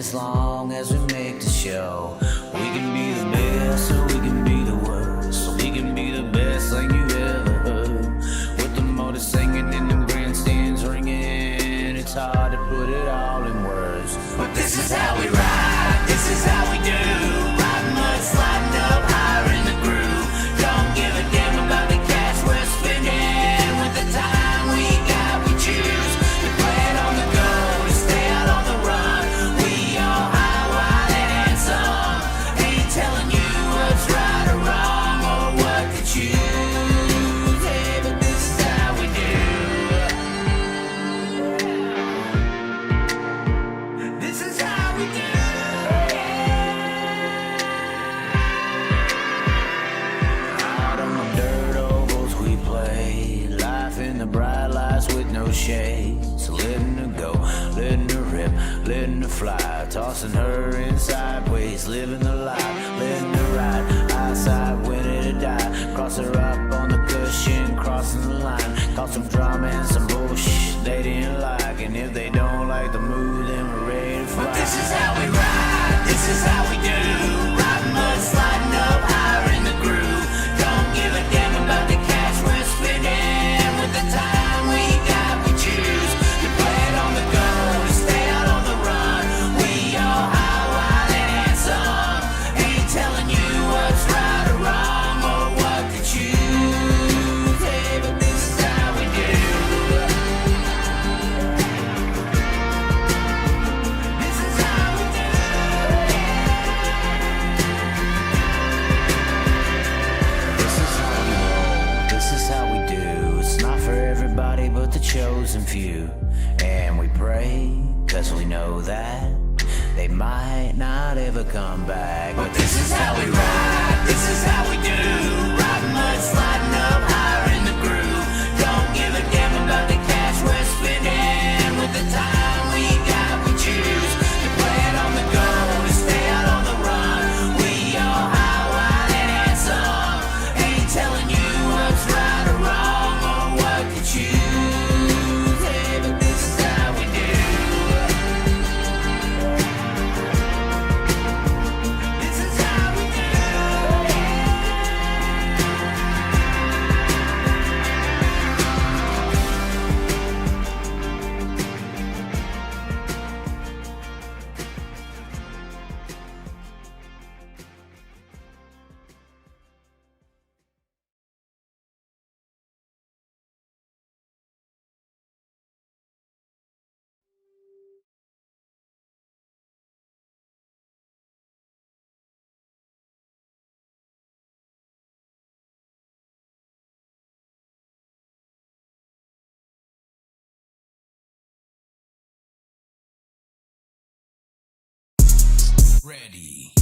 as long as we make the show. We can be the best, or we can be the worst. We can be the best thing you ever heard. With the motor singing and the grandstands ringing, it's hard to put it all in words. But this is how we ride, this is how we do. Riding mud, sliding up higher in the groove. Don't give a damn about the cash we're spending. With the time we got, we choose to play it on the go, to stay out on the run. We all high, wild, and handsome. Ain't telling you what's right or wrong or what to choose. Hey, but this is how we do. This is how we do. Out on the dirt ovals we play, life in the bright lights with no shade. So letting her go, letting her rip, letting her fly, tossing her in sideways, living the life, letting her ride, eyesight winning to die. Cross her up on the cushion, crossing the line, cause some drama and some bullshit they didn't like. And if they don't like the mood, then we're ready to fly. But this is how we ride, this is how we do. Riding mud, sliding up higher in the groove. Don't give a damn about the cash we're spending. With the time we got, we choose to play it on the go, to stay out on the run. We all high, wild, and handsome. Ain't telling you what's right or wrong or what to choose. Hey, but this is how we do. This is how we do. This is how we roll. This is how we do. It's not for everybody but the chosen few. And we pray, cause we know that they might not ever come back. But this is how we ride, this is how we do. Riding mud, sliding up higher in the groove. Don't give a damn about the cash we're spending. With the time we got, we choose to play it on the go, to stay out on the run. We all high, wild, and handsome. Ain't telling you what's right or wrong or what to choose. Hey, but this is how we do. This is how we do. Ready,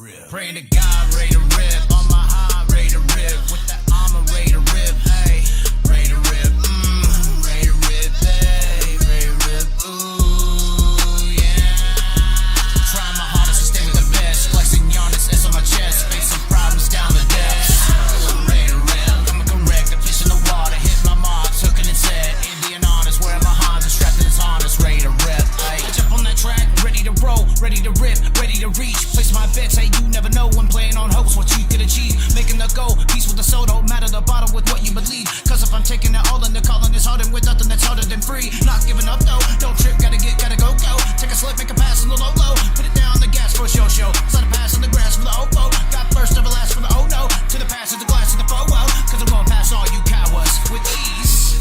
rip. Pray to God, ready to rip. On my high, ready to rip. With that armor, ready to rip. Hey, ready to rip. Ready to rip. Hey, ready to rip. Ooh, yeah. Trying my hardest to stay with the best. Flexing Giannis S on my chest. Facing problems down the depths. I'm ready to rip. I'm correct. The fish in the water. Hit my marks. Hooking and set. Indian honest. Wearing my Hans and strapped in his harness. Ready to rip. Hey, I jump on that track. Ready to roll. Ready to rip. Ready to reach. Place my bets. Hey, you never know. I'm playing on hopes. What you could achieve. Making the goal. Peace with the soul. Don't matter the bottom with what you believe. Cause if I'm taking it all in, the calling is harder with nothing that's harder than free. Not giving up though. Don't trip. Gotta go. Take a slip. Make a pass in the low. Put it down the gas for a show. Slide a pass on the grass for the OFO. Got first, never last for the oh no. To the pass, to the glass, to the photo. Cause I'm gonna pass all you cowards with ease.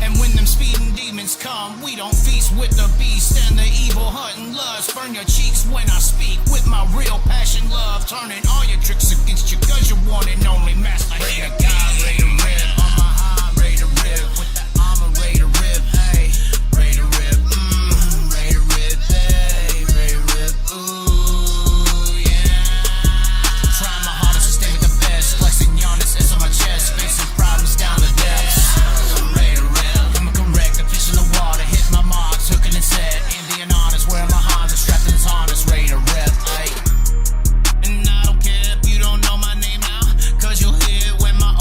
And when them speeding demons come, we don't feast with the beast and the evil hunting lust. Burn your cheeks when I speak with my real passion, love. Turning all your tricks against you, cause you're one and only master. Ready to God, ready to rip. On my high, ready to rip. With that armor, ready to rip. Hey, ready to rip. Ready to rip. Hey, ready to rip. Ooh, yeah. Trying my hardest to stay with the best. Flexing Giannis S on my chest. Facing problems down the depths. I'm ready to rip. I'm correct. The fish in the water. Hit my marks. Hooking and set. Indian honest. Wearing my Hans and strapped in his harness. Ready to rip. Hey. And I don't care if you don't know my name now. Cause you'll hear when my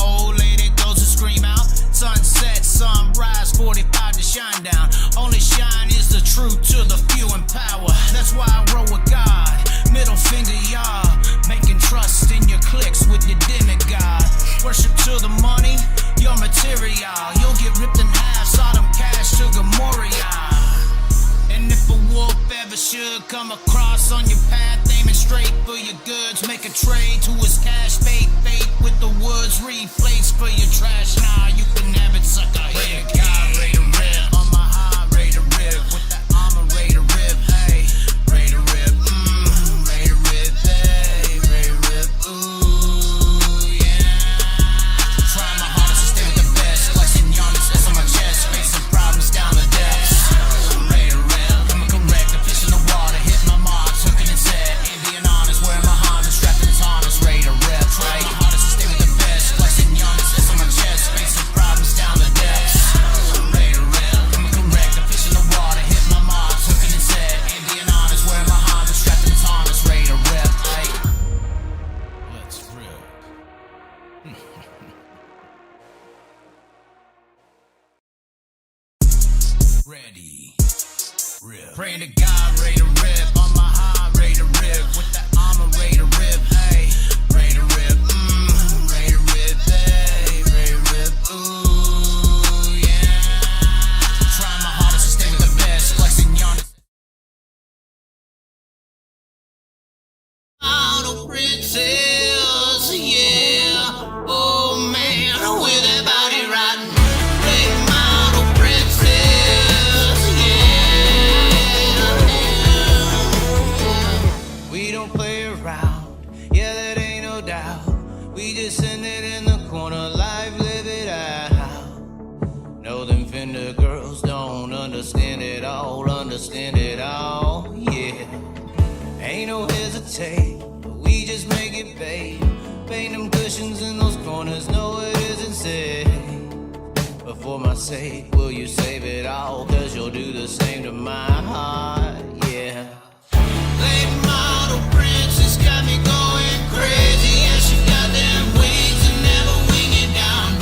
money, your material. You'll get ripped in half, Sodom cash to Gomorrah. And if a wolf ever should come across on your path, aiming straight for your goods, make a trade to his cash, fake with the woods, replace for your trash. Nah, you can have it, sucker. Pray to God, ready to rip. On my high, ready to rip. With that armor, ready to rip. Hey, ready to rip. Ready to rip. Hey, ready to rip. Ooh, yeah. Trying my hardest to stay with the best. Flexing Giannis S on my chest. Facing problems down the depths. Ready to rip. Coming correct. The fish in the water. Hit my mark. Hooking and set. Ain't being honest. Wearing my Honda. Strapped in his harness. Ready to rip. Trying my hardest to stay with the best. Flexing Giannis S on my chest. Facing problems down the depths. Ready to rip. Coming correct. The fish in the water. Hit my mark. Hooking and set. Ain't being honest. Wearing my Honda. Strapped in his harness. Ready to rip. Hey. Let's rip. Ready, rip. Praying to God, ready to rip. On my high, ready to rip. With that armor, ready to rip. Hey, ready to rip. Ready to rip. Hey, ready to rip. Ooh, yeah. Trying my hardest to stay with the best. Flexing Giannis. Auto princess, yeah. Oh man, with that body riding. Late model princess, yeah. We don't play around, yeah, that ain't no doubt. We just send it in the corner, life, live it out. No, them Fender girls don't understand it all, yeah. Ain't no hesitate, but we just make it babe. Paint them cushions in those corners, no it isn't safe. But for my sake, will you save it all? Cause you'll do the same to my heart, yeah. Late model princess got me going crazy. Yeah, she got them wings and never wing it down.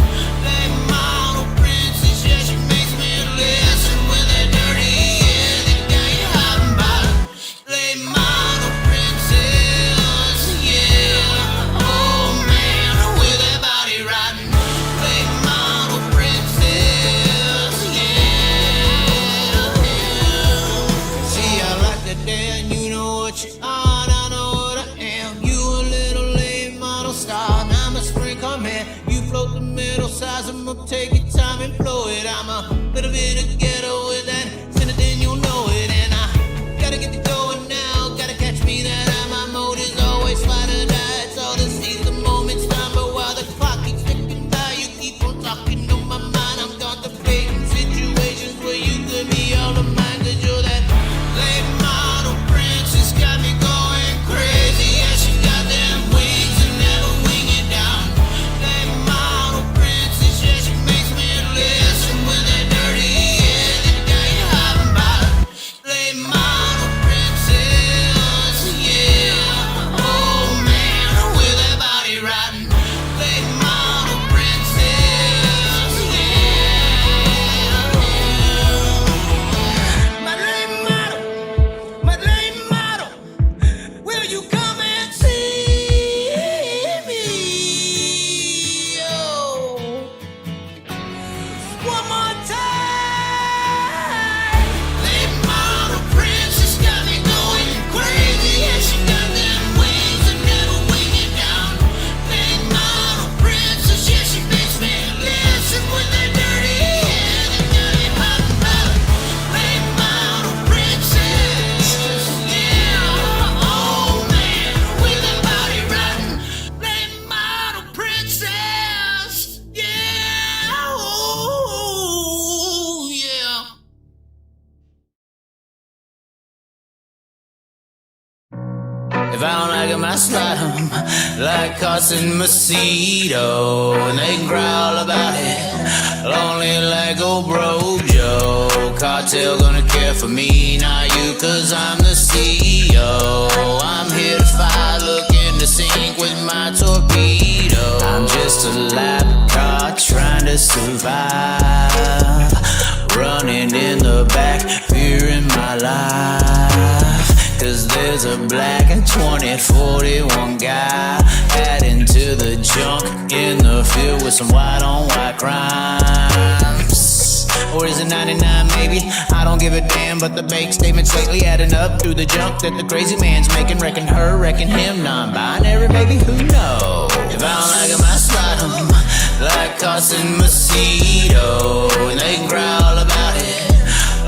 Late model princess, yeah, she makes me listen with that dirty, yeah, that got you hot and bothered. Late model princess, yeah. Oh man, with that body riding. Late model princess, yeah. See, I like that day and you know what you are, I know what I am. You a little late model star, and I'm a spring come here. You float the middle size, I'ma take your time and blow it. I'm a little bit of ghetto with that, send it then you'll know it. And I gotta get the going now, gotta catch me that high. My mode is always fight or die. It's all to seize the moment's time, but while the clock keeps ticking by, you keep on talking on my mind. I'm contemplating situations where you could be all of mine. Cause you're that late model princess, got me going crazy. Yeah, she got them wings and never wing it down. Late model princess, yeah, she makes me listen with that dirty, yeah, that got you hot and bothered. Late model princess, yeah. Oh man, with that body riding. Late model princess, yeah. My late model, will you come and see me? Oh, one more time. Late model princess got me going crazy. Yeah, she got them wings and never wing it down. Late model princess, yeah, she makes me listen with that dirty, yeah, that got you hot and bothered. Late model princess, yeah. Oh man, with that body riding. Late model princess, yeah. Oh, yeah. If I don't like it, I slide 'em like Carson Macedo, and they growl about it, lonely like old bro Joe. Cartel gonna care for me, not you, cause I'm the CEO. I'm here to fight, looking to sink with my torpedo. I'm just a lap car trying to survive, running in the back, fearing my life. Cause there's a black 2041 guy adding to the junk in the field with with some white-on-white crimes. Or is it 99 maybe? I don't give a damn, but the bank statements lately adding up through the junk that the crazy man's making. Reckon her, reckon him, non-binary maybe, who knows? If I don't like him, I slide him like Carson Macedo, and they growl about it.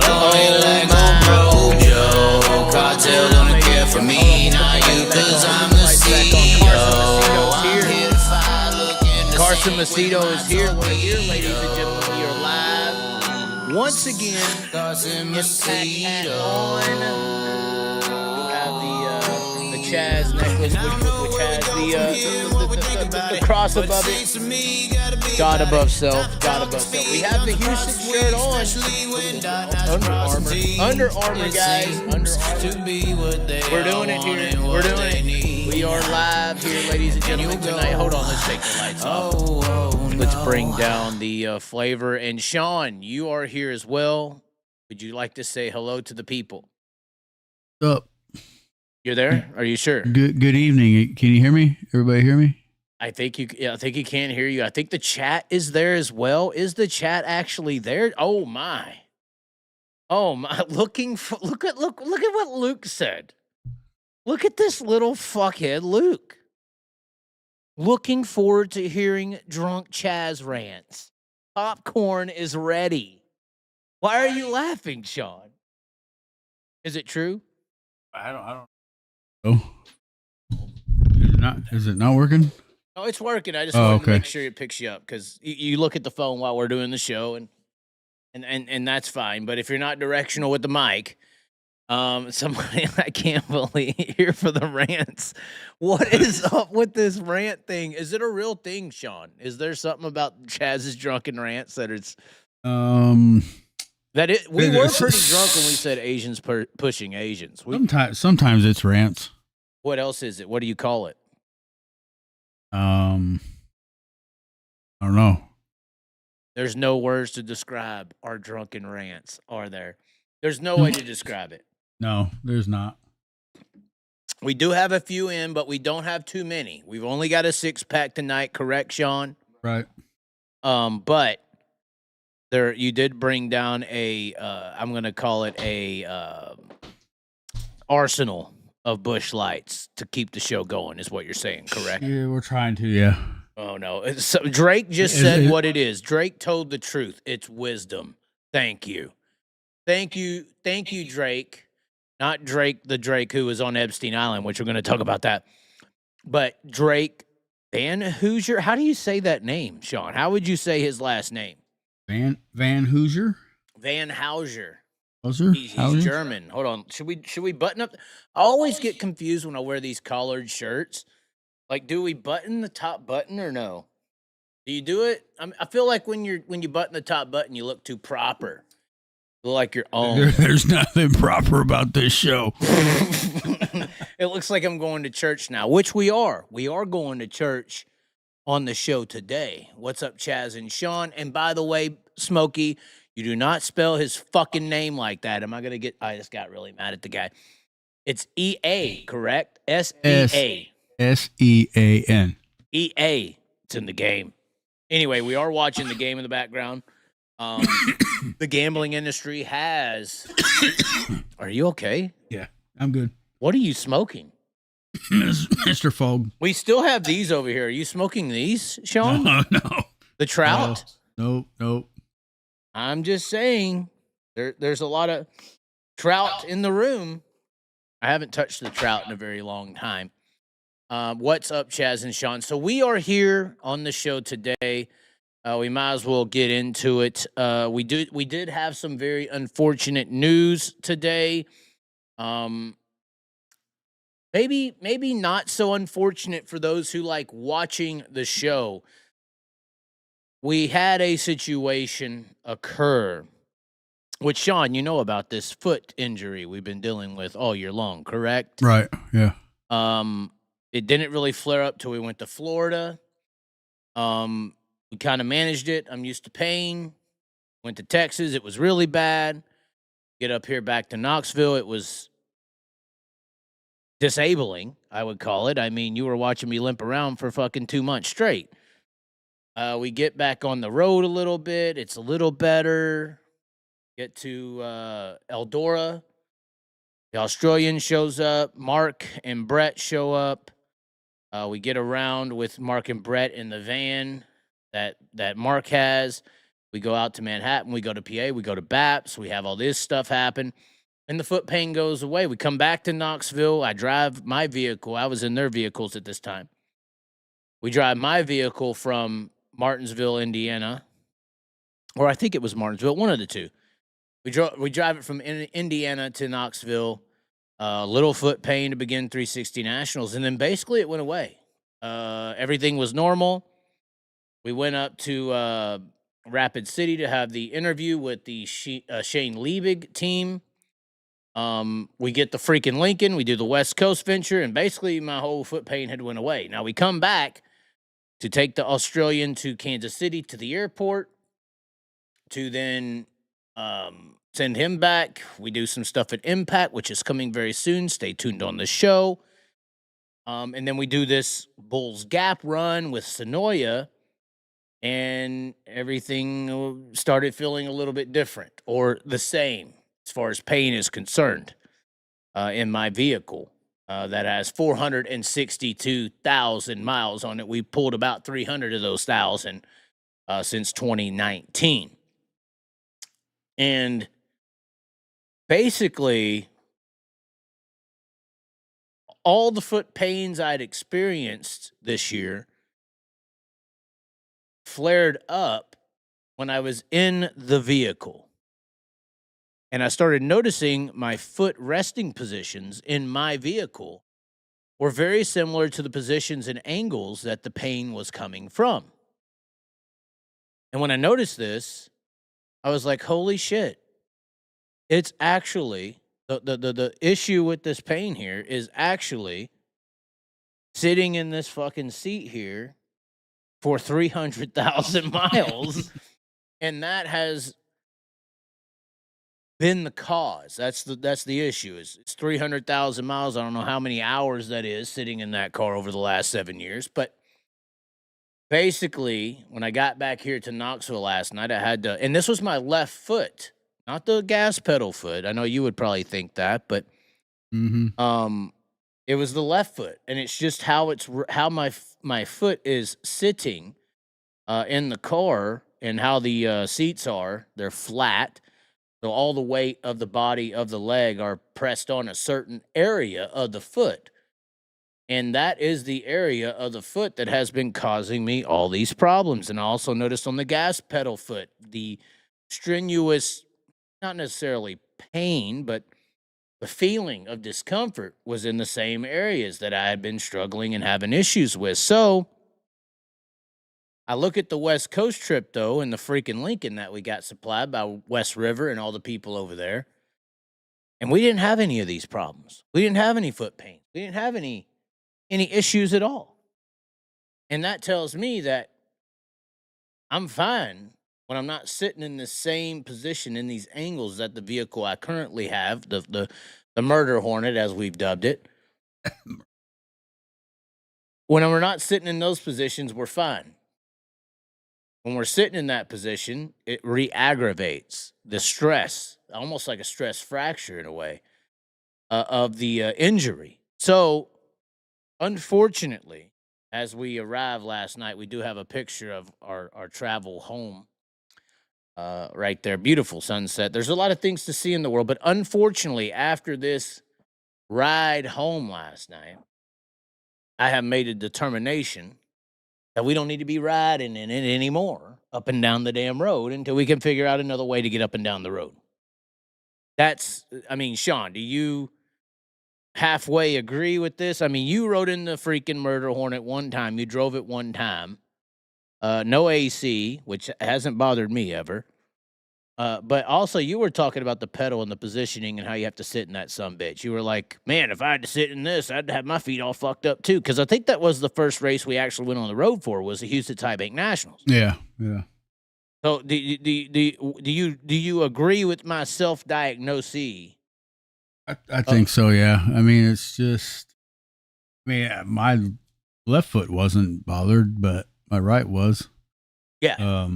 Oh, ain't like old bro Joe. Cartel don't care for me, not you, cause I'm the CEO. I'm here to fight, looking to Carson Macedo is here. We're here, ladies and gentlemen. We are live once again. Carson Macedo. We have the Chaz necklace, which has the cross above it. God above self. God above self. We have the Houston shirt on. Under Armour, guys. Under Armour. We're doing it here. We're doing it. We are live here, ladies and gentlemen, tonight. Hold on, let's take the lights off. Let's bring down the flavor. And Sean, you are here as well. Would you like to say hello to the people? What's up? You're there? Are you sure? Good evening. Can you hear me? Everybody hear me? I think you can't hear you. I think the chat is there as well. Is the chat actually there? Oh my. Look at what Luke said. Look at this little fuckhead, Luke. Looking forward to hearing drunk Chaz rants. Popcorn is ready. Why are you laughing, Sean? Is it true? I don't. Oh. Is it not working? Oh, it's working. I just want to okay. make sure it picks you up because you look at the phone while we're doing the show, and that's fine. But if you're not directional with the mic, somebody I can't believe here for the rants. What is up with this rant thing? Is it a real thing, Sean? Is there something about Chaz's drunken rants that it's we were pretty drunk when we said Asians pushing Asians. Sometimes it's rants. What else is it? What do you call it? I don't know. There's no words to describe our drunken rants, are there? There's no way to describe it. No, there's not. We do have a few in, but we don't have too many. We've only got a 6-pack tonight, correct, Sean? Right. But there, you did bring down I'm going to call it a arsenal of Busch Lights to keep the show going, is what you're saying, correct? Yeah, we're trying to, yeah. Oh, no. So Drake just said what it is. Drake told the truth. It's wisdom. Thank you. Thank you, Drake. Not Drake, the Drake who was on Epstein Island, which we're going to talk about that. But Drake Van Hoosier. How do you say that name, Sean? How would you say his last name? Van Hoosier? Van Hauser. He's German. Hold on. Should we button up? I always get confused when I wear these collared shirts. Like, do we button the top button or no? Do you do it? I feel like when you button the top button, you look too proper. You look like your own. There's nothing proper about this show. It looks like I'm going to church now, which we are. We are going to church on the show today. What's up, Chaz and Sean? And by the way, Smokey, you do not spell his fucking name like that. Am I going to get... I just got really mad at the guy. It's E-A, correct? S-E-A. S-E-A-N. E-A. It's in the game. Anyway, we are watching the game in the background. The gambling industry has... Are you okay? Yeah, I'm good. What are you smoking? Mr. Fogg. We still have these over here. Are you smoking these, Sean? No. The Trout? Nope. I'm just saying, there's a lot of Trout in the room. I haven't touched the Trout in a very long time. What's up, Chaz and Sean? So we are here on the show today. We might as well get into it. We did have some very unfortunate news today. Maybe not so unfortunate for those who like watching the show. We had a situation occur, which, Sean, you know about this foot injury we've been dealing with all year long, correct? Right, yeah. It didn't really flare up till we went to Florida. We kind of managed it. I'm used to pain. Went to Texas. It was really bad. Get up here back to Knoxville. It was disabling, I would call it. I mean, you were watching me limp around for fucking 2 months straight. We get back on the road a little bit. It's a little better. Get to Eldora. The Australian shows up. Mark and Brett show up. We get around with Mark and Brett in the van that Mark has. We go out to Manhattan. We go to PA. We go to BAPS. We have all this stuff happen. And the foot pain goes away. We come back to Knoxville. I drive my vehicle. I was in their vehicles at this time. We drive my vehicle from Martinsville, Indiana. Or I think it was Martinsville, one of the two. We drive it from Indiana to Knoxville. Little foot pain to begin 360 Nationals. And then basically it went away. Everything was normal. We went up to Rapid City to have the interview with the Shane Liebig team. We get the freaking Lincoln. We do the West Coast venture. And basically my whole foot pain had went away. Now we come back to take the Australian to Kansas City to the airport to then send him back. We do some stuff at Impact, which is coming very soon. Stay tuned on the show. And then we do this Bulls Gap run with Sonoya, and everything started feeling a little bit different or the same as far as pain is concerned in my vehicle. That has 462,000 miles on it. We pulled about 300 of those 1,000 since 2019. And basically, all the foot pains I'd experienced this year flared up when I was in the vehicle. And I started noticing my foot resting positions in my vehicle were very similar to the positions and angles that the pain was coming from. And when I noticed this, I was like, holy shit. It's actually, the issue with this pain here is actually sitting in this fucking seat here for 300,000 miles. And that has been the cause. That's the issue. It's 300,000 miles. I don't know how many hours that is sitting in that car over the last 7 years, but basically, when I got back here to Knoxville last night, I had to, and this was my left foot, not the gas pedal foot. I know you would probably think that, but it was the left foot, and it's just how my foot is sitting in the car, and how the seats are. They're flat. So all the weight of the body of the leg are pressed on a certain area of the foot. And that is the area of the foot that has been causing me all these problems. And I also noticed on the gas pedal foot, the strenuous, not necessarily pain, but the feeling of discomfort was in the same areas that I had been struggling and having issues with. So I look at the West Coast trip, though, and the freaking Lincoln that we got supplied by West River and all the people over there. And we didn't have any of these problems. We didn't have any foot pain. We didn't have any issues at all. And that tells me that I'm fine when I'm not sitting in the same position in these angles that the vehicle I currently have, the Murder Hornet, as we've dubbed it. When we're not sitting in those positions, we're fine. When we're sitting in that position, it re-aggravates the stress, almost like a stress fracture in a way, of the injury. So, unfortunately, as we arrived last night, we do have a picture of our travel home right there. Beautiful sunset. There's a lot of things to see in the world, but unfortunately, after this ride home last night, I have made a determination that we don't need to be riding in it anymore up and down the damn road until we can figure out another way to get up and down the road. Sean, do you halfway agree with this? I mean, you rode in the freaking Murder Hornet one time. You drove it one time. No AC, which hasn't bothered me ever. But also, you were talking about the pedal and the positioning and how you have to sit in that sumbitch. You were like, man, if I had to sit in this, I'd have my feet all fucked up too. Because I think that was the first race we actually went on the road for, was the Houston Tie Bank Nationals. Yeah. So do you agree with my self-diagnosis? I think so, yeah. I mean, it's just, my left foot wasn't bothered, but my right was. Yeah.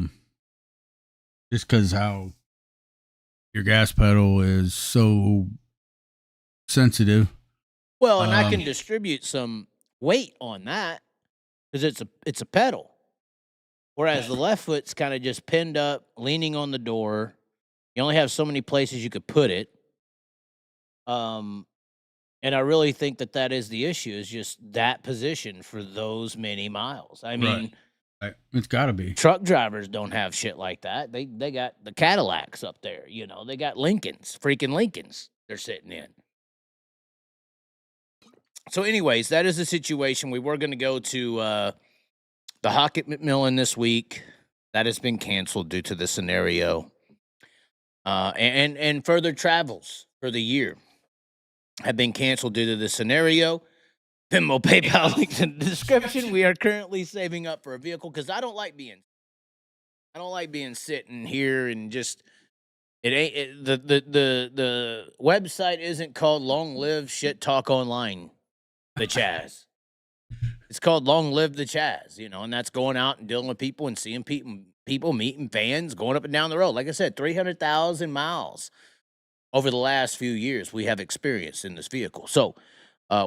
Just because how your gas pedal is so sensitive. Well, and I can distribute some weight on that because it's a pedal. Whereas the left foot's kind of just pinned up, leaning on the door. You only have so many places you could put it. And I really think that is the issue, is just that position for those many miles. I mean, it's got to be. Truck drivers don't have shit like that. They got the Cadillacs up there, you know. They got Lincolns, freaking Lincolns they're sitting in. So anyways, that is the situation. We were going to go to the Hockett McMillan this week. That has been canceled due to the scenario. And further travels for the year have been canceled due to the scenario. Venmo, PayPal links in the description. We are currently saving up for a vehicle because I don't like being sitting here and just the website isn't called Long Live Shit Talk Online, the Chaz. It's called Long Live the Chaz, you know, and that's going out and dealing with people and seeing people meeting fans, going up and down the road. Like I said, 300,000 miles over the last few years we have experienced in this vehicle. So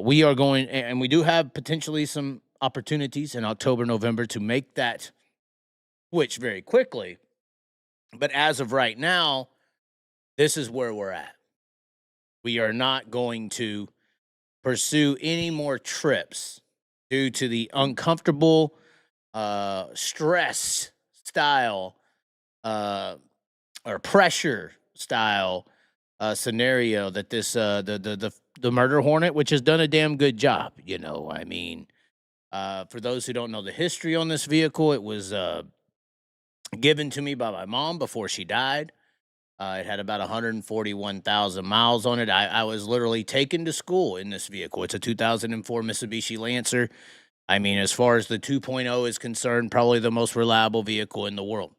we are going, and we do have potentially some opportunities in October, November to make that switch very quickly. But as of right now, this is where we're at. We are not going to pursue any more trips due to the uncomfortable, stress style, or pressure style scenario that this the Murder Hornet, which has done a damn good job. You know, I mean, for those who don't know the history on this vehicle, it was given to me by my mom before she died. It had about 141,000 miles on it. I was literally taken to school in this vehicle. It's a 2004 Mitsubishi Lancer. I mean, as far as the 2.0 is concerned, probably the most reliable vehicle in the world.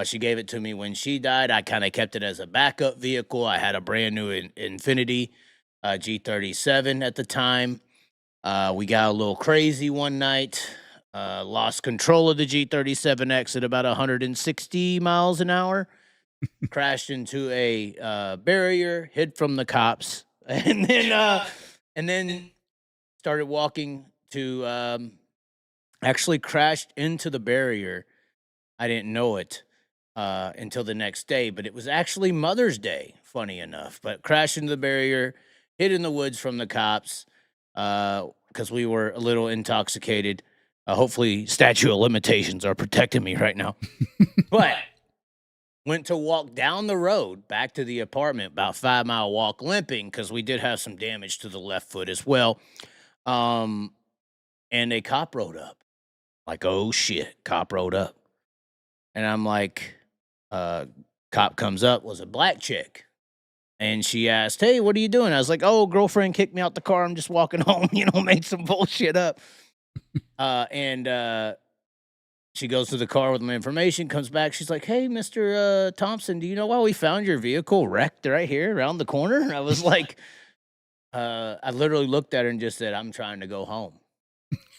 She gave it to me when she died. I kind of kept it as a backup vehicle. I had a brand new Infiniti G37 at the time. We got a little crazy one night. Lost control of the G37X at about 160 miles an hour. Crashed into a barrier, hid from the cops, and then started walking to actually crashed into the barrier. I didn't know it until the next day, but it was actually Mother's Day, funny enough. But crashed into the barrier, hid in the woods from the cops because we were a little intoxicated. Hopefully, statute of limitations are protecting me right now. But went to walk down the road back to the apartment, about 5 mile walk, limping because we did have some damage to the left foot as well. And a cop rode up. Like, oh shit, cop rode up. And I'm like, cop comes up, was a black chick. And she asked, hey, what are you doing? I was like, oh, girlfriend kicked me out the car. I'm just walking home, you know, made some bullshit up. And she goes to the car with my information, comes back. She's like, hey, Mr. Thompson, do you know why we found your vehicle wrecked right here around the corner? And I was like, I literally looked at her and just said, I'm trying to go home.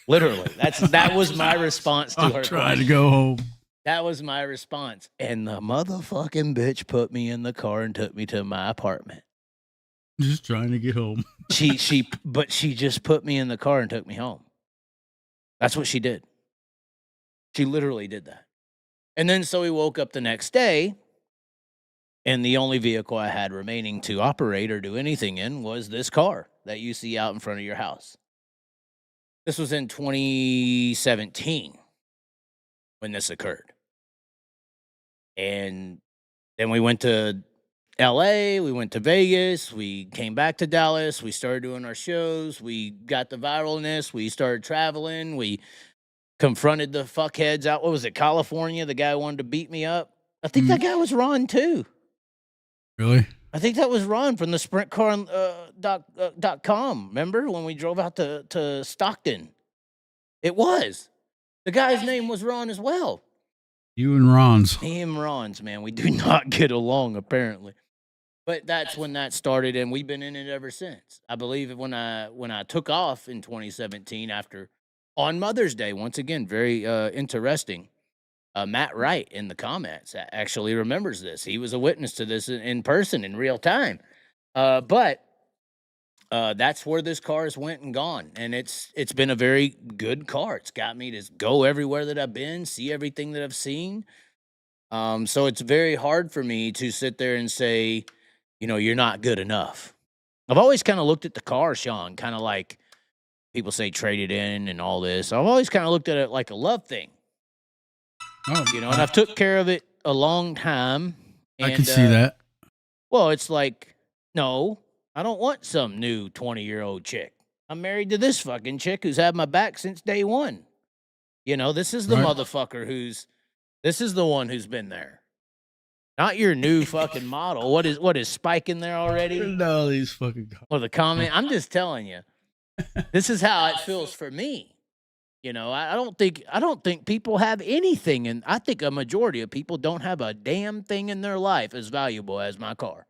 Literally. That was my response to her. Trying to go home. That was my response. And the motherfucking bitch put me in the car and took me to my apartment. Just trying to get home. But she just put me in the car and took me home. That's what she did. She literally did that. And then so we woke up the next day, and the only vehicle I had remaining to operate or do anything in was this car that you see out in front of your house. This was in 2017 when this occurred. And then we went to LA, we went to Vegas, we came back to Dallas, we started doing our shows, we got the viralness, we started traveling, we confronted the fuckheads out. What was it, California? The guy wanted to beat me up. I think that guy was Ron too. Really? I think that was Ron from the sprintcar.com. Remember when we drove out to Stockton? It was. The guy's name was Ron as well. You and Ron's. Me and Ron's, man. We do not get along, apparently. But that's when that started, and we've been in it ever since. I believe when I took off in 2017 on Mother's Day, once again, very interesting. Matt Wright in the comments actually remembers this. He was a witness to this in person in real time. But that's where this car has went and gone, and it's been a very good car. It's got me to go everywhere that I've been, see everything that I've seen. So it's very hard for me to sit there and say, you're not good enough. I've always kind of looked at the car, Sean, kind of like people say trade it in and all this. I've always kind of looked at it like a love thing. Oh, and I've took care of it a long time. And, I can see that. Well, it's like, no, I don't want some new 20-year-old chick. I'm married to this fucking chick who's had my back since day one. This is the motherfucker this is the one who's been there. Not your new fucking model. What is Spike in there already? No, these fucking. Or the comment. I'm just telling you. This is how it feels for me. I don't think people have anything, and I think a majority of people don't have a damn thing in their life as valuable as my car.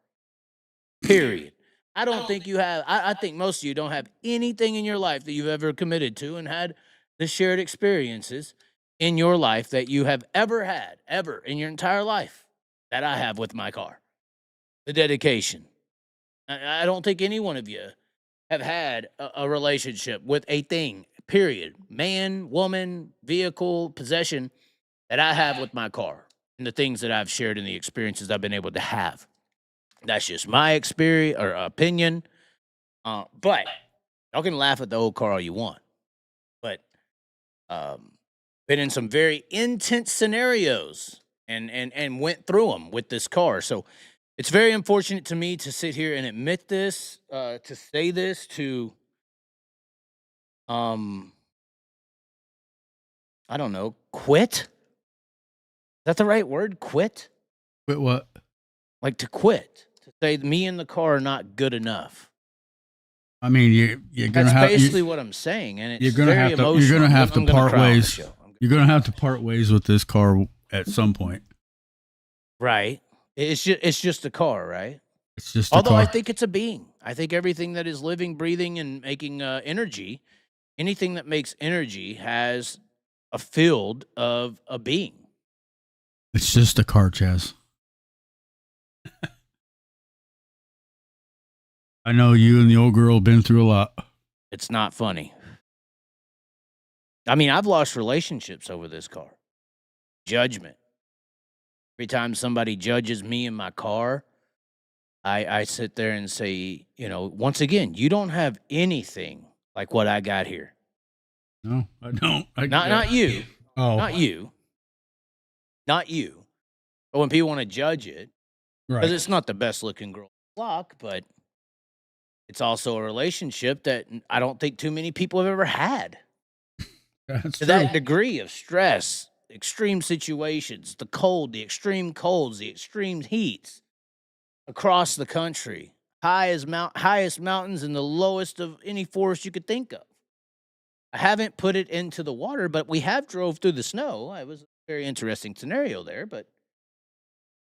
Period. I don't think you have. I think most of you don't have anything in your life that you've ever committed to and had the shared experiences in your life that you have ever had, ever in your entire life, that I have with my car. The dedication. I don't think any one of you have had a relationship with a thing, period. Man, woman, vehicle, possession that I have with my car and the things that I've shared and the experiences I've been able to have. That's just my experience or opinion. But y'all can laugh at the old car all you want. But been in some very intense scenarios and went through them with this car. So it's very unfortunate to me to sit here and admit this, to say this, to I don't know, quit? Is that the right word? Quit? Quit what? Like to quit. To say me and the car are not good enough. I mean, you're gonna That's have basically what I'm saying, and it's you're gonna very have to emotional. you're gonna have I'm to gonna part cry on the ways. show. You're gonna have to part ways with this car at some point. Right. It's just a car, right? It's just Although a car. I think it's a being. I think everything that is living, breathing, and making energy, anything that makes energy has a field of a being. It's just a car, Chaz. I know you and the old girl have been through a lot. It's not funny. I mean, I've lost relationships over this car. Judgment. Every time somebody judges me and my car, I sit there and say, once again, you don't have anything like what I got here. No, I don't. Not you. Oh, Not you. Not you. But when people want to judge it, because right. it's not the best looking girl on the block, but it's also a relationship that I don't think too many people have ever had. That's To true. that degree of stress, extreme situations, the cold, the extreme colds, the extreme heats across the country, highest mountains and the lowest of any forest you could think of. I haven't put it into the water, but we have drove through the snow. It was a very interesting scenario there, but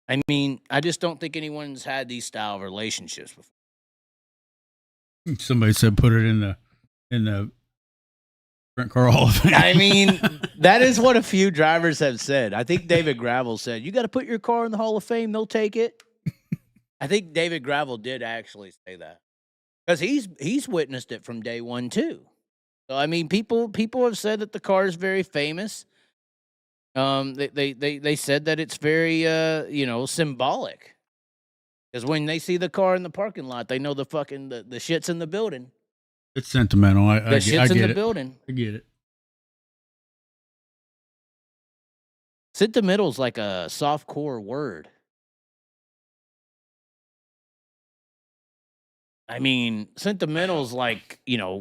I mean, I just don't think anyone's had these style of relationships before. Somebody said put it in the Sprint Car Hall of Fame. I mean, that is what a few drivers have said. I think David Gravel said, you got to put your car in the Hall of Fame. They'll take it. I think David Gravel did actually say that because he's witnessed it from day one too. So, I mean, people have said that the car is very famous. They said that it's very, symbolic. Because when they see the car in the parking lot, they know the fucking, the shit's in the building. It's sentimental. I The shit's in the building. I get it. Sentimental's like a softcore word. I mean, sentimental's like,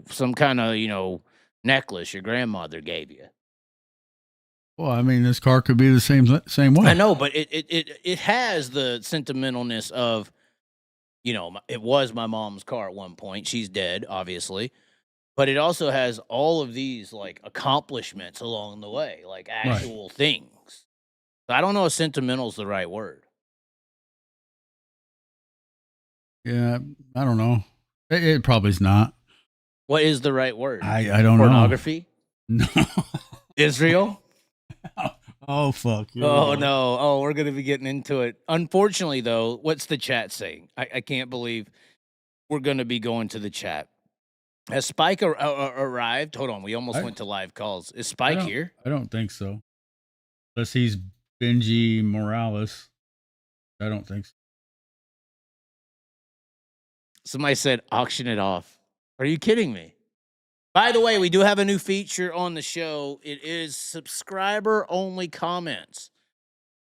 some kind of, necklace your grandmother gave you. Well, I mean, this car could be the same way. I know, but it has the sentimentalness of, it was my mom's car at one point. She's dead, obviously. But it also has all of these, like, accomplishments along the way, like actual things. I don't know if sentimental is the right word. Yeah, I don't know. It probably is not. What is the right word? I don't know. Pornography? No. Isreal? Oh, fuck. Here we Oh go. no! Oh, we're gonna be getting into it. Unfortunately, though, what's the chat saying? I can't believe we're gonna be going to the chat. Has Spike arrived? Hold on, we almost went to live calls. Is Spike here? I don't think so. Unless he's Benji Morales. I don't think so. Somebody said auction it off. Are you kidding me? By the way, we do have a new feature on the show. It is subscriber only comments.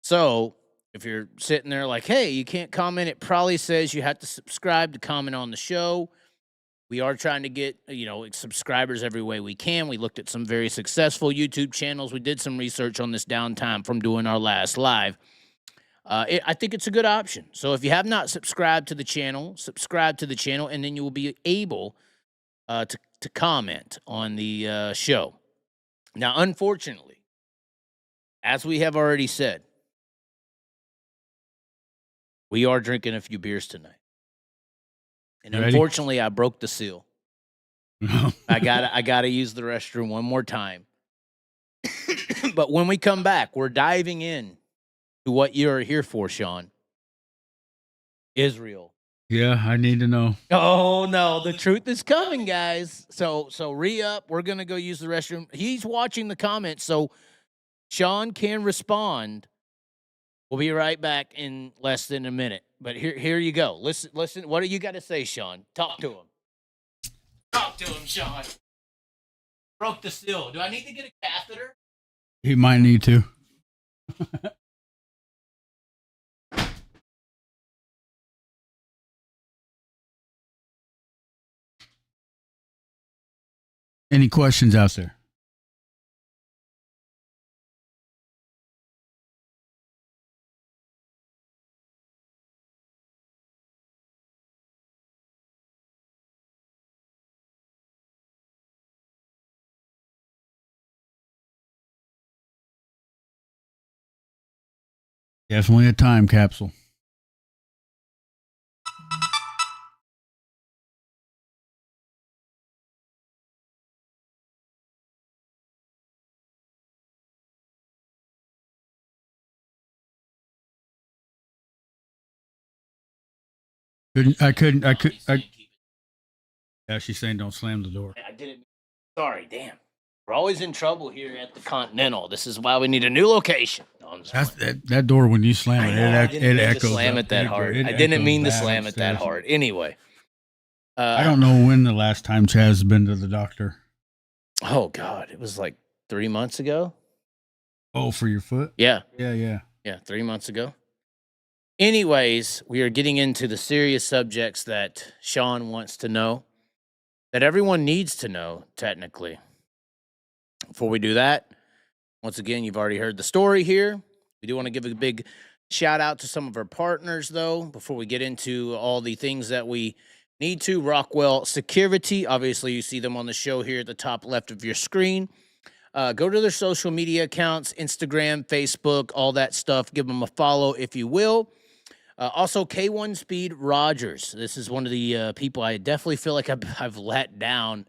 So if you're sitting there like, hey, you can't comment, it probably says you have to subscribe to comment on the show. We are trying to get, subscribers every way we can. We looked at some very successful YouTube channels. We did some research on this downtime from doing our last live. I think it's a good option. So if you have not subscribed to the channel, subscribe to the channel, and then you will be able to comment on the show. Now, unfortunately, as we have already said, we are drinking a few beers tonight. And unfortunately, I broke the seal. I gotta use the restroom one more time. But when we come back, we're diving in to what you're here for, Sean. Isreal. Yeah, I need to know. Oh no, the truth is coming, guys. So re-up. We're gonna go use the restroom. He's watching the comments, so Sean can respond. We'll be right back in less than a minute. But here you go. Listen. What do you got to say, Sean? Talk to him. Talk to him, Sean. Broke the seal. Do I need to get a catheter? He might need to. Any questions out there? Definitely a time capsule. Yeah, she's saying don't slam the door. I didn't. Sorry, damn. We're always in trouble here at the Continental. This is why we need a new location. No, that door, when you slam it, it echoes. Slam it that hard. I didn't mean to slam it that hard. Anyway. I don't know when the last time Chaz has been to the doctor. Oh, God. It was like 3 months ago. Oh, for your foot? Yeah. Yeah. 3 months ago. Anyways, we are getting into the serious subjects that Sean wants to know, that everyone needs to know, technically. Before we do that, once again, you've already heard the story here. We do want to give a big shout out to some of our partners, though, before we get into all the things that we need to. Rockwell Security, obviously, you see them on the show here at the top left of your screen. Go to their social media accounts, Instagram, Facebook, all that stuff. Give them a follow if you will. Also, K1 Speed Rogers. This is one of the people I definitely feel like I've let down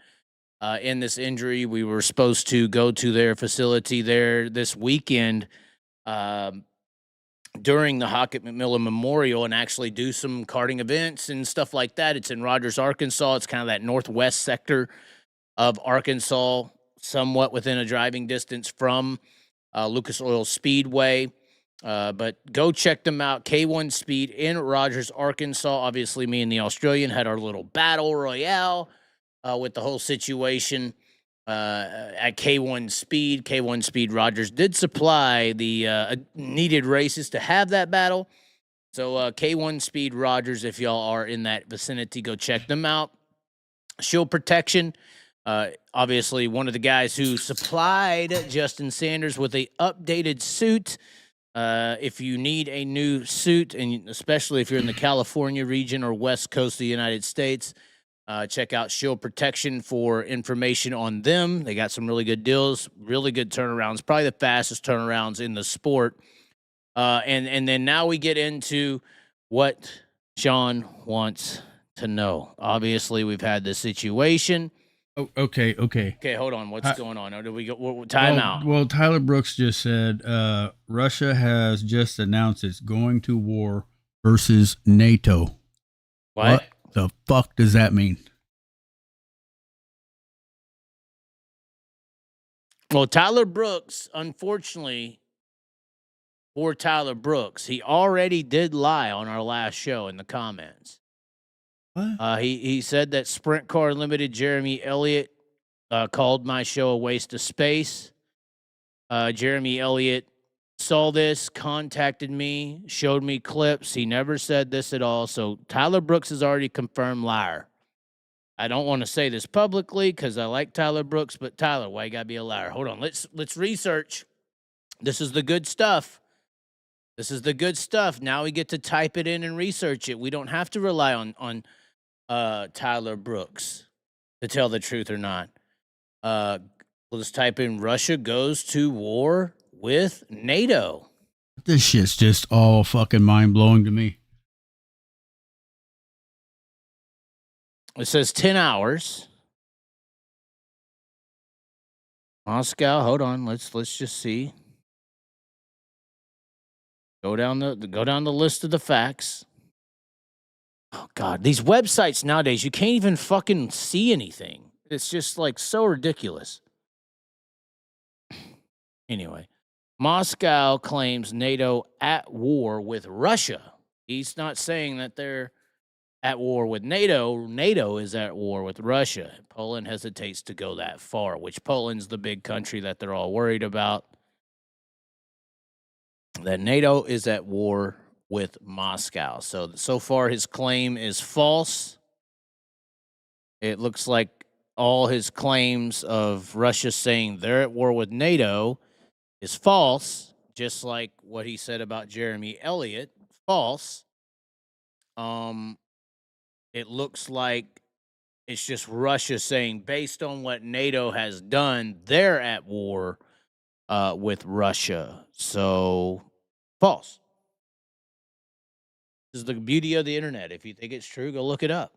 in this injury. We were supposed to go to their facility there this weekend during the Hockett McMillan Memorial and actually do some karting events and stuff like that. It's in Rogers, Arkansas. It's kind of that northwest sector of Arkansas, somewhat within a driving distance from Lucas Oil Speedway. But go check them out. K1 Speed in Rogers, Arkansas. Obviously, me and the Australian had our little battle royale with the whole situation at K1 Speed. K1 Speed Rogers did supply the needed races to have that battle. So K1 Speed Rogers, if y'all are in that vicinity, go check them out. Shield Protection. Obviously, one of the guys who supplied Justin Sanders with a updated suit. If you need a new suit, and especially if you're in the California region or West Coast of the United States, check out Shield Protection for information on them. They got some really good deals, really good turnarounds, probably the fastest turnarounds in the sport. And then now we get into what Sean wants to know. Obviously, we've had this situation Oh, okay. Okay, hold on. What's going on? Or do we go time out? Well, Tyler Brooks just said Russia has just announced it's going to war versus NATO. What the fuck does that mean? Well, Tyler Brooks, unfortunately, for Tyler Brooks, he already did lie on our last show in the comments. What? He said that Sprint Car Unlimited Jeremy Elliott called my show a waste of space. Jeremy Elliott saw this, contacted me, showed me clips. He never said this at all. So Tyler Brooks is already confirmed liar. I don't want to say this publicly because I like Tyler Brooks, but Tyler, why you gotta be a liar? Hold on, let's research. This is the good stuff. This is the good stuff. Now we get to type it in and research it. We don't have to rely on Tyler Brooks to tell the truth or not. We'll just type in Russia goes to war with NATO. This shit's just all fucking mind blowing to me. It says 10 hours. Moscow, hold on. Let's just see. Go down the list of the facts. Oh God, these websites nowadays, you can't even fucking see anything. It's just like so ridiculous. Anyway, Moscow claims NATO at war with Russia. He's not saying that they're at war with NATO. NATO is at war with Russia. Poland hesitates to go that far, which Poland's the big country that they're all worried about. That NATO is at war with Moscow. So far his claim is false. It looks like all his claims of Russia saying they're at war with NATO is false, just like what he said about Jeremy Elliott, false. It looks like it's just Russia saying, based on what NATO has done, they're at war with Russia. So, false. This is the beauty of the internet. If you think it's true, go look it up.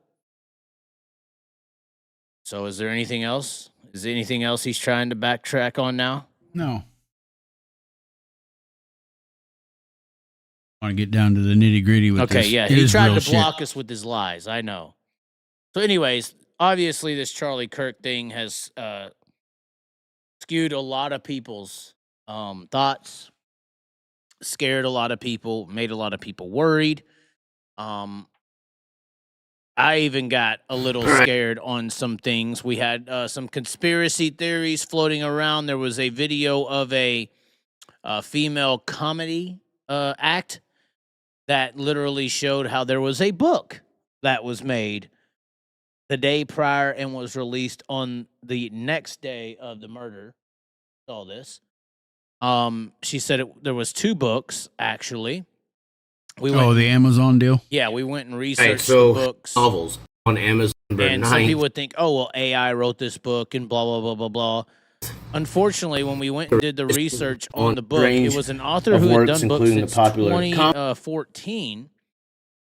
So, is there anything else? Is there anything else he's trying to backtrack on now? No. I want to get down to the nitty gritty with this. Okay, yeah. He tried to shit. block us with his lies. I know. So, anyways, obviously, this Charlie Kirk thing has skewed a lot of people's thoughts, scared a lot of people, made a lot of people worried. I even got a little scared on some things. We had some conspiracy theories floating around. There was a video of a female comedy act that literally showed how there was a book that was made the day prior and was released on the next day of the murder. Saw this. She said there was 2 books actually. The Amazon deal. Yeah, we went and researched the books. Novels on Amazon. And some people would think, oh well, AI wrote this book and blah blah blah blah blah. Unfortunately, when we went and did the research on the book, it was an author who had done books since 2014,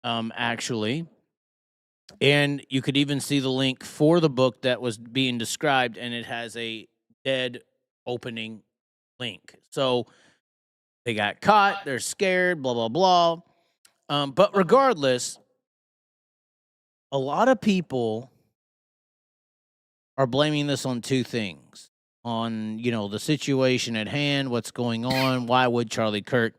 actually. And you could even see the link for the book that was being described, and it has a dead opening link. So they got caught, they're scared, blah, blah, blah. But regardless, a lot of people are blaming this on 2 things. On, the situation at hand, what's going on, why would Charlie Kirk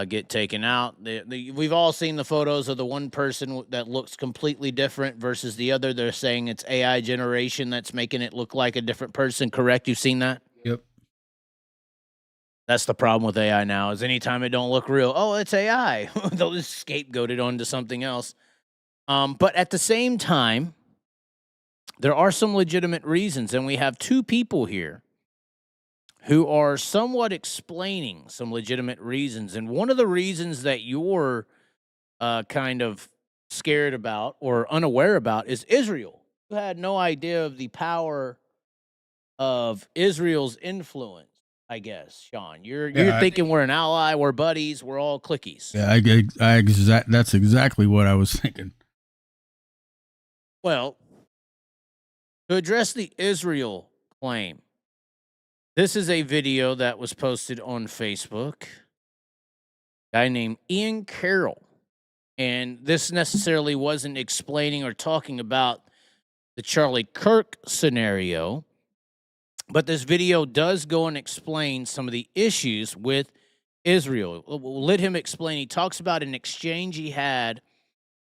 get taken out? We've all seen the photos of the one person that looks completely different versus the other. They're saying it's AI generation that's making it look like a different person, correct? You've seen that? Yep. That's the problem with AI now, is anytime it don't look real, oh, it's AI. They'll just scapegoat it onto something else. But at the same time, there are some legitimate reasons, and we have 2 people here who are somewhat explaining some legitimate reasons. And one of the reasons that you're kind of scared about or unaware about is Isreal. You had no idea of the power of Israel's influence, I guess, Sean. You're thinking we're an ally, we're buddies, we're all cliquies. Yeah, that's exactly what I was thinking. Well, To address the Israel claim, this is a video that was posted on Facebook. A guy named Ian Carroll. And this necessarily wasn't explaining or talking about the Charlie Kirk scenario, but this video does go and explain some of the issues with Israel. We'll let him explain. He talks about an exchange he had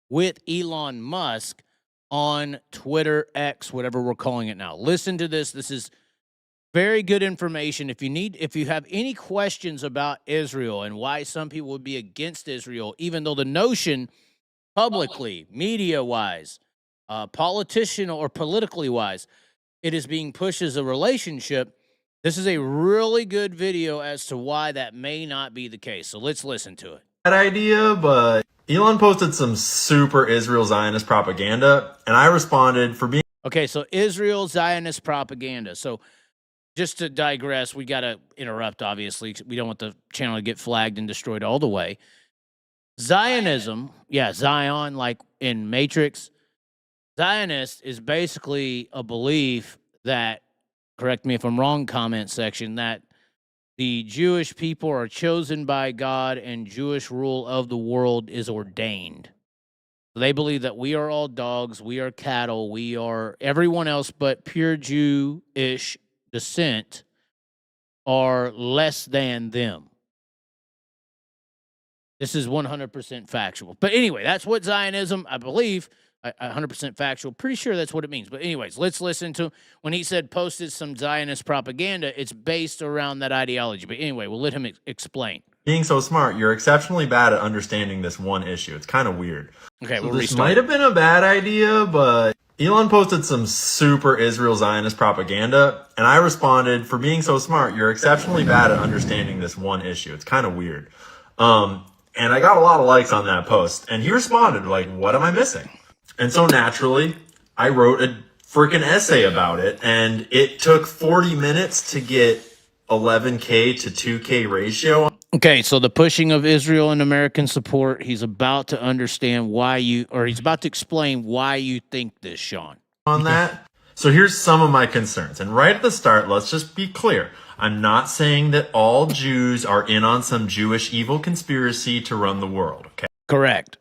with Elon Musk on Twitter, X, whatever we're calling it now. Listen to this. This is very good information. If you have any questions about Israel and why some people would be against Israel, even though the notion publicly, media-wise, politician or politically wise, it is being pushed as a relationship, this is a really good video as to why that may not be the case. So let's listen to it. That idea, but Elon posted some super Israel Zionist propaganda, and I responded for being Okay, so Israel Zionist propaganda. So just to digress, we got to interrupt, obviously. We don't want the channel to get flagged and destroyed all the way. Zionism, yeah, Zion, like in Matrix, Zionist is basically a belief that, correct me if I'm wrong, comment section, that the Jewish people are chosen by God and Jewish rule of the world is ordained. They believe that we are all dogs, we are cattle, we are everyone else but pure Jewish descent are less than them. This is 100% factual. But anyway, that's what Zionism, I believe, 100% factual. Pretty sure that's what it means. But anyways, let's listen to when he said posted some Zionist propaganda. It's based around that ideology. But anyway, we'll let him explain. being so smart, you're exceptionally bad at understanding this one issue. It's kind of weird. Okay, So we'll this restart. might have been a bad idea, but Elon posted some super Israel Zionist propaganda, and I responded, for being so smart, you're exceptionally bad at understanding this one issue. It's kind of weird. And I got a lot of likes on that post, and he responded, like, what am I missing? And so naturally, I wrote a freaking essay about it, and it took 40 minutes to get 11K to 2K ratio. Okay, so the pushing of Israel and American support, he's about to understand why he's about to explain why you think this, Sean. On that. So here's some of my concerns. And right at the start, let's just be clear. I'm not saying that all Jews are in on some Jewish evil conspiracy to run the world, okay? Correct.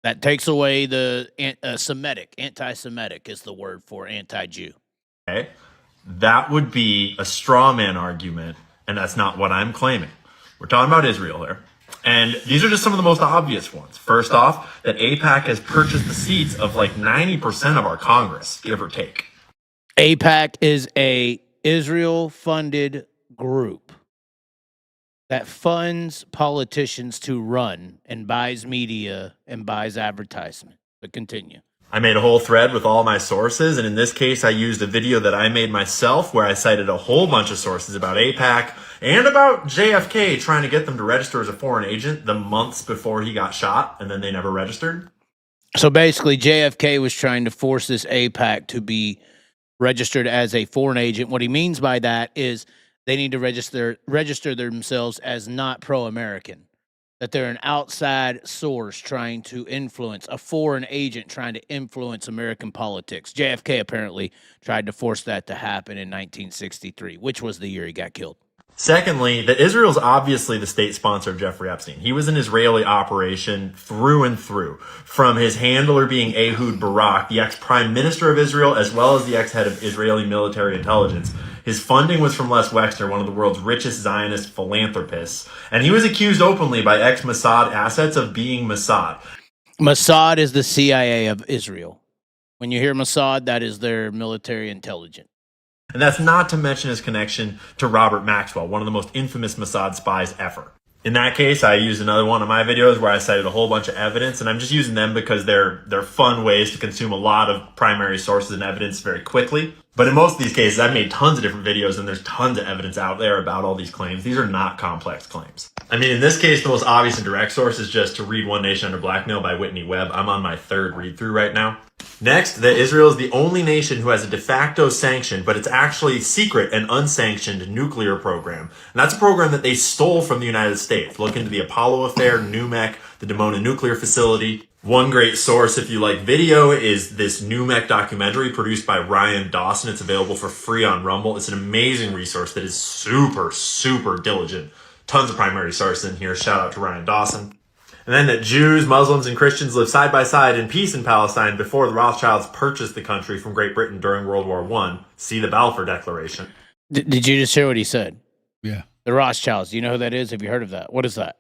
That takes away the Semitic. Anti-Semitic is the word for anti-Jew. Okay? That would be a straw man argument, and that's not what I'm claiming. We're talking about Israel here. And these are just some of the most obvious ones. First off, that AIPAC has purchased the seats of like 90% of our Congress, give or take. AIPAC is a Israel-funded group that funds politicians to run and buys media and buys advertisement. But continue. I made a whole thread with all my sources, and in this case, I used a video that I made myself where I cited a whole bunch of sources about AIPAC and about JFK trying to get them to register as a foreign agent the months before he got shot, and then they never registered. So basically, JFK was trying to force this AIPAC to be registered as a foreign agent. What he means by that is they need to register themselves as not pro-American, that they're an outside source trying to influence, a foreign agent trying to influence American politics. JFK apparently tried to force that to happen in 1963, which was the year he got killed. Secondly, that Israel's obviously the state sponsor of Jeffrey Epstein. He was an Israeli operation through and through, from his handler being Ehud Barak, the ex-prime minister of Israel, as well as the ex-head of Israeli military intelligence. His funding was from Les Wexner, one of the world's richest Zionist philanthropists, and he was accused openly by ex-Mossad assets of being Mossad. Mossad is the CIA of Israel. When you hear Mossad, that is their military intelligence. And that's not to mention his connection to Robert Maxwell, one of the most infamous Mossad spies ever. In that case, I used another one of my videos where I cited a whole bunch of evidence, and I'm just using them because they're fun ways to consume a lot of primary sources and evidence very quickly. But in most of these cases, I've made tons of different videos, and there's tons of evidence out there about all these claims. These are not complex claims. I mean, in this case, the most obvious and direct source is just To Read One Nation Under Blackmail by Whitney Webb. I'm on my third read-through right now. Next, that Israel is the only nation who has a de facto sanctioned, but it's actually secret and unsanctioned nuclear program. And that's a program that they stole from the United States. Look into the Apollo affair, NUMEC, the Dimona nuclear facility. One great source, if you like video, is this NUMEC documentary produced by Ryan Dawson. It's available for free on Rumble. It's an amazing resource that is super, super diligent. Tons of primary sources in here. Shout out to Ryan Dawson. And then that Jews, Muslims, and Christians lived side by side in peace in Palestine before the Rothschilds purchased the country from Great Britain during World War I. See the Balfour Declaration. Did you just hear what he said? Yeah. The Rothschilds. Do you know who that is? Have you heard of that? What is that?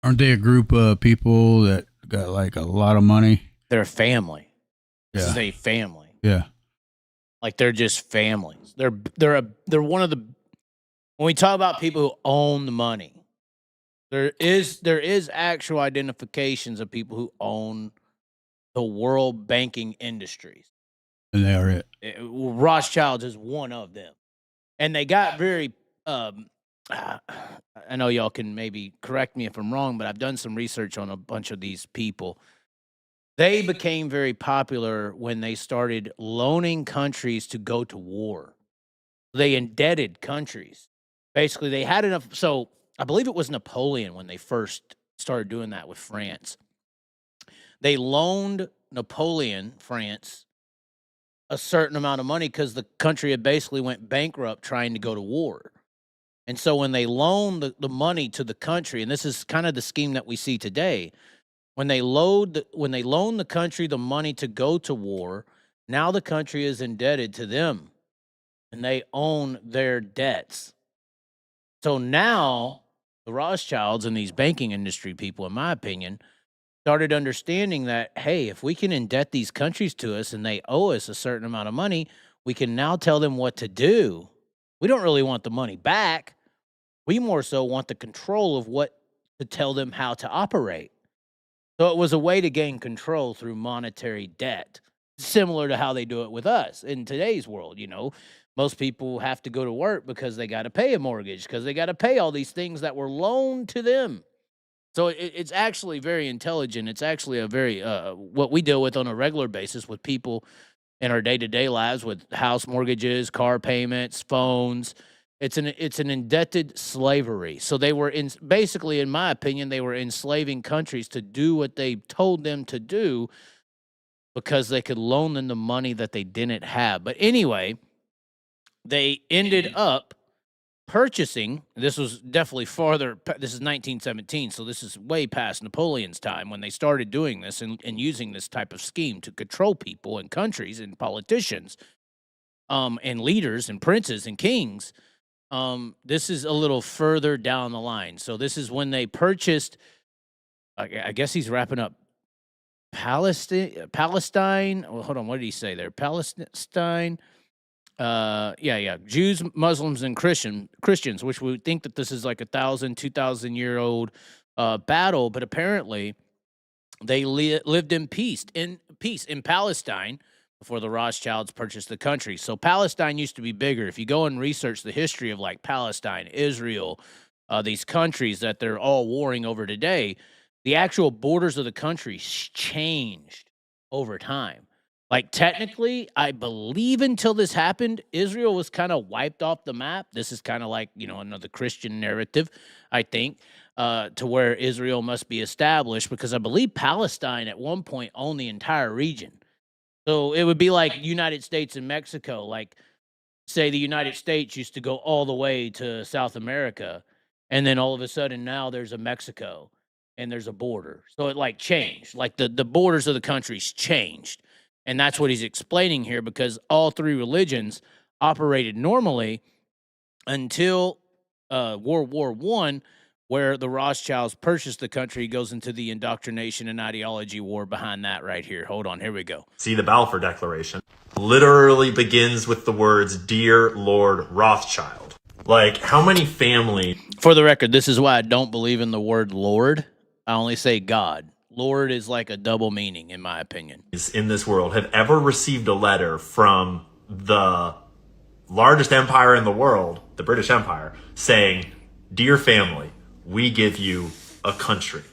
Aren't they a group of people that got like a lot of money? They're a family. This Yeah. is a family. Yeah. Like they're just families. They're one of the, when we talk about people who own the money, there is actual identifications of people who own the world banking industries. And they are it. Rothschilds is one of them. And they got very I know y'all can maybe correct me if I'm wrong, but I've done some research on a bunch of these people. They became very popular when they started loaning countries to go to war. They indebted countries. Basically, they had enough. So I believe it was Napoleon when they first started doing that with France. They loaned Napoleon, France, a certain amount of money because the country had basically went bankrupt trying to go to war. And so when they loan the money to the country, and this is kind of the scheme that we see today, when they loan the country the money to go to war, now the country is indebted to them, and they own their debts. So now the Rothschilds and these banking industry people, in my opinion, started understanding that, hey, if we can indebt these countries to us and they owe us a certain amount of money, we can now tell them what to do. We don't really want the money back. We more so want the control of what to tell them how to operate. So it was a way to gain control through monetary debt, similar to how they do it with us in today's world. You know, most people have to go to work because they got to pay a mortgage, because they got to pay all these things that were loaned to them. So it's actually very intelligent. It's actually a very, what we deal with on a regular basis with people in our day-to-day lives with house mortgages, car payments, phones. It's an indebted slavery. So they were basically, in my opinion, they were enslaving countries to do what they told them to do because they could loan them the money that they didn't have. But anyway, they ended up purchasing, this was definitely farther, this is 1917, so this is way past Napoleon's time when they started doing this and using this type of scheme to control people and countries and politicians and leaders and princes and kings. This is a little further down the line. So this is when they purchased, I guess he's wrapping up Palestine. Well, hold on, what did he say there? Palestine. Jews, Muslims, and Christians, which we think that this is like 1,000, 2,000-year-old battle, but apparently they lived in peace in Palestine before the Rothschilds purchased the country. So Palestine used to be bigger. If you go and research the history of like Palestine, Israel, these countries that they're all warring over today, the actual borders of the country changed over time. Like technically, I believe until this happened, Israel was kind of wiped off the map. This is kind of like, another Christian narrative, I think, to where Israel must be established, because I believe Palestine at one point owned the entire region. So it would be like United States and Mexico. Like, say the United States used to go all the way to South America, and then all of a sudden now there's a Mexico and there's a border. So it like changed. Like the borders of the countries changed. And that's what he's explaining here, because all three religions operated normally until World War I, where the Rothschilds purchased the country. He goes into the indoctrination and ideology war behind that right here. Hold on, here we go. See the Balfour Declaration. Literally begins with the words, "Dear Lord Rothschild." Like, how many families... For the record, this is why I don't believe in the word Lord. I only say God. Lord is like a double meaning, in my opinion. ...in this world have ever received a letter from the largest empire in the world, the British Empire, saying, "Dear family, we give you a country."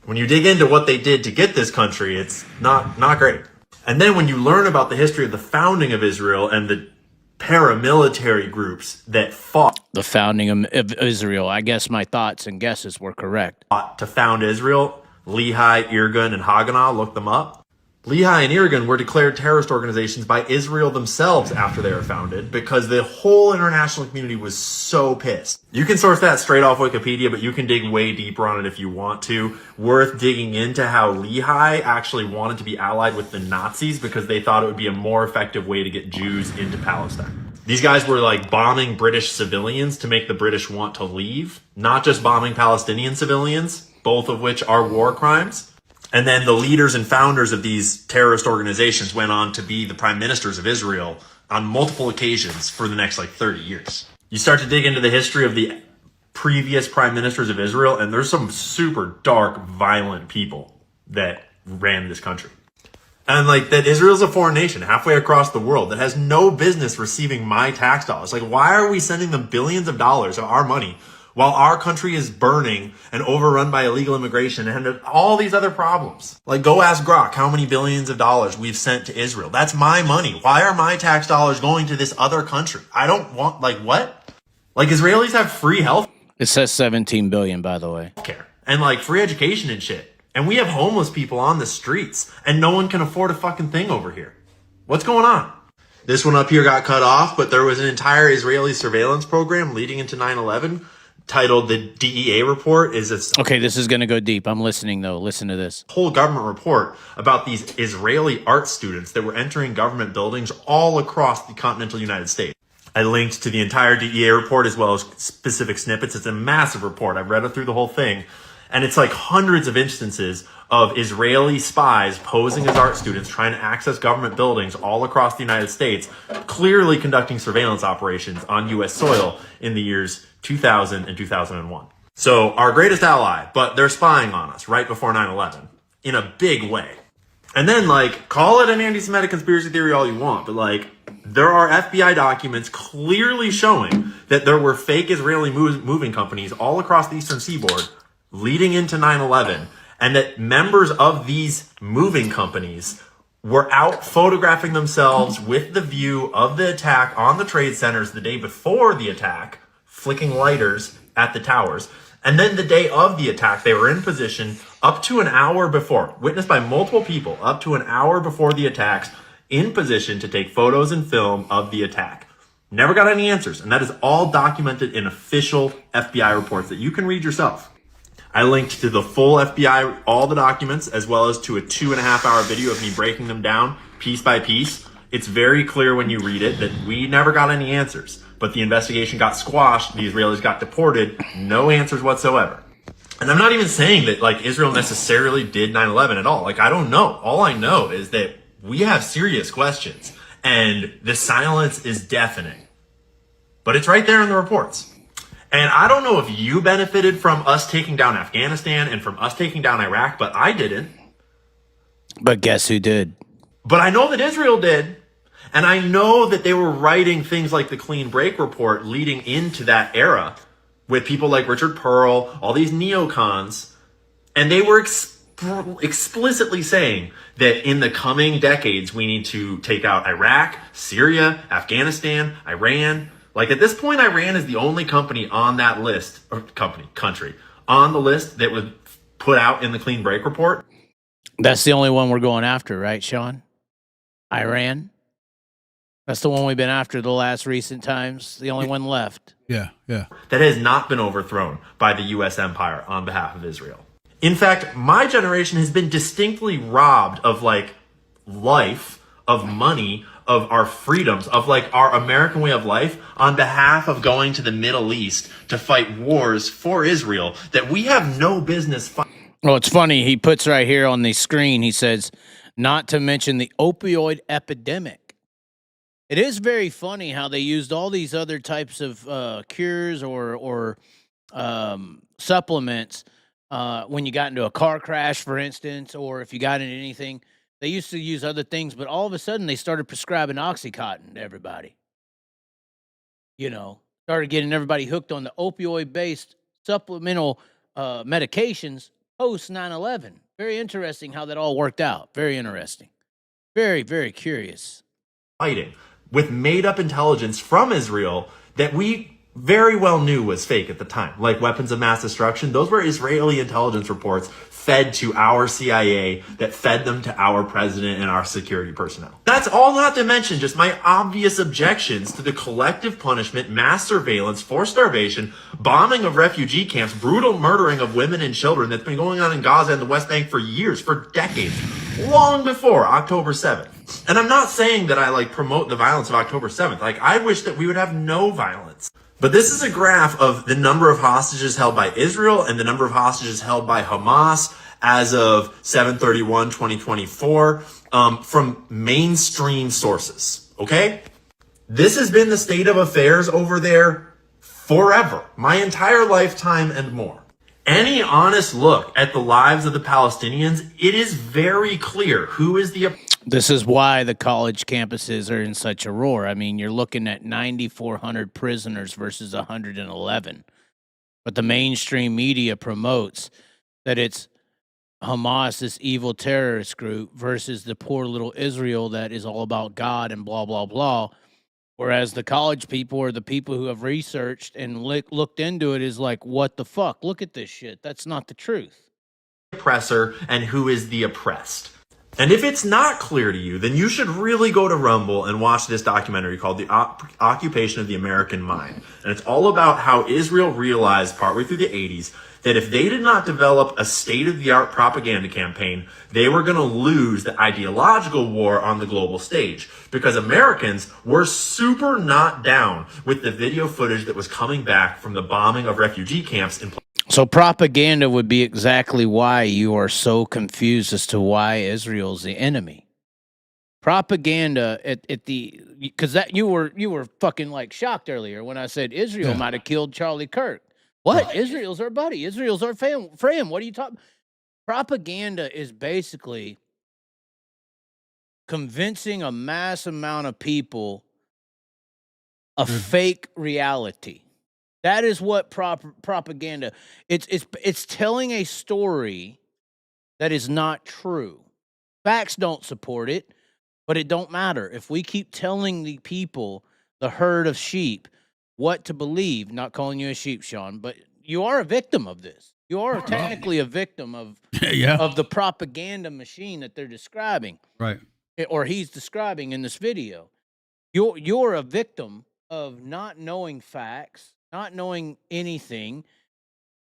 When you dig into what they did to get this country, it's not great. And then when you learn about the history of the founding of Israel and the paramilitary groups that fought... The founding of Israel. I guess my thoughts and guesses were correct. ...to found Israel... Lehi, Irgun, and Haganah. Look them up. Lehi and Irgun were declared terrorist organizations by Israel themselves after they were founded because the whole international community was so pissed. You can source that straight off Wikipedia, but you can dig way deeper on it if you want to. Worth digging into how Lehi actually wanted to be allied with the Nazis because they thought it would be a more effective way to get Jews into Palestine. These guys were like bombing British civilians to make the British want to leave, not just bombing Palestinian civilians, both of which are war crimes. And then the leaders and founders of these terrorist organizations went on to be the prime ministers of Israel on multiple occasions for the next 30 years. You start to dig into the history of the previous prime ministers of Israel, and there's some super dark, violent people that ran this country. And that Israel's a foreign nation halfway across the world that has no business receiving my tax dollars. Why are we sending them billions of dollars of our money while our country is burning and overrun by illegal immigration and all these other problems? Go ask Grok how many billions of dollars we've sent to Israel. That's my money. Why are my tax dollars going to this other country? I don't want, what? Israelis have free health. It says 17 billion, by the way. Care and free education and shit. And we have homeless people on the streets and no one can afford a fucking thing over here. What's going on? This one up here got cut off, but there was an entire Israeli surveillance program leading into 9/11 titled the DEA report. Okay, this is going to go deep. I'm listening, though. Listen to this. Whole government report about these Israeli art students that were entering government buildings all across the continental United States. I linked to the entire DEA report as well as specific snippets. It's a massive report. I've read it through the whole thing. And it's hundreds of instances of Israeli spies posing as art students trying to access government buildings all across the United States, clearly conducting surveillance operations on U.S. soil in the years 2000 and 2001. So our greatest ally, but they're spying on us right before 9/11 in a big way. And then call it an anti-Semitic conspiracy theory all you want, but there are FBI documents clearly showing that there were fake Israeli moving companies all across the eastern seaboard leading into 9/11, and that members of these moving companies were out photographing themselves with the view of the attack on the trade centers the day before the attack, flicking lighters at the towers. And then the day of the attack, they were in position up to an hour before, witnessed by multiple people, up to an hour before the attacks, in position to take photos and film of the attack. Never got any answers, and that is all documented in official FBI reports that you can read yourself. I linked to the full FBI, all the documents, as well as to a 2.5-hour video of me breaking them down piece by piece. It's very clear when you read it that we never got any answers, but the investigation got squashed. The Israelis got deported. No answers whatsoever. And I'm not even saying that Israel necessarily did 9/11 at all. I don't know. All I know is that we have serious questions and the silence is deafening, but it's right there in the reports. And I don't know if you benefited from us taking down Afghanistan and from us taking down Iraq, but I didn't. But guess who did? But I know that Israel did. And I know that they were writing things like the Clean Break Report leading into that era with people like Richard Pearl, all these neocons. And they were explicitly saying that in the coming decades, we need to take out Iraq, Syria, Afghanistan, Iran. At this point, Iran is the only country on that list, or country, on the list that was put out in the Clean Break Report. That's the only one we're going after, right, Sean? Iran? That's the one we've been after the last recent times. The only one left. Yeah. That has not been overthrown by the U.S. empire on behalf of Israel. In fact, my generation has been distinctly robbed of life, of money, of our freedoms, of our American way of life on behalf of going to the Middle East to fight wars for Israel that we have no business fighting. Well, it's funny. He puts right here on the screen, he says, not to mention the opioid epidemic. It is very funny how they used all these other types of cures or supplements when you got into a car crash, for instance, or if you got into anything. They used to use other things, but all of a sudden they started prescribing Oxycontin to everybody. Started getting everybody hooked on the opioid-based supplemental medications post 9/11. Very interesting how that all worked out. Very interesting. Very, very curious. Fighting with made-up intelligence from Israel that we very well knew was fake at the time, like weapons of mass destruction. Those were Israeli intelligence reports fed to our CIA that fed them to our president and our security personnel. That's all not to mention just my obvious objections to the collective punishment, mass surveillance, forced starvation, bombing of refugee camps, brutal murdering of women and children that's been going on in Gaza and the West Bank for years, for decades, long before October 7th. And I'm not saying that I promote the violence of October 7th. I wish that we would have no violence. But this is a graph of the number of hostages held by Israel and the number of hostages held by Hamas as of 7/31/2024 from mainstream sources, okay? This has been the state of affairs over there forever, my entire lifetime and more. Any honest look at the lives of the Palestinians, it is very clear who is the... This is why the college campuses are in such a roar. I mean, you're looking at 9,400 prisoners versus 111. But the mainstream media promotes that it's Hamas, this evil terrorist group, versus the poor little Israel that is all about God and blah, blah, blah. Whereas the college people or the people who have researched and looked into it is like, what the fuck? Look at this shit. That's not the truth. Oppressor and who is the oppressed. And if it's not clear to you, then you should really go to Rumble and watch this documentary called The Occupation of the American Mind. And it's all about how Israel realized partway through the 80s that if they did not develop a state-of-the-art propaganda campaign, they were going to lose the ideological war on the global stage. Because Americans were super not down with the video footage that was coming back from the bombing of refugee camps in... So propaganda would be exactly why you are so confused as to why Israel's the enemy. Propaganda because that you were fucking shocked earlier when I said Israel might have killed Charlie Kirk. What? Israel's our buddy. Israel's our friend. What are you talking? Propaganda is basically convincing a mass amount of people a fake reality. That is what propaganda. It's telling a story that is not true. Facts don't support it, but it don't matter. If we keep telling the people, the herd of sheep, what to believe, not calling you a sheep, Sean, but you are a victim of this. You are technically a victim of of the propaganda machine that they're describing. Right. Or he's describing in this video. You're a victim of not knowing facts, not knowing anything.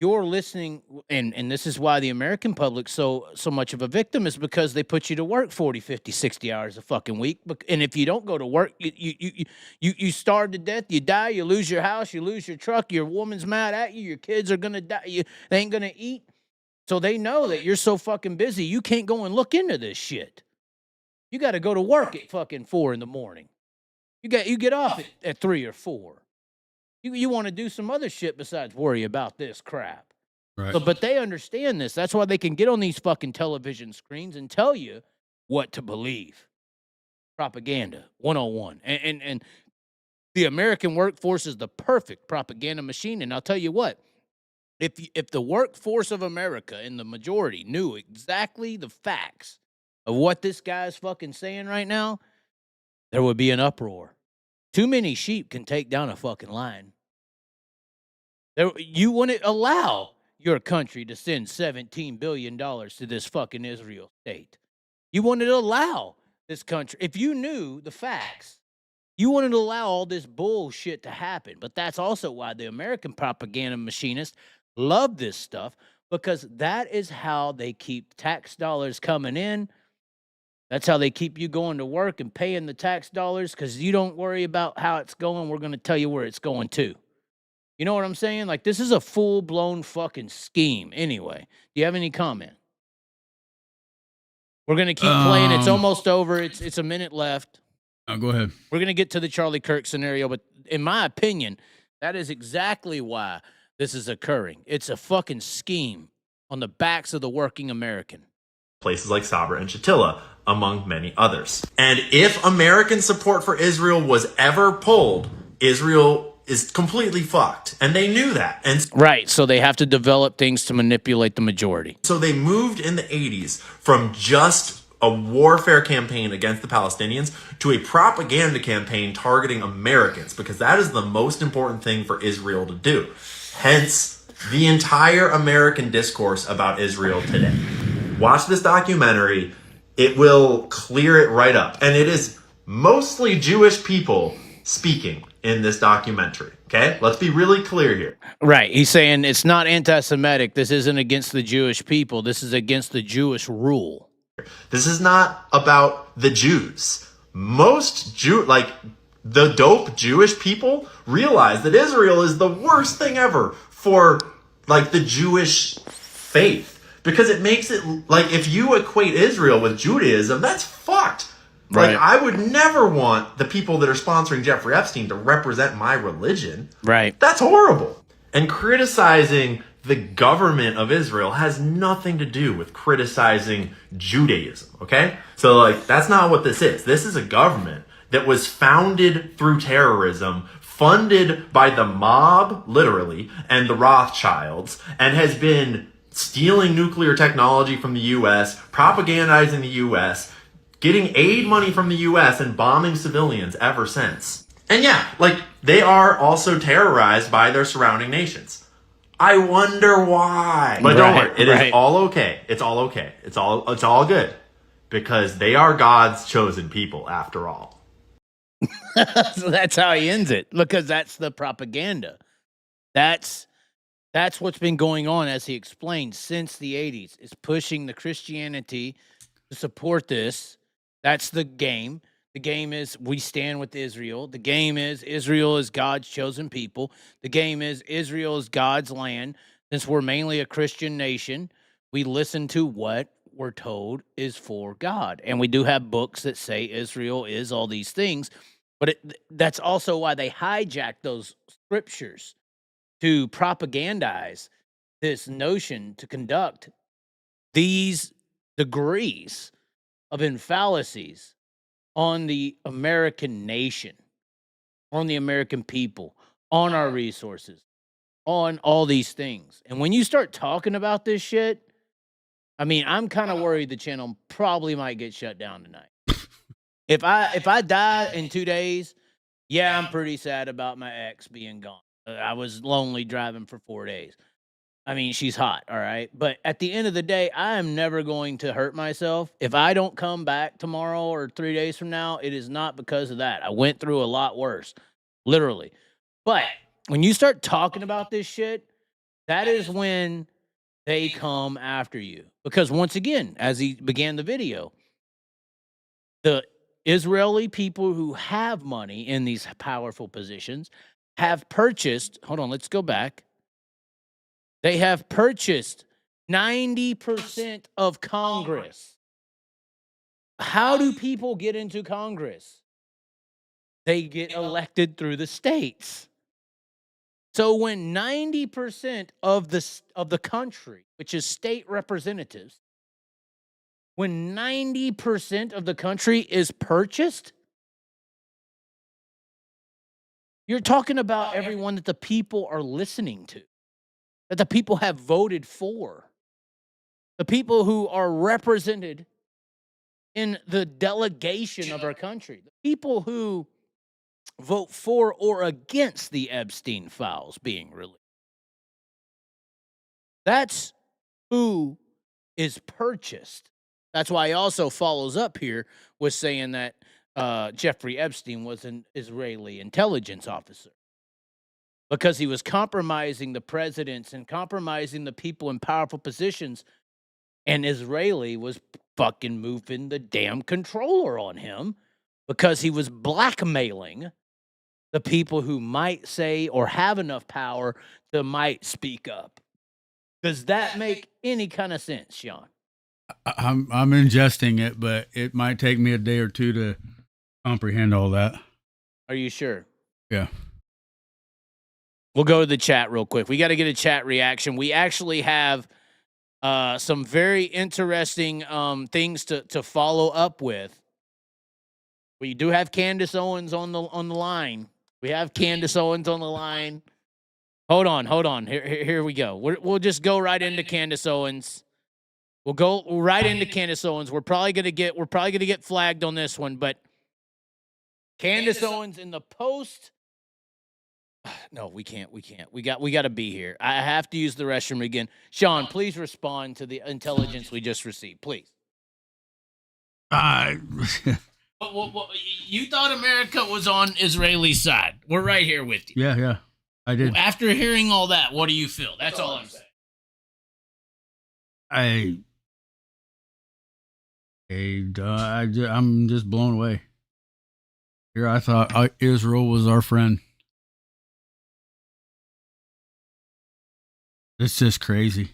You're listening, and this is why the American public so much of a victim is because they put you to work 40, 50, 60 hours a fucking week. And if you don't go to work, you starve to death, you die, you lose your house, you lose your truck, your woman's mad at you, your kids are going to die, they ain't going to eat. So they know that you're so fucking busy, you can't go and look into this shit. You got to go to work at fucking 4 in the morning. You get off at 3 or 4. You want to do some other shit besides worry about this crap. Right. So, but they understand this. That's why they can get on these fucking television screens and tell you what to believe. Propaganda 101. And the American workforce is the perfect propaganda machine. And I'll tell you what, if the workforce of America and the majority knew exactly the facts of what this guy's fucking saying right now, there would be an uproar. Too many sheep can take down a fucking lion. You wouldn't allow your country to send $17 billion to this fucking Israel state. You wouldn't allow this country. If you knew the facts, you wouldn't allow all this bullshit to happen. But that's also why the American propaganda machinists love this stuff, because that is how they keep tax dollars coming in. That's how they keep you going to work and paying the tax dollars, because you don't worry about how it's going. We're going to tell you where it's going to. You know what I'm saying? This is a full-blown fucking scheme. Anyway, do you have any comment? We're going to keep playing. It's almost over. It's a minute left. Go ahead. We're going to get to the Charlie Kirk scenario, but in my opinion, that is exactly why this is occurring. It's a fucking scheme on the backs of the working American. Places like Sabra and Shatila, among many others. And if American support for Israel was ever pulled, Israel is completely fucked. And they knew that. And right, so they have to develop things to manipulate the majority. So they moved in the 80s from just a warfare campaign against the Palestinians to a propaganda campaign targeting Americans, because that is the most important thing for Israel to do. Hence, the entire American discourse about Israel today. Watch this documentary. It will clear it right up. And it is mostly Jewish people speaking in this documentary. Okay? Let's be really clear here. Right. He's saying it's not anti-Semitic. This isn't against the Jewish people. This is against the Jewish rule. This is not about the Jews. Most the dope Jewish people realize that Israel is the worst thing ever for the Jewish faith. Because it makes it if you equate Israel with Judaism, that's fucked. Right. I would never want the people that are sponsoring Jeffrey Epstein to represent my religion. Right. That's horrible. And criticizing the government of Israel has nothing to do with criticizing Judaism, okay? So, that's not what this is. This is a government that was founded through terrorism, funded by the mob, literally, and the Rothschilds, and has been stealing nuclear technology from the U.S., propagandizing the U.S., getting aid money from the U.S., and bombing civilians ever since. And yeah, they are also terrorized by their surrounding nations. I wonder why. But don't worry, it is all okay. It's all okay. It's all good. Because they are God's chosen people, after all. So that's how he ends it, because that's the propaganda. That's what's been going on, as he explained, since the 80s. Is pushing the Christianity to support this. That's the game. The game is we stand with Israel. The game is Israel is God's chosen people. The game is Israel is God's land. Since we're mainly a Christian nation, we listen to what we're told is for God. And we do have books that say Israel is all these things. But that's also why they hijack those scriptures to propagandize this notion, to conduct these degrees of fallacies on the American nation, on the American people, on our resources, on all these things. And when you start talking about this shit, I'm kind of worried the channel probably might get shut down tonight. If I die in 2 days, yeah, I'm pretty sad about my ex being gone. I was lonely driving for 4 days. She's hot, all right? But at the end of the day, I am never going to hurt myself. If I don't come back tomorrow or 3 days from now, it is not because of that. I went through a lot worse, literally. But when you start talking about this shit, that is when they come after you. Because once again, as he began the video, the Israeli people who have money in these powerful positions have purchased, hold on, let's go back. They have purchased 90% of Congress. How do people get into Congress? They get elected through the states. So when 90% of the country, which is state representatives, when 90% of the country is purchased, you're talking about everyone that the people are listening to, that the people have voted for, the people who are represented in the delegation of our country, the people who vote for or against the Epstein files being released. That's who is purchased. That's why he also follows up here with saying that Jeffrey Epstein was an Israeli intelligence officer because he was compromising the presidents and compromising the people in powerful positions, and Israeli was fucking moving the damn controller on him because he was blackmailing the people who might say or have enough power to might speak up. Does that make any kind of sense, Sean? I'm ingesting it, but it might take me a day or two to comprehend all that. Are you sure? Yeah. We'll go to the chat real quick. We got to get a chat reaction. We actually have some very interesting things to follow up with. We do have Candace Owens on the line. We have Candace Owens on the line. Hold on. Here we go. We'll just go right into Candace Owens. We'll go right into Candace Owens. We're probably gonna get flagged on this one, but Candace Owens in the post. No, we can't. We got to be here. I have to use the restroom again. Sean, please respond to the intelligence we just received, please. Well, you thought America was on Israeli side. We're right here with you. Yeah, I did. After hearing all that, what do you feel? That's all I'm saying. I'm just blown away. Here, I thought Israel was our friend. It's just crazy.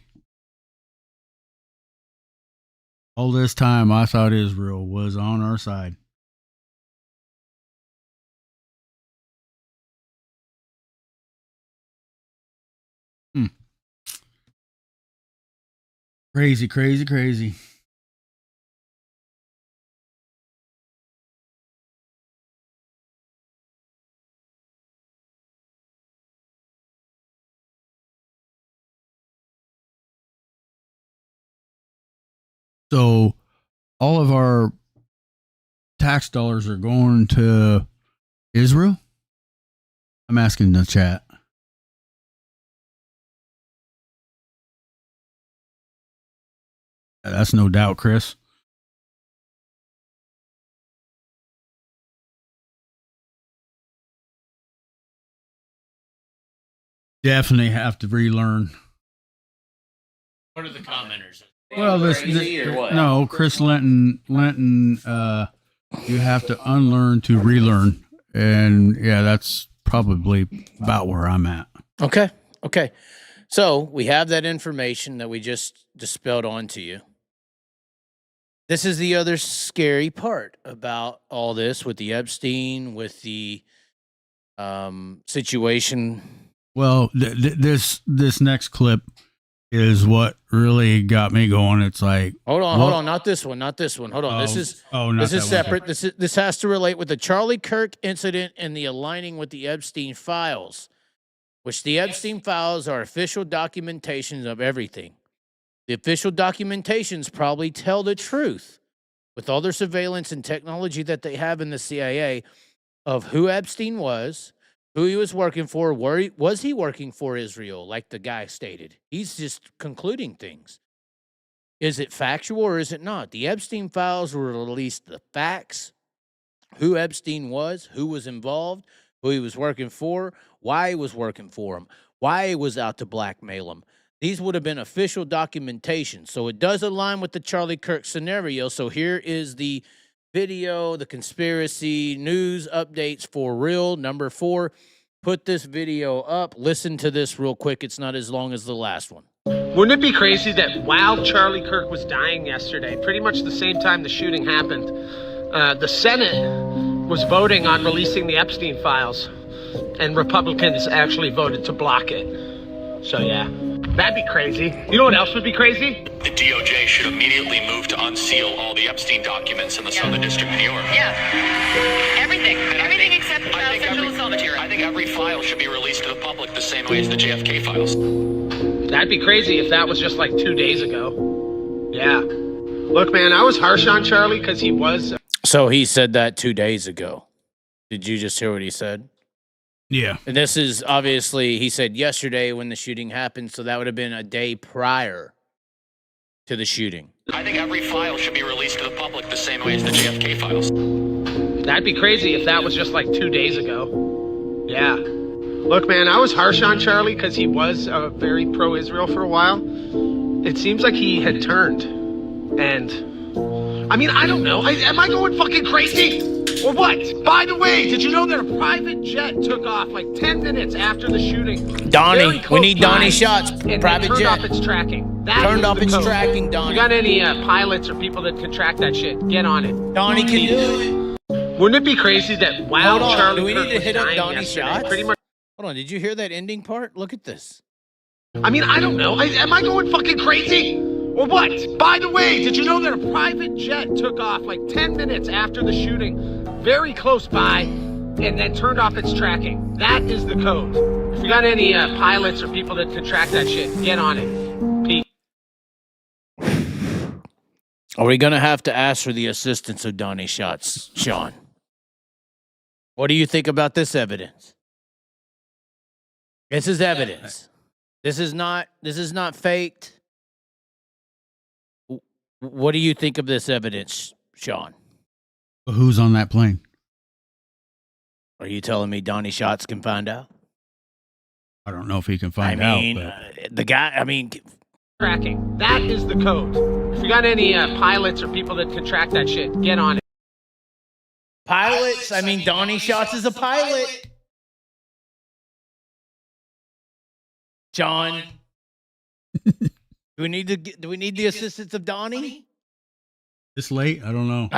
All this time, I thought Israel was on our side. Crazy. So all of our tax dollars are going to Israel? I'm asking the chat. That's no doubt, Chris. Definitely have to relearn. What are the commenters? Well, no, Chris Linton, you have to unlearn to relearn. And yeah, that's probably about where I'm at. Okay. So we have that information that we just dispelled onto you. This is the other scary part about all this with the Epstein, with the situation. Well, this next clip is what really got me going. It's like, hold on, not this one. Hold on, this is separate. This has to relate with the Charlie Kirk incident and the aligning with the Epstein files, which the Epstein files are official documentations of everything. The official documentations probably tell the truth with all their surveillance and technology that they have in the CIA of who Epstein was, who he was working for, was he working for Isreal, like the guy stated. He's just concluding things. Is it factual or is it not? The Epstein files will release the facts, who Epstein was, who was involved, who he was working for, why he was working for him, why he was out to blackmail him. These would have been official documentation. So it does align with the Charlie Kirk scenario. So here is the video, the conspiracy news updates for real. Number 4, put this video up. Listen to this real quick. It's not as long as the last one. Wouldn't it be crazy that while Charlie Kirk was dying yesterday, pretty much the same time the shooting happened, the Senate was voting on releasing the Epstein files, and Republicans actually voted to block it. So yeah, that'd be crazy. You know what else would be crazy? The DOJ should immediately move to unseal all the Epstein documents in the Southern District of New York. Yeah. Everything except sexual assault material. I think every file should be released to the public the same way as the JFK files. That'd be crazy if that was just like 2 days ago. Yeah. Look, man, I was harsh on Charlie because he was... So he said that 2 days ago. Did you just hear what he said? Yeah. And this is obviously, he said yesterday when the shooting happened, so that would have been a day prior to the shooting. I think every file should be released to the public the same way as the JFK files. That'd be crazy if that was just like 2 days ago. Yeah. Look, man, I was harsh on Charlie because he was very pro-Israel for a while. It seems like he had turned. And, I mean, I don't know. Am I going fucking crazy? Or what? By the way, did you know that a private jet took off like 10 minutes after the shooting? Donnie, we need Donnie shots. And Private turned jet. off its tracking. That Turned is off the its code. tracking, Donnie. You got any pilots or people that can track that shit? Get on it. Donnie can do it. Wouldn't it be crazy that while Hold on, Charlie do we Kirk need to was hit up dying Donnie yesterday, shots? pretty much. Hold on, did you hear that ending part? Look at this. I mean, I don't know. Am I going fucking crazy? Or what? By the way, did you know that a private jet took off like 10 minutes after the shooting, very close by, and then turned off its tracking? That is the code. If you got any pilots or people that can track that shit, get on it. Pete. Are we going to have to ask for the assistance of Donnie Shots, Sean? What do you think about this evidence? This is evidence. This is not faked. What do you think of this evidence, Sean? Who's on that plane? Are you telling me Donnie Shots can find out? I don't know if he can find out. The guy, Tracking. That is the code. If you got any pilots or people that can track that shit, get on it. pilots, Donnie Shots is a pilot. John. Do we need the assistance of Donnie? This late? I don't know.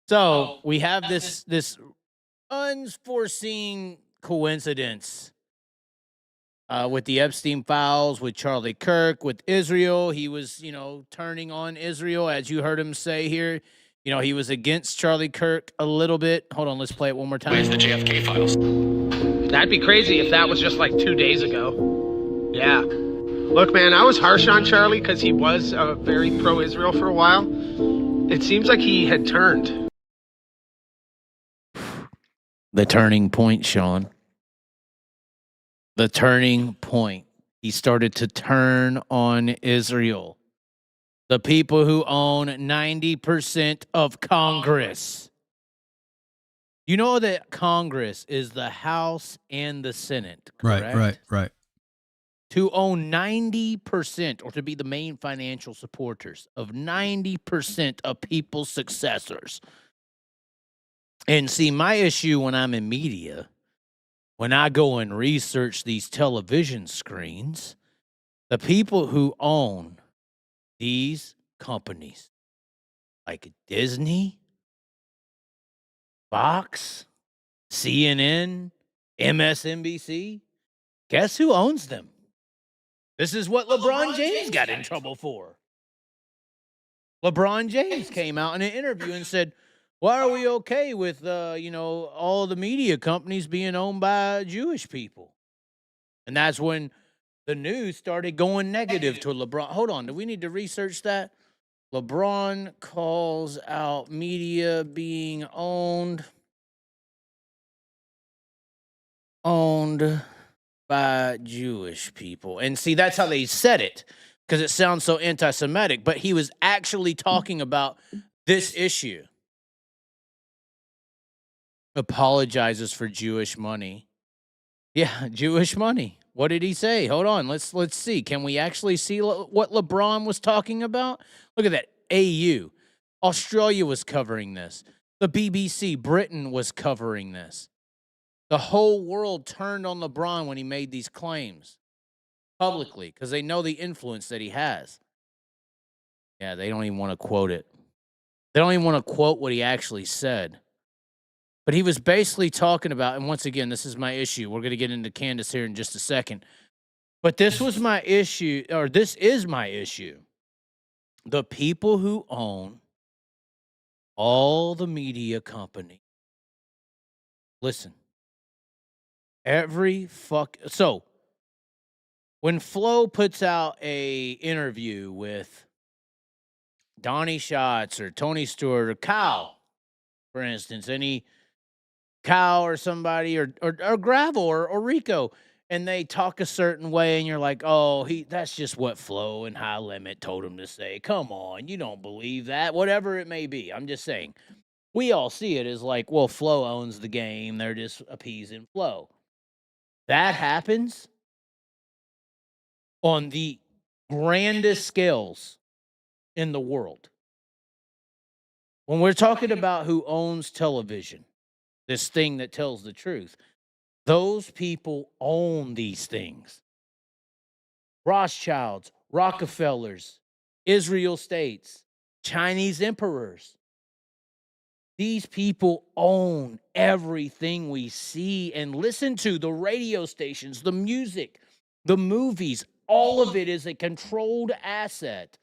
So we have this unforeseen coincidence with the Epstein files, with Charlie Kirk, with Isreal. He was, turning on Isreal, as you heard him say here. He was against Charlie Kirk a little bit. Hold on, let's play it one more time. Where's the JFK files? That'd be crazy if that was just like 2 days ago. Yeah. Look, man, I was harsh on Charlie because he was very pro-Israel for a while. It seems like he had turned. The turning point, Sean. The turning point. He started to turn on Isreal. The people who own 90% of Congress. You know that Congress is the House and the Senate, correct? Right. To own 90% or to be the main financial supporters of 90% of people's successors. And see, my issue when I'm in media, when I go and research these television screens, the people who own these companies, like Disney, Fox, CNN, MSNBC, guess who owns them? This is what LeBron James got in trouble for. LeBron James came out in an interview and said, why are we okay with, all the media companies being owned by Jewish people? And that's when the news started going negative to LeBron. Hold on, do we need to research that? LeBron calls out media being owned by Jewish people. And see, that's how they said it, because it sounds so anti-Semitic, but he was actually talking about this issue. Apologizes for Jewish money. Yeah, Jewish money. What did he say? Hold on, let's see. Can we actually see what LeBron was talking about? Look at that. AU. Australia was covering this. The BBC, Britain was covering this. The whole world turned on LeBron when he made these claims publicly because they know the influence that he has. Yeah, they don't even want to quote it. They don't even want to quote what he actually said. But he was basically talking about, and once again, this is my issue. We're going to get into Candace here in just a second. But this was my issue, or this is my issue. The people who own all the media companies. Listen. So, when Flo puts out a interview with Donnie Shots or Tony Stewart or Kyle, for instance, Kyle or somebody or Gravel or Rico, and they talk a certain way, and you're like, oh, that's just what Flo and High Limit told him to say. Come on, you don't believe that, whatever it may be. I'm just saying, we all see it as like, well, Flo owns the game. They're just appeasing Flo. That happens on the grandest scales in the world. When we're talking about who owns television, this thing that tells the truth, those people own these things. Rothschilds, Rockefellers, Israel states, Chinese emperors. These people own everything we see and listen to, the radio stations, the music, the movies. All of it is a controlled asset.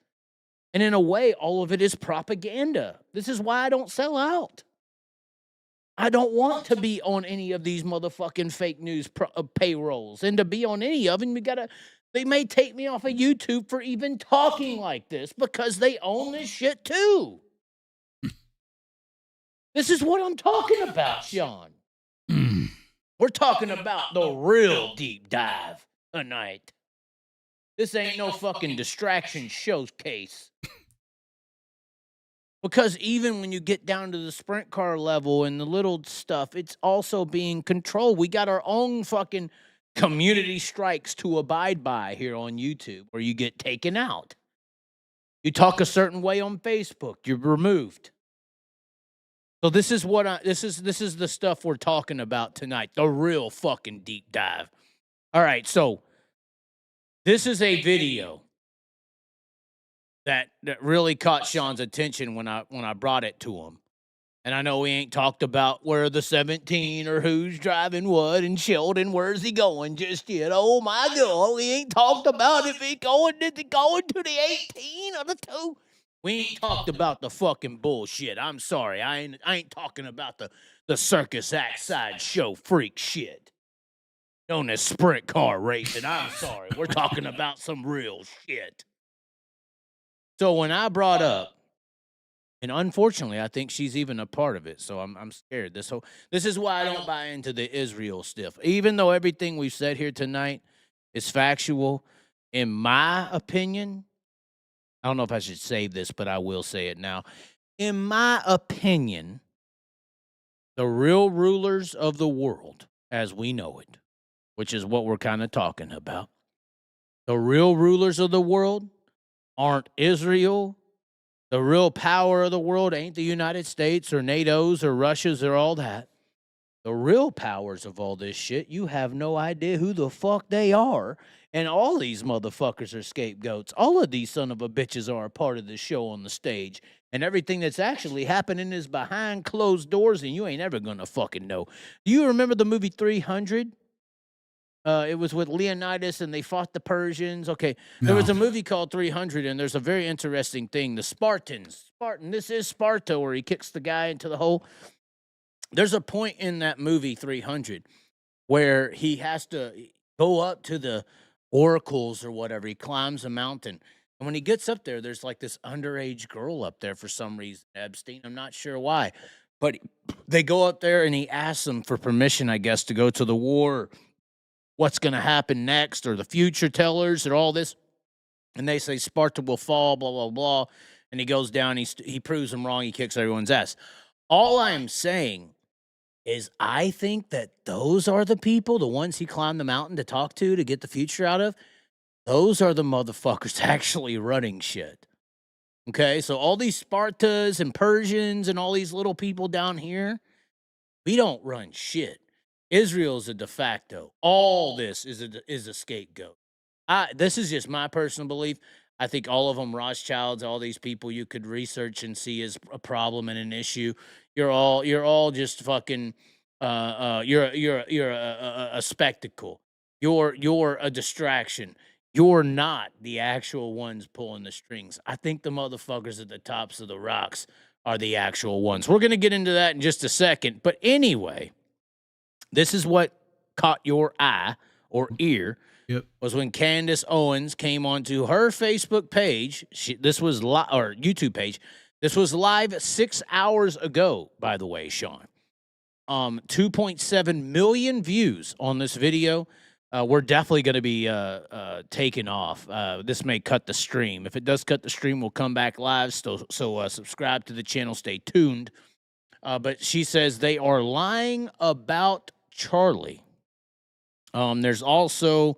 And in a way, all of it is propaganda. This is why I don't sell out. I don't want to be on any of these motherfucking fake news payrolls. And to be on any of them, you got to They may take me off of YouTube for even talking like this because they own this shit too. This is what I'm talking about, Sean. We're talking about the real deep dive tonight. This ain't no fucking distraction showcase. Because even when you get down to the sprint car level and the little stuff, it's also being controlled. We got our own fucking community strikes to abide by here on YouTube, or you get taken out. You talk a certain way on Facebook, you're removed. So this is what this is the stuff we're talking about tonight, the real fucking deep dive. All right, so this is a video that really caught Sean's attention when I brought it to him. And I know we ain't talked about where the 17 or who's driving what and Sheldon, where's he going just yet. Oh my God, we ain't talked about if he going to the 18 or the 2. We ain't talked about the fucking bullshit. I'm sorry. I ain't talking about the circus act sideshow freak shit known as sprint car racing. I'm sorry. We're talking about some real shit. So when I brought up, and unfortunately, I think she's even a part of it, so I'm scared. This is why I don't buy into the Isreal stuff. Even though everything we've said here tonight is factual, in my opinion, I don't know if I should say this, but I will say it now. In my opinion, the real rulers of the world, as we know it, which is what we're kind of talking about, the real rulers of the world aren't Isreal. The real power of the world ain't the United States or NATO's or Russia's or all that. The real powers of all this shit, you have no idea who the fuck they are. And all these motherfuckers are scapegoats. All of these son of a bitches are a part of the show on the stage. And everything that's actually happening is behind closed doors, and you ain't ever gonna fucking know. Do you remember the movie 300? It was with Leonidas, and they fought the Persians. Okay, there was a movie called 300, and there's a very interesting thing. The Spartans. This is Sparta, where he kicks the guy into the hole. There's a point in that movie 300 where he has to go up to the oracles or whatever. He climbs a mountain. And when he gets up there, there's like this underage girl up there for some reason. Epstein, I'm not sure why. But they go up there, and he asks them for permission, I guess, to go to the war. What's going to happen next, or the future tellers, or all this. And they say Sparta will fall, blah, blah, blah. And he goes down, he proves them wrong, he kicks everyone's ass. All I'm saying is I think that those are the people, the ones he climbed the mountain to talk to get the future out of, those are the motherfuckers actually running shit. Okay, so all these Spartas and Persians and all these little people down here, we don't run shit. Israel's a de facto. All this is a scapegoat. This is just my personal belief. I think all of them, Rothschilds, all these people you could research and see as a problem and an issue. You're all just fucking. You're a spectacle. You're a distraction. You're not the actual ones pulling the strings. I think the motherfuckers at the tops of the rocks are the actual ones. We're gonna get into that in just a second. But anyway. This is what caught your eye or ear. Yep. Was when Candace Owens came onto her Facebook page. This was or YouTube page. This was live 6 hours ago, by the way, Sean. 2.7 million views on this video. We're definitely going to be taken off. This may cut the stream. If it does cut the stream, we'll come back live. So subscribe to the channel. Stay tuned. But she says they are lying about Charlie. There's also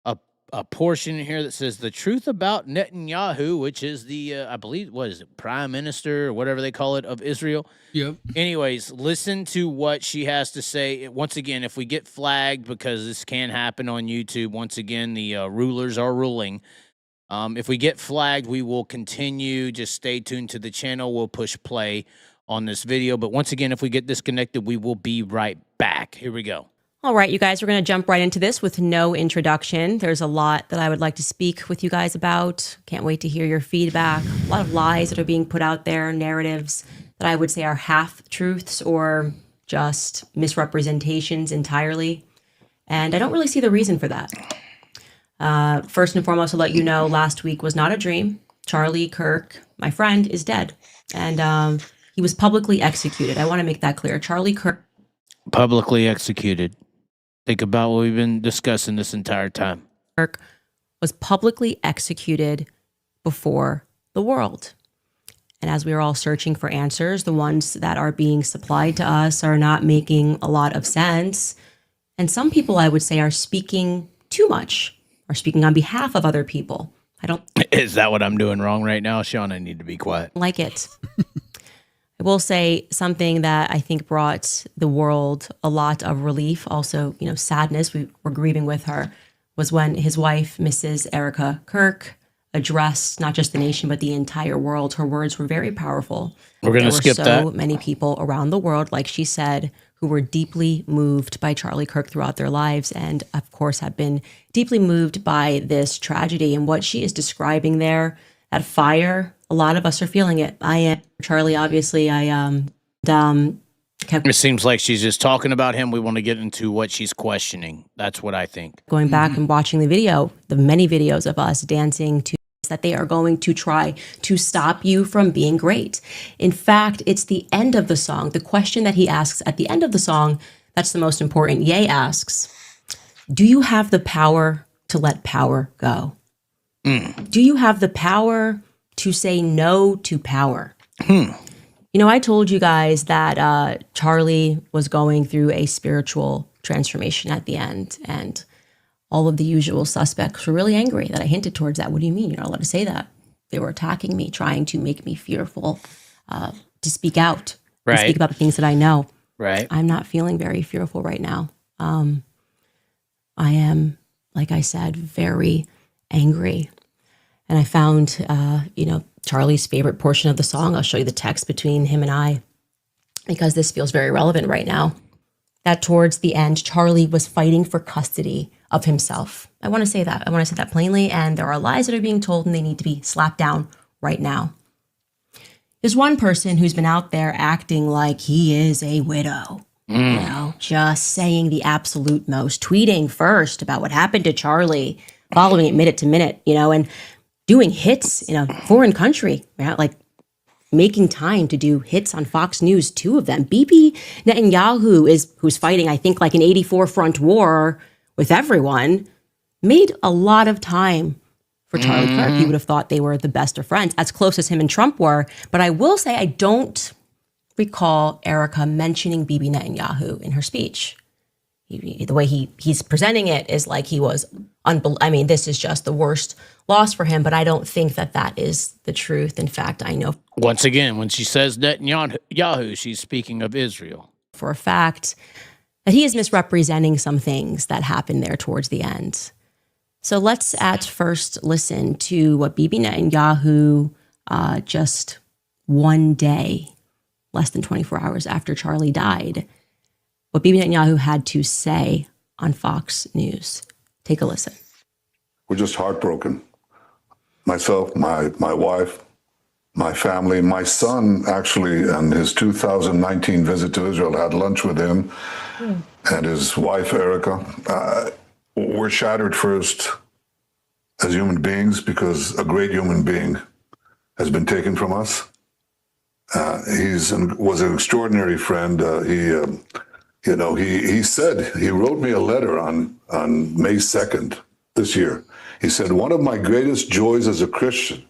a portion in here that says the truth about Netanyahu, which is the, I believe, what is it, prime minister or whatever they call it of Israel. Yep. Anyways, listen to what she has to say. Once again, if we get flagged, because this can happen on YouTube, once again, the rulers are ruling. If we get flagged, we will continue. Just stay tuned to the channel. We'll push play on this video. But once again, if we get disconnected, we will be right back. Here we go. All right, you guys, we're going to jump right into this with no introduction. There's a lot that I would like to speak with you guys about. Can't wait to hear your feedback. A lot of lies that are being put out there, narratives that I would say are half-truths or just misrepresentations entirely. And I don't really see the reason for that. First and foremost, I'll let you know last week was not a dream. Charlie Kirk, my friend, is dead. And he was publicly executed. I want to make that clear. Charlie Kirk. Publicly executed. Think about what we've been discussing this entire time. Kirk was publicly executed before the world. And as we are all searching for answers, the ones that are being supplied to us are not making a lot of sense. And some people, I would say, are speaking too much, are speaking on behalf of other people. I don't. Is that what I'm doing wrong right now, Sean? I need to be quiet. Like it. I will say something that I think brought the world a lot of relief, also, sadness. We were grieving with her, was when his wife, Mrs. Erica Kirk, addressed not just the nation, but the entire world. Her words were very powerful. We're going to skip that. There were so many people around the world, like she said, who were deeply moved by Charlie Kirk throughout their lives and, of course, have been deeply moved by this tragedy. And what she is describing there, that fire, a lot of us are feeling it. I am. Charlie, obviously, It seems like she's just talking about him. We want to get into what she's questioning. That's what I think. Going back and watching the video, the many videos of us dancing to that they are going to try to stop you from being great. In fact, it's the end of the song. The question that he asks at the end of the song, that's the most important. Ye asks, do you have the power to let power go? Do you have the power to say no to power? I told you guys that Charlie was going through a spiritual transformation at the end, and all of the usual suspects were really angry that I hinted towards that. What do you mean? You're not allowed to say that. They were attacking me, trying to make me fearful to speak out, to speak about the things that I know. Right. I'm not feeling very fearful right now. I am, like I said, very angry. And I found, Charlie's favorite portion of the song. I'll show you the text between him and I, because this feels very relevant right now. That towards the end, Charlie was fighting for custody of himself. I want to say that. I want to say that plainly. And there are lies that are being told and they need to be slapped down right now. There's one person who's been out there acting like he is a widow. Just saying the absolute most, tweeting first about what happened to Charlie, following it minute to minute, and doing hits in a foreign country, like making time to do hits on Fox News, 2 of them. Bibi Netanyahu who's fighting, I think, like an 84 front war with everyone, made a lot of time for Charlie Kirk. You would have thought they were the best of friends, as close as him and Trump were. But I will say I don't recall Erica mentioning Bibi Netanyahu in her speech. The way he's presenting it is like he was this is just the worst loss for him, but I don't think that is the truth. In fact, I know. Once again, when she says Netanyahu, she's speaking of Israel. For a fact that he is misrepresenting some things that happened there towards the end. So let's at first listen to what Bibi Netanyahu, just one day, less than 24 hours after Charlie died, what Bibi Netanyahu had to say on Fox News. Take a listen. We're just heartbroken. Myself, my wife, my family, my son actually, and his 2019 visit to Israel, had lunch with him and his wife, Erica. We're shattered first as human beings because a great human being has been taken from us. Was an extraordinary friend. He said, he wrote me a letter on May 2nd this year. He said, one of my greatest joys as a Christian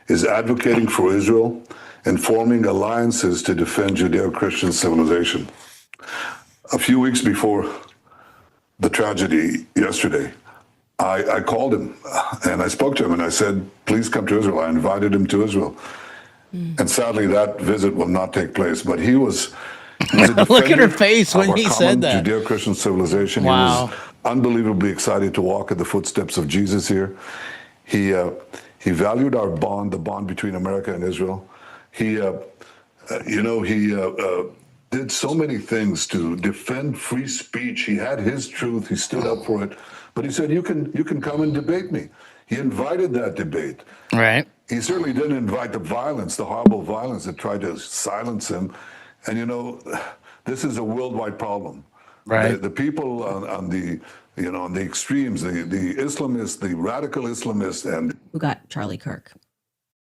is advocating for Israel and forming alliances to defend Judeo-Christian civilization. A few weeks before the tragedy yesterday, I called him and I spoke to him and I said, please come to Israel. I invited him to Israel. And sadly, that visit will not take place, but he was look at her face when he said that. Judeo-Christian civilization. Wow. He was unbelievably excited to walk in the footsteps of Jesus here. He valued our bond, the bond between America and Israel. He did so many things to defend free speech. He had his truth. He stood up for it. But he said, you can come and debate me. He invited that debate. Right. He certainly didn't invite the violence, the horrible violence that tried to silence him. And, this is a worldwide problem. Right. The people on the you know, the extremes, the Islamists, the radical Islamists, and Who got Charlie Kirk?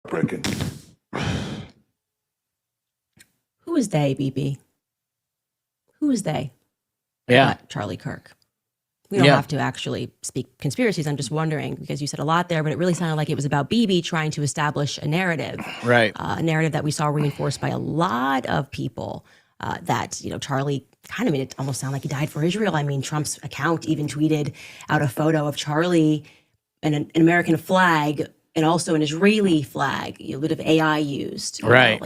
breaking. Who is they, BB? Who is they? Yeah. Got Charlie Kirk. We don't have to actually speak conspiracies. I'm just wondering, because you said a lot there, but it really sounded like it was about BB trying to establish a narrative. Right. A narrative that we saw reinforced by a lot of people that, you know, Charlie kind of made it almost sound like he died for Israel. I mean, Trump's account even tweeted out a photo of Charlie and an American flag and also an Israeli flag, a bit of AI used. Right.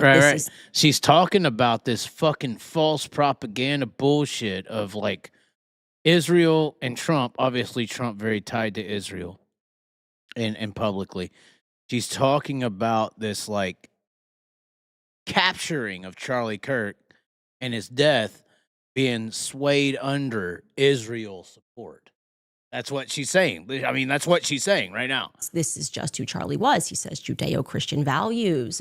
She's talking about this fucking false propaganda bullshit of like Israel and Trump. Obviously, Trump very tied to Israel and publicly. She's talking about this like capturing of Charlie Kirk and his death being swayed under Israel support. That's what she's saying. I mean, that's what she's saying right now. This is just who Charlie was. He says Judeo-Christian values.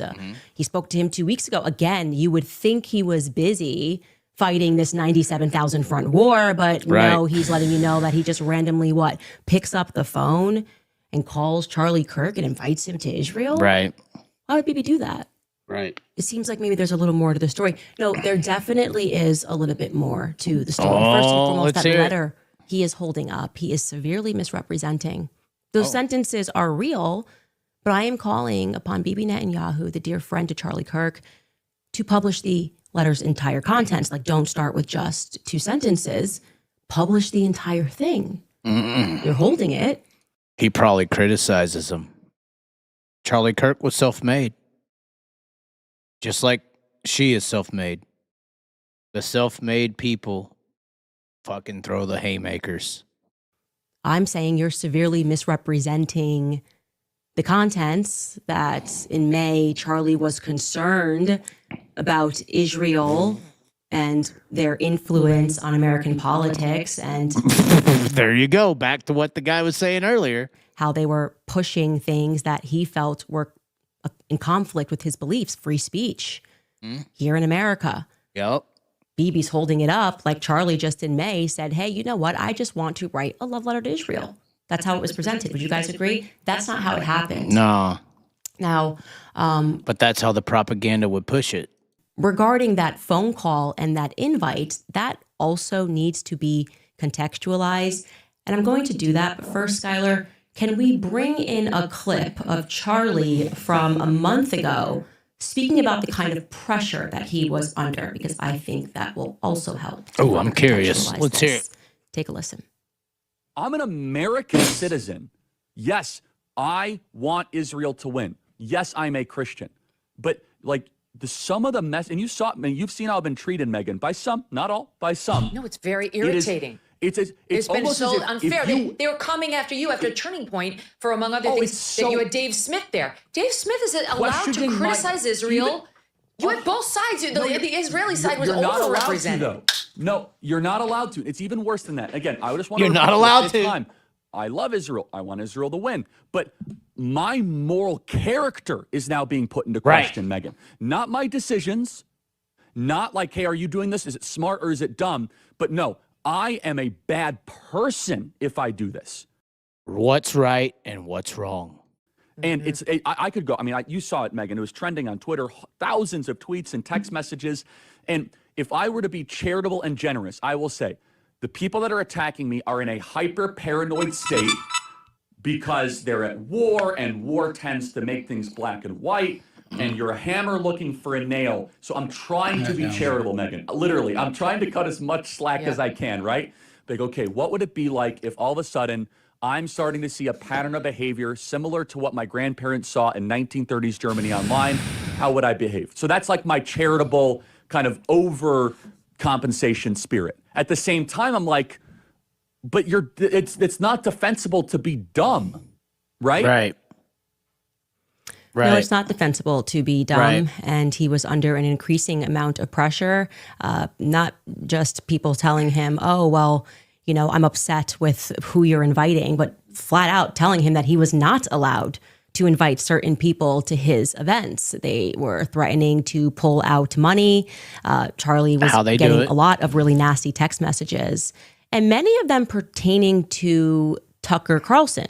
He spoke to him 2 weeks ago. Again, you would think he was busy fighting this 97,000 front war, but no, he's letting you know that he just randomly, picks up the phone and calls Charlie Kirk and invites him to Israel? Right. Why would BB do that? Right. It seems like maybe there's a little more to the story. No, there definitely is a little bit more to the story. First and foremost, that letter he is holding up, he is severely misrepresenting. Those sentences are real, but I am calling upon Bibi Netanyahu, the dear friend to Charlie Kirk, to publish the letter's entire contents. Like, don't start with just 2 sentences. Publish the entire thing. You're holding it. He probably criticizes him. Charlie Kirk was self-made. Just like she is self-made. The self-made people fucking throw the haymakers. I'm saying you're severely misrepresenting the contents that in May, Charlie was concerned about Israel and their influence on American politics. And there you go. Back to what the guy was saying earlier. How they were pushing things that he felt were in conflict with his beliefs, free speech here in America. Yep. Bibi's holding it up like Charlie just in May said, hey, you know what? I just want to write a love letter to Israel. That's how it was presented. Would you guys agree? That's not how it happened. No. Now, but that's how the propaganda would push it. Regarding that phone call and that invite, that also needs to be contextualized. And I'm going to do that. But first, Skylar, can we bring in a clip of Charlie from a month ago speaking about the kind of pressure that he was under? Because I think that will also help. Oh, I'm curious. Let's hear it. Take a listen. I'm an American citizen. Yes, I want Israel to win. Yes, I'm a Christian. But like some of the mess, and you've seen how I've been treated, Megan, by some, not all, by some. No, it's very irritating. It's been so unfair. They were coming after you after Turning Point for, among other things, that you had Dave Smith there. Dave Smith is allowed to criticize Israel. You had both sides. The Israeli side was overrepresented. No, you're not allowed to. It's even worse than that. Again, I just want to. You're not allowed to. Time. I love Israel. I want Israel to win. But my moral character is now being put into question, Megan. Not my decisions. Not like, hey, are you doing this? Is it smart or is it dumb? But no, I am a bad person if I do this. What's right and what's wrong? And I could go, you saw it, Megan. It was trending on Twitter, thousands of tweets and text messages. And if I were to be charitable and generous, I will say the people that are attacking me are in a hyper paranoid state because they're at war, and war tends to make things black and white. And you're a hammer looking for a nail. So I'm trying to be charitable, Megan. Literally, I'm trying to cut as much slack as I can, right? Like, okay, what would it be like if all of a sudden I'm starting to see a pattern of behavior similar to what my grandparents saw in 1930s Germany online? How would I behave? So that's like my charitable kind of overcompensation spirit. At the same time, I'm like, but it's not defensible to be dumb, right? Right. No, it's not defensible to be dumb. And he was under an increasing amount of pressure, not just people telling him, oh, well, you know, I'm upset with who you're inviting, but flat out telling him that he was not allowed to invite certain people to his events. They were threatening to pull out money. Charlie was getting a lot of really nasty text messages. and many of them pertaining to Tucker Carlson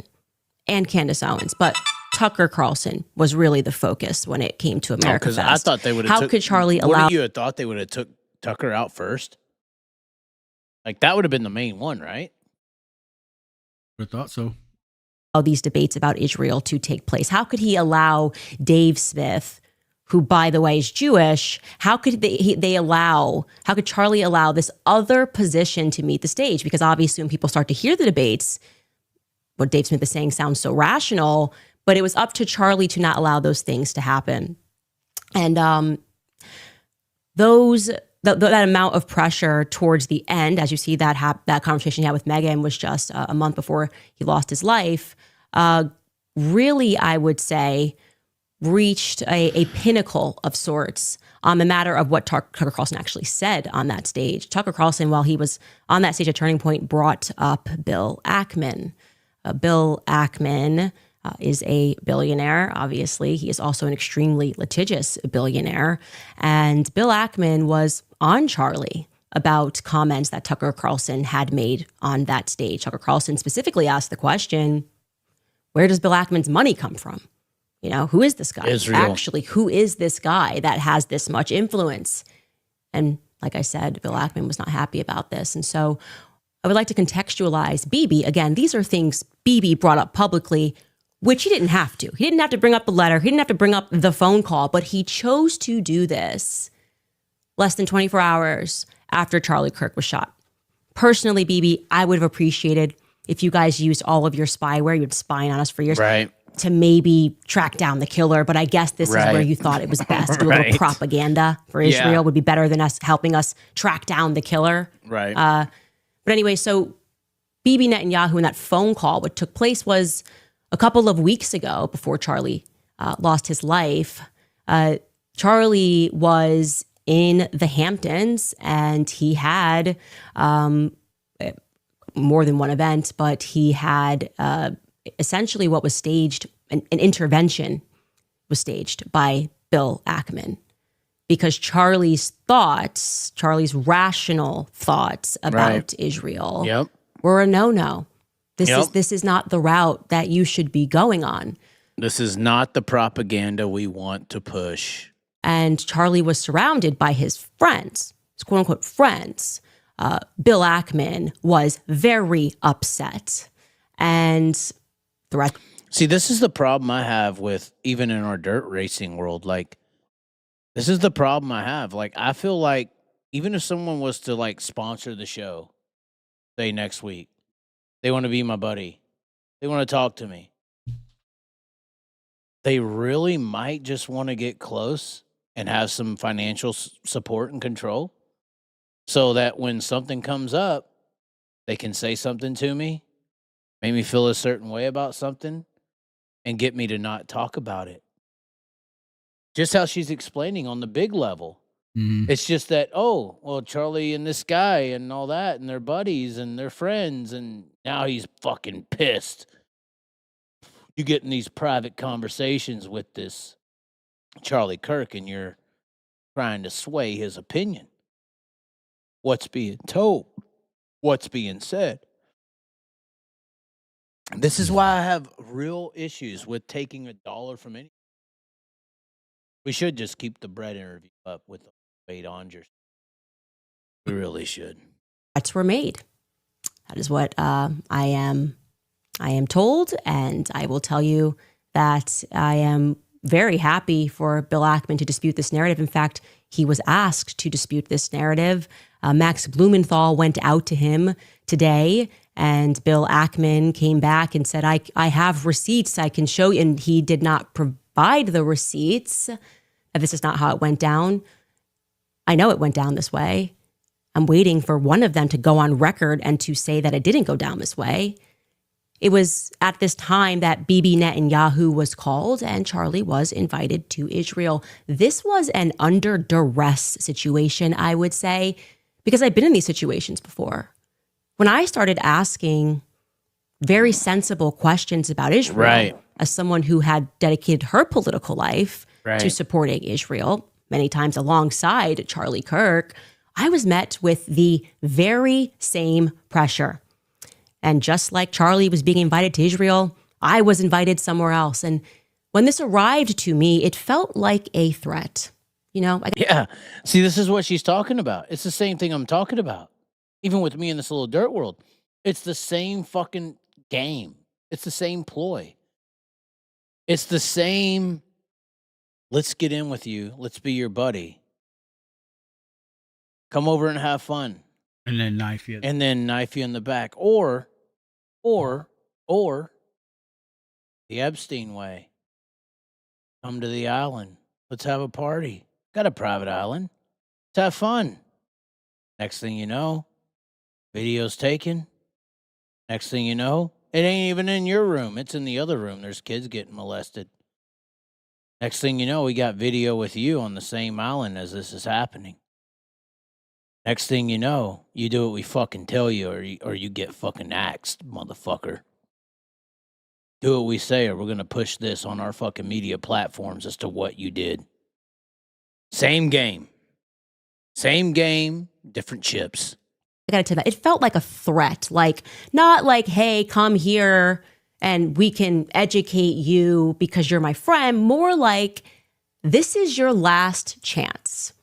and Candace Owens. But Tucker Carlson was really the focus when it came to America Fest. I thought they would have. How could Charlie allow? Wouldn't you have thought they would have took Tucker out first? Like that would have been the main one, right? I thought so. All these debates about Israel to take place. How could he allow Dave Smith, who, by the way, is Jewish? How could How could Charlie allow this other position to meet the stage? Because obviously, when people start to hear the debates, what Dave Smith is saying sounds so rational, but it was up to Charlie to not allow those things to happen. And that amount of pressure towards the end, as you see that conversation he had with Meghan was just a month before he lost his life, really, I would say, reached a pinnacle of sorts on the matter of what Tucker Carlson actually said on that stage. Tucker Carlson, while he was on that stage at Turning Point, brought up Bill Ackman. Bill Ackman is a billionaire, obviously. He is also an extremely litigious billionaire. And Bill Ackman was on Charlie about comments that Tucker Carlson had made on that stage. Tucker Carlson specifically asked the question, where does Bill Ackman's money come from? You know, who is this guy? Isreal. Actually, who is this guy that has this much influence? And like I said, Bill Ackman was not happy about this. And so I would like to contextualize Bibi. Again, these are things Bibi brought up publicly, which he didn't have to. He didn't have to bring up the letter. He didn't have to bring up the phone call, but he chose to do this less than 24 hours after Charlie Kirk was shot. Personally, Bibi, I would have appreciated if you guys used all of your spyware, you'd spying on us for years, right, to maybe track down the killer. But I guess this right, is where you thought it was best. Do a little propaganda for Israel would be better than us helping us track down the killer. Right. But anyway, so Bibi Netanyahu in that phone call, what took place was a couple of weeks ago before Charlie lost his life. Charlie was in the Hamptons and he had more than one event, but he had essentially what was staged, an intervention was staged by Bill Ackman, because Charlie's rational thoughts about Israel were a no-no. This is not the route that you should be going on. This is not the propaganda we want to push. And Charlie was surrounded by his friends, his quote-unquote friends. Bill Ackman was very upset. And see, this is the problem I have with, even in our dirt racing world, like, this is the problem I have. Like, I feel like even if someone was to, like, sponsor the show, say next week, they want to be my buddy, they want to talk to me, they really might just want to get close and have some financial support and control, so that when something comes up, they can say something to me, make me feel a certain way about something, and get me to not talk about it. Just how she's explaining on the big level. Mm-hmm. It's just that, oh, well, Charlie and this guy and all that, and they're buddies and they're friends, and now he's fucking pissed. You get in these private conversations with this Charlie Kirk, and you're trying to sway his opinion. What's being told? What's being said? This is why I have real issues with taking $1 from anyone. We should just keep the bread interview up with Wade Onger. We really should. Bets were made. That is what I am told, and I will tell you that I am very happy for Bill Ackman to dispute this narrative. In fact, he was asked to dispute this narrative. Max Blumenthal went out to him today, and Bill Ackman came back and said, I have receipts I can show you. And he did not provide the receipts. This is not how it went down. I know it went down this way. I'm waiting for one of them to go on record and to say that it didn't go down this way. It was at this time that Bibi Netanyahu was called and Charlie was invited to Israel. This was an under duress situation, I would say, because I've been in these situations before. When I started asking very sensible questions about Israel, as someone who had dedicated her political life to supporting Israel, many times alongside Charlie Kirk, I was met with the very same pressure. And just like Charlie was being invited to Israel, I was invited somewhere else. And when this arrived to me, it felt like a threat. You know? Yeah. See, this is what she's talking about. It's the same thing I'm talking about. Even with me in this little dirt world. It's the same fucking game. It's the same ploy. It's the same, let's get in with you. Let's be your buddy. Come over and have fun. And then knife you. And then knife you in the back. Or the Epstein way. Come to the island. Let's have a party. Got a private island. Let's have fun. Next thing you know, video's taken. Next thing you know, it ain't even in your room. It's in the other room. There's kids getting molested. Next thing you know, we got video with you on the same island as this is happening. Next thing you know, you do what we fucking tell you, or you get fucking axed, motherfucker. Do what we say, or we're going to push this on our fucking media platforms as to what you did. Same game. Same game, different chips. I gotta tell you that. It felt like a threat. Like, not like, hey, come here and we can educate you because you're my friend. More like, this is your last chance.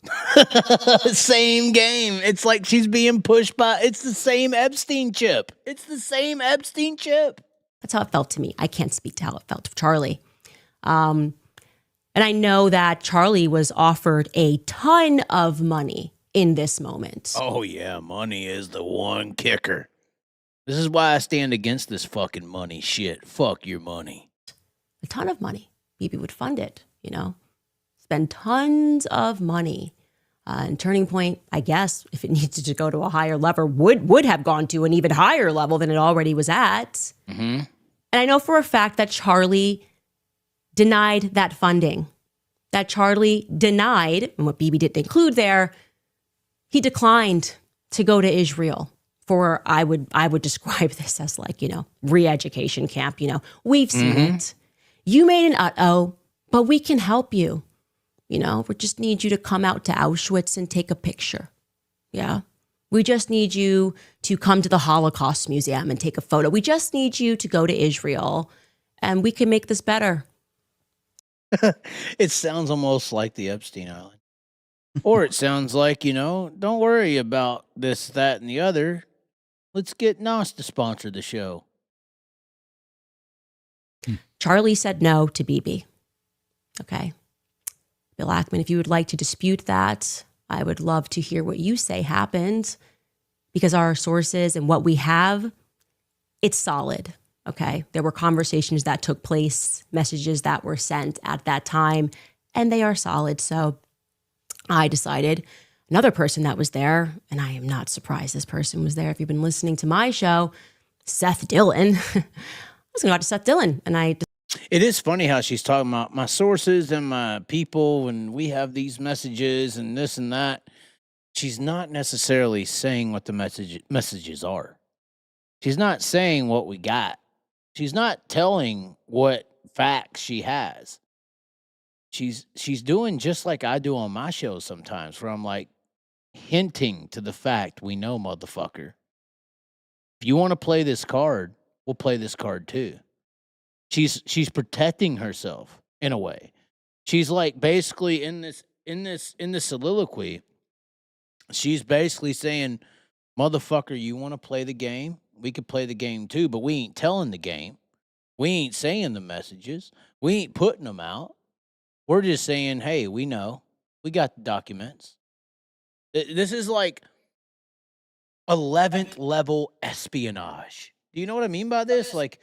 Same game. It's like she's being pushed by, it's the same Epstein chip. It's the same Epstein chip. That's how it felt to me. I can't speak to how it felt to Charlie. And I know that Charlie was offered a ton of money in this moment. Oh, yeah. Money is the one kicker. This is why I stand against this fucking money shit. Fuck your money. A ton of money. Maybe would fund it, you know? Spend tons of money. And Turning Point, I guess, if it needed to go to a higher level, would have gone to an even higher level than it already was at. Mm-hmm. And I know for a fact that Charlie denied that funding. That Charlie denied, and what BB didn't include there, he declined to go to Israel for, I would describe this as like, you know, re-education camp. You know, we've seen it. You made an uh-oh, but we can help you. You know, we just need you to come out to Auschwitz and take a picture. Yeah. We just need you to come to the Holocaust Museum and take a photo. We just need you to go to Israel and we can make this better. It sounds almost like the Epstein Island. Or it sounds like, you know, don't worry about this, that, and the other. Let's get Nas to sponsor the show. Charlie said no to BB. Okay. Bill Ackman, if you would like to dispute that, I would love to hear what you say happened, because our sources and what we have, it's solid. Okay. There were conversations that took place, messages that were sent at that time, and they are solid. So I decided another person that was there, and I am not surprised this person was there. If you've been listening to my show, Seth Dillon, I was going to go out to Seth Dillon, and it is funny how she's talking about my sources and my people, and we have these messages and this and that. She's not necessarily saying what the messages are. She's not saying what we got. She's not telling what facts she has. She's doing just like I do on my show sometimes, where I'm like hinting to the fact we know, motherfucker. If you want to play this card, we'll play this card too. She's protecting herself in a way. She's like basically in this soliloquy, she's basically saying, motherfucker, you want to play the game? We could play the game too, but we ain't telling the game. We ain't saying the messages. We ain't putting them out. We're just saying, hey, we know. We got the documents. This is like 11th level espionage. Do you know what I mean by this? Like,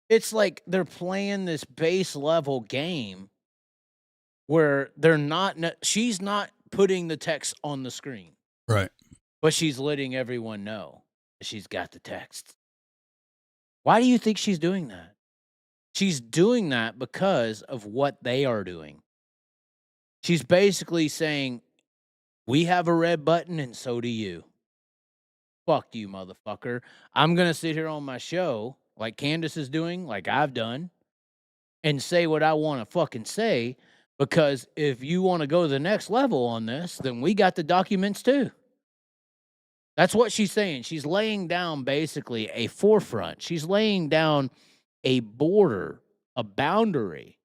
it's like they're playing this base level game where she's not putting the text on the screen. Right. But she's letting everyone know she's got the text. Why do you think she's doing that? She's doing that because of what they are doing. She's basically saying, we have a red button and so do you. Fuck you, motherfucker. I'm going to sit here on my show like Candace is doing, like I've done, and say what I want to fucking say, because if you want to go to the next level on this, then we got the documents too. That's what she's saying. She's laying down basically a forefront. She's laying down a border, a boundary.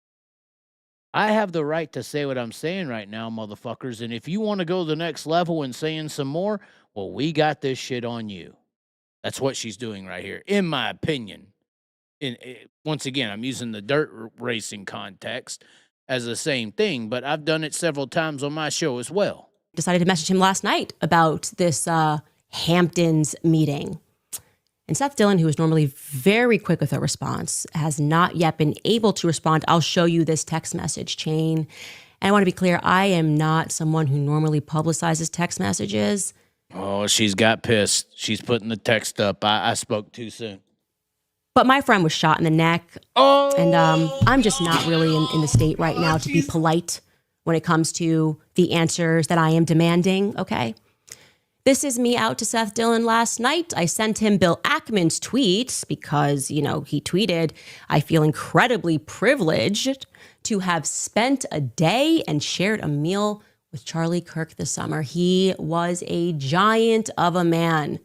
I have the right to say what I'm saying right now, motherfuckers. And if you want to go to the next level and saying some more, well, we got this shit on you. That's what she's doing right here, in my opinion. Once again, I'm using the dirt racing context as the same thing, but I've done it several times on my show as well. Decided to message him last night about this Hamptons meeting. And Seth Dillon, who is normally very quick with a response, has not yet been able to respond. I'll show you this text message chain. And I want to be clear, I am not someone who normally publicizes text messages. Oh, she's got pissed. She's putting the text up. I spoke too soon. But my friend was shot in the neck. Oh, and I'm just not really in the state right now to be polite when it comes to the answers that I am demanding, okay? This is me out to Seth Dillon last night. I sent him Bill Ackman's tweet because, he tweeted, I feel incredibly privileged to have spent a day and shared a meal with Charlie Kirk this summer. He was a giant of a man.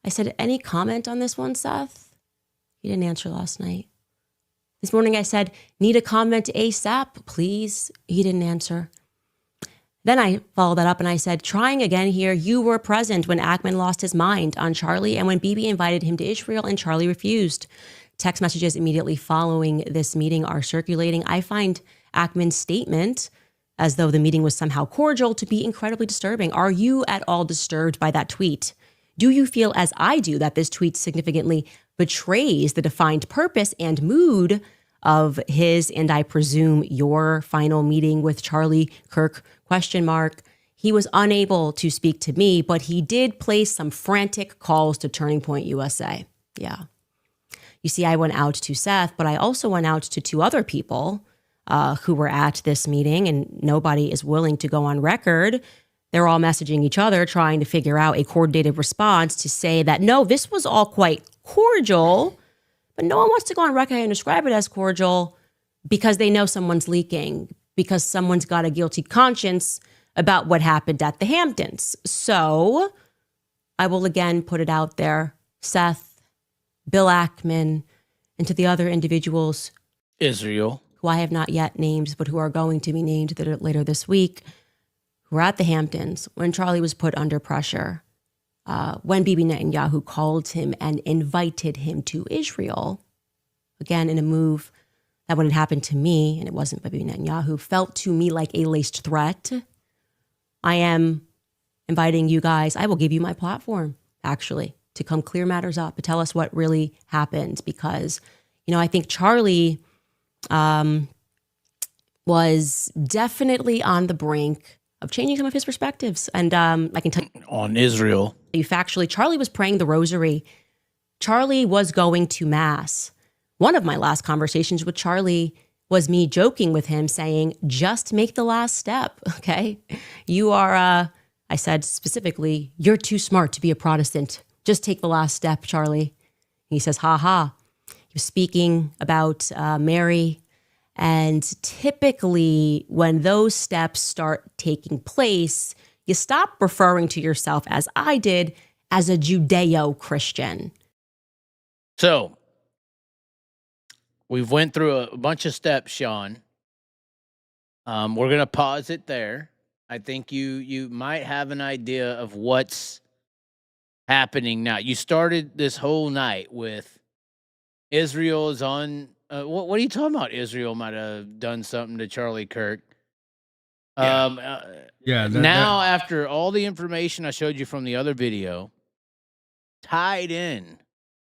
I said, any comment on this one, Seth? He didn't answer last night. This morning I said, need a comment ASAP, please. He didn't answer. Then I followed that up and I said, trying again here, you were present when Ackman lost his mind on Charlie and when Bibi invited him to Isreal and Charlie refused. Text messages immediately following this meeting are circulating. I find Ackman's statement, as though the meeting was somehow cordial, to be incredibly disturbing. Are you at all disturbed by that tweet? Do you feel, as I do, that this tweet significantly betrays the defined purpose and mood of his, and I presume your, final meeting with Charlie Kirk? ? He was unable to speak to me, but he did place some frantic calls to Turning Point USA. Yeah. You see, I went out to Seth, but I also went out to two other people who were at this meeting, and nobody is willing to go on record. They're all messaging each other, trying to figure out a coordinated response to say that, no, this was all quite cordial, but no one wants to go on record and describe it as cordial because they know someone's leaking, because someone's got a guilty conscience about what happened at the Hamptons. So I will again put it out there, Seth, Bill Ackman, and to the other individuals, Isreal, who I have not yet named, but who are going to be named later this week, who were at the Hamptons when Charlie was put under pressure, when Bibi Netanyahu called him and invited him to Isreal, again, in a move that when it happened to me, and it wasn't Bibi Netanyahu, felt to me like a laced threat. I am inviting you guys, I will give you my platform, actually, to come clear matters up, to tell us what really happened. Because, I think Charlie was definitely on the brink of changing some of his perspectives. And I can tell you on Isreal, factually, Charlie was praying the rosary. Charlie was going to mass. One of my last conversations with Charlie was me joking with him saying, just make the last step, okay? You are, I said specifically, you're too smart to be a Protestant. Just take the last step, Charlie. He says, ha ha. He was speaking about Mary. And typically when those steps start taking place, you stop referring to yourself, as I did, as a Judeo-Christian. So we've went through a bunch of steps, Sean. We're going to pause it there. I think you might have an idea of what's happening now. You started this whole night with Isreal is on. What are you talking about? Isreal might have done something to Charlie Kirk. Now, after all the information I showed you from the other video, tied in,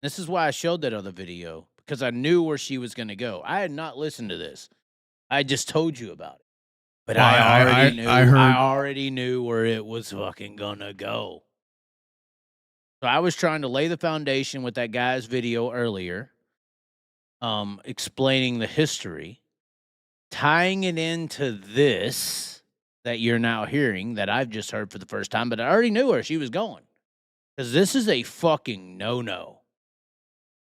this is why I showed that other video, because I knew where she was going to go. I had not listened to this. I just told you about it. But well, I already knew where it was fucking going to go. So I was trying to lay the foundation with that guy's video earlier, explaining the history, tying it into this that you're now hearing, that I've just heard for the first time, but I already knew where she was going. Because this is a fucking no-no.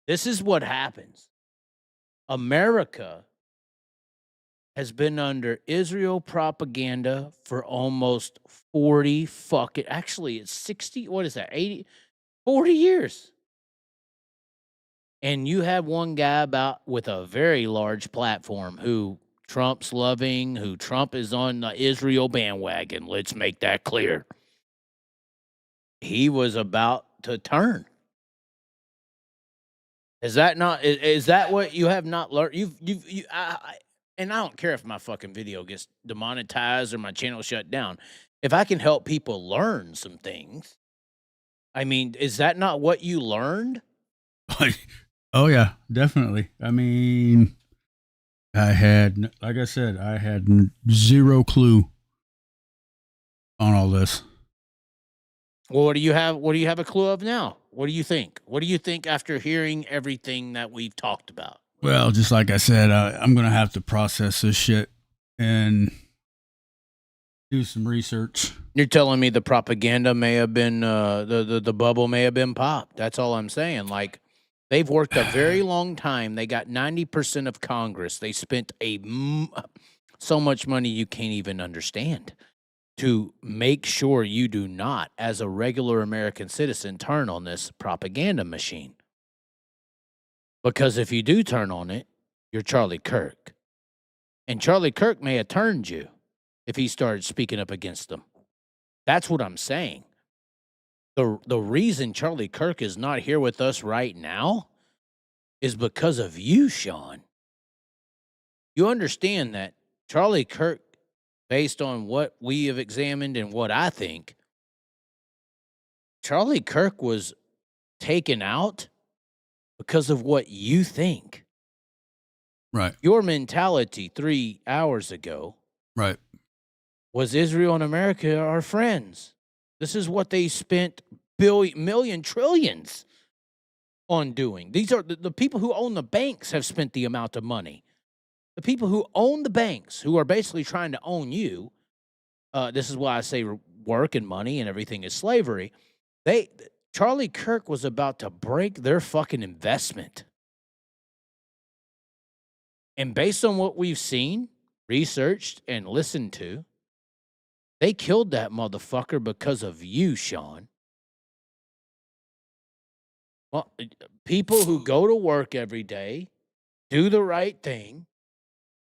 This is what happens. America has been under Israel propaganda for almost 40 fucking, actually it's 60, what is that, 80, 40 years. And you have one guy with a very large platform who Trump's loving, who Trump is on the Israel bandwagon. Let's make that clear. He was about to turn. Is that what you have not learned? And I don't care if my fucking video gets demonetized or my channel shut down. If I can help people learn some things, I mean, is that not what you learned? Oh yeah, definitely. I mean, like I said, I had zero clue on all this. Well, what do you have a clue of now? What do you think? What do you think after hearing everything that we've talked about? Well, just like I said, I'm going to have to process this shit and do some research. You're telling me the propaganda may have been, the bubble may have been popped. That's all I'm saying. Like, they've worked a very long time. They got 90% of Congress. They spent so much money you can't even understand to make sure you do not, as a regular American citizen, turn on this propaganda machine. Because if you do turn on it, you're Charlie Kirk. And Charlie Kirk may have turned you if he started speaking up against them. That's what I'm saying. The reason Charlie Kirk is not here with us right now is because of you, Sean. You understand that Charlie Kirk, based on what we have examined and what I think, Charlie Kirk was taken out because of what you think. Right. Your mentality 3 hours ago, right, was Israel and America are friends. This is what they spent trillions on doing. These are the people who own the banks have spent the amount of money. The people who own the banks, who are basically trying to own you, this is why I say work and money and everything is slavery. Charlie Kirk was about to break their fucking investment. And based on what we've seen, researched, and listened to, they killed that motherfucker because of you, Sean. Well, people who go to work every day, do the right thing,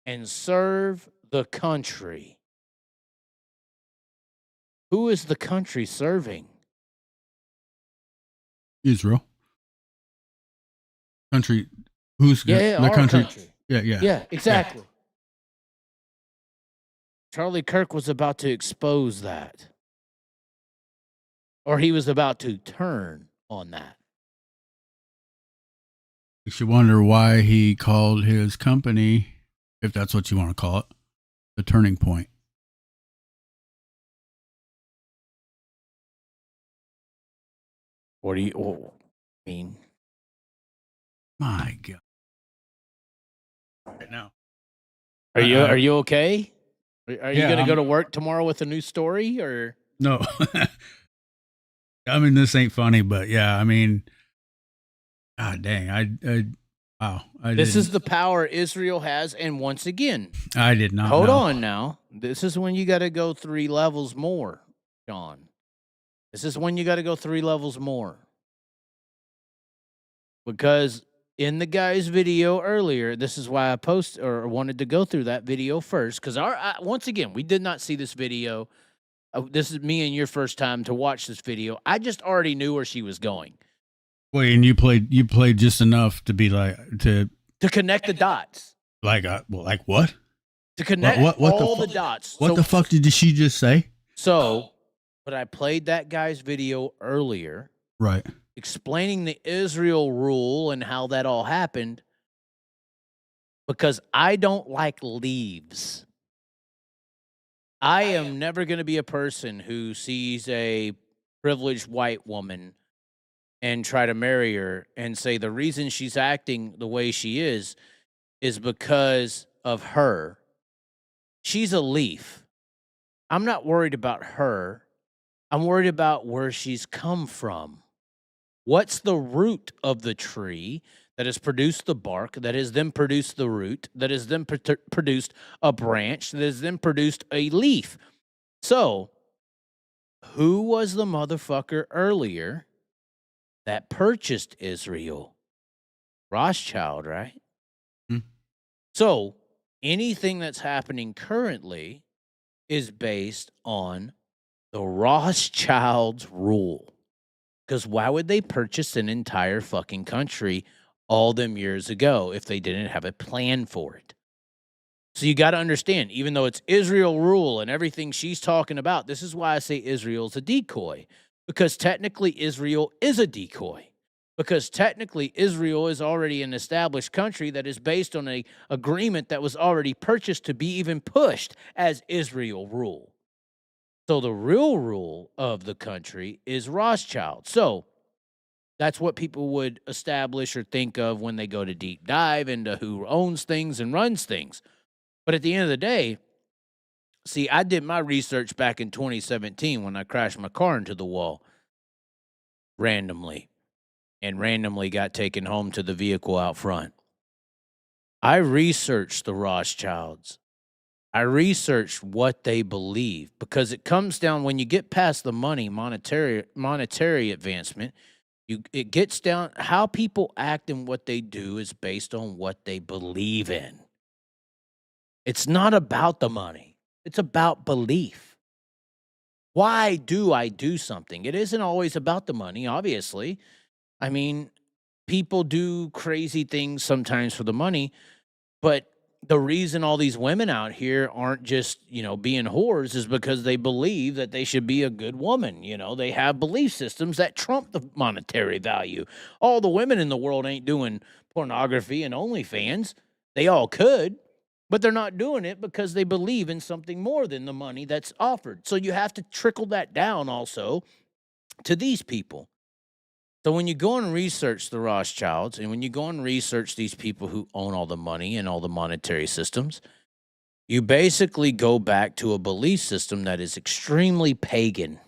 and serve the country. Who is the country serving? Israel. Country. Who's the country? Yeah, exactly. Yeah. Charlie Kirk was about to expose that. Or he was about to turn on that. You should wonder why he called his company, if that's what you want to call it, the Turning Point. What do you mean? My God. Right now. Are you okay? Are you going to go to work tomorrow with a new story or? No. I mean, this ain't funny, but yeah, I mean, God dang, wow. This is the power Israel has, and once again, I did not Hold know. on now. This is when you got to go 3 levels more, John. This is when you got to go 3 levels more. Because in the guy's video earlier, this is why I wanted to go through that video first. Because once again, we did not see this video. This is me and your first time to watch this video. I just already knew where she was going. Wait, and you played just enough to be like to connect the dots. Like what? To connect all the dots. What the fuck did she just say? So, but I played that guy's video earlier. Right. Explaining the Israel rule and how that all happened, because I don't like leaves. I am never going to be a person who sees a privileged white woman and try to marry her and say the reason she's acting the way she is because of her. She's a leaf. I'm not worried about her. I'm worried about where she's come from. What's the root of the tree that has produced the bark, that has then produced the root, that has then produced a branch, that has then produced a leaf. So, who was the motherfucker earlier that purchased Isreal? Rothschild, right? Hmm. So, anything that's happening currently is based on the Rothschilds' rule. Because why would they purchase an entire fucking country all them years ago if they didn't have a plan for it? So you got to understand, even though it's Isreal rule and everything she's talking about, this is why I say Israel's a decoy. Because technically Israel is a decoy. Because technically Israel is already an established country that is based on an agreement that was already purchased to be even pushed as Israel rule. So the real rule of the country is Rothschild. So that's what people would establish or think of when they go to deep dive into who owns things and runs things. But at the end of the day, see, I did my research back in 2017 when I crashed my car into the wall randomly and randomly got taken home to the vehicle out front. I researched the Rothschilds. I researched what they believe because it comes down when you get past the monetary advancement, it gets down how people act and what they do is based on what they believe in. It's not about the money. It's about belief. Why do I do something? It isn't always about the money, obviously. I mean, people do crazy things sometimes for the money, but the reason all these women out here aren't just, being whores is because they believe that they should be a good woman. They have belief systems that trump the monetary value. All the women in the world ain't doing pornography and OnlyFans. They all could, but they're not doing it because they believe in something more than the money that's offered. So you have to trickle that down also to these people. So when you go and research the Rothschilds and when you go and research these people who own all the money and all the monetary systems, you basically go back to a belief system that is extremely pagan.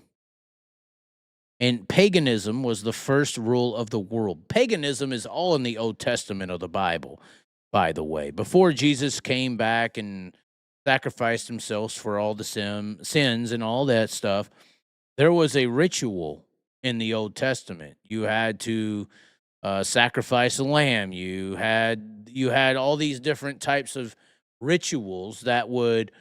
And paganism was the first rule of the world. Paganism is all in the Old Testament of the Bible, by the way. Before Jesus came back and sacrificed himself for all the sins and all that stuff, there was a ritual in the Old Testament. You had to sacrifice a lamb. You had all these different types of rituals that would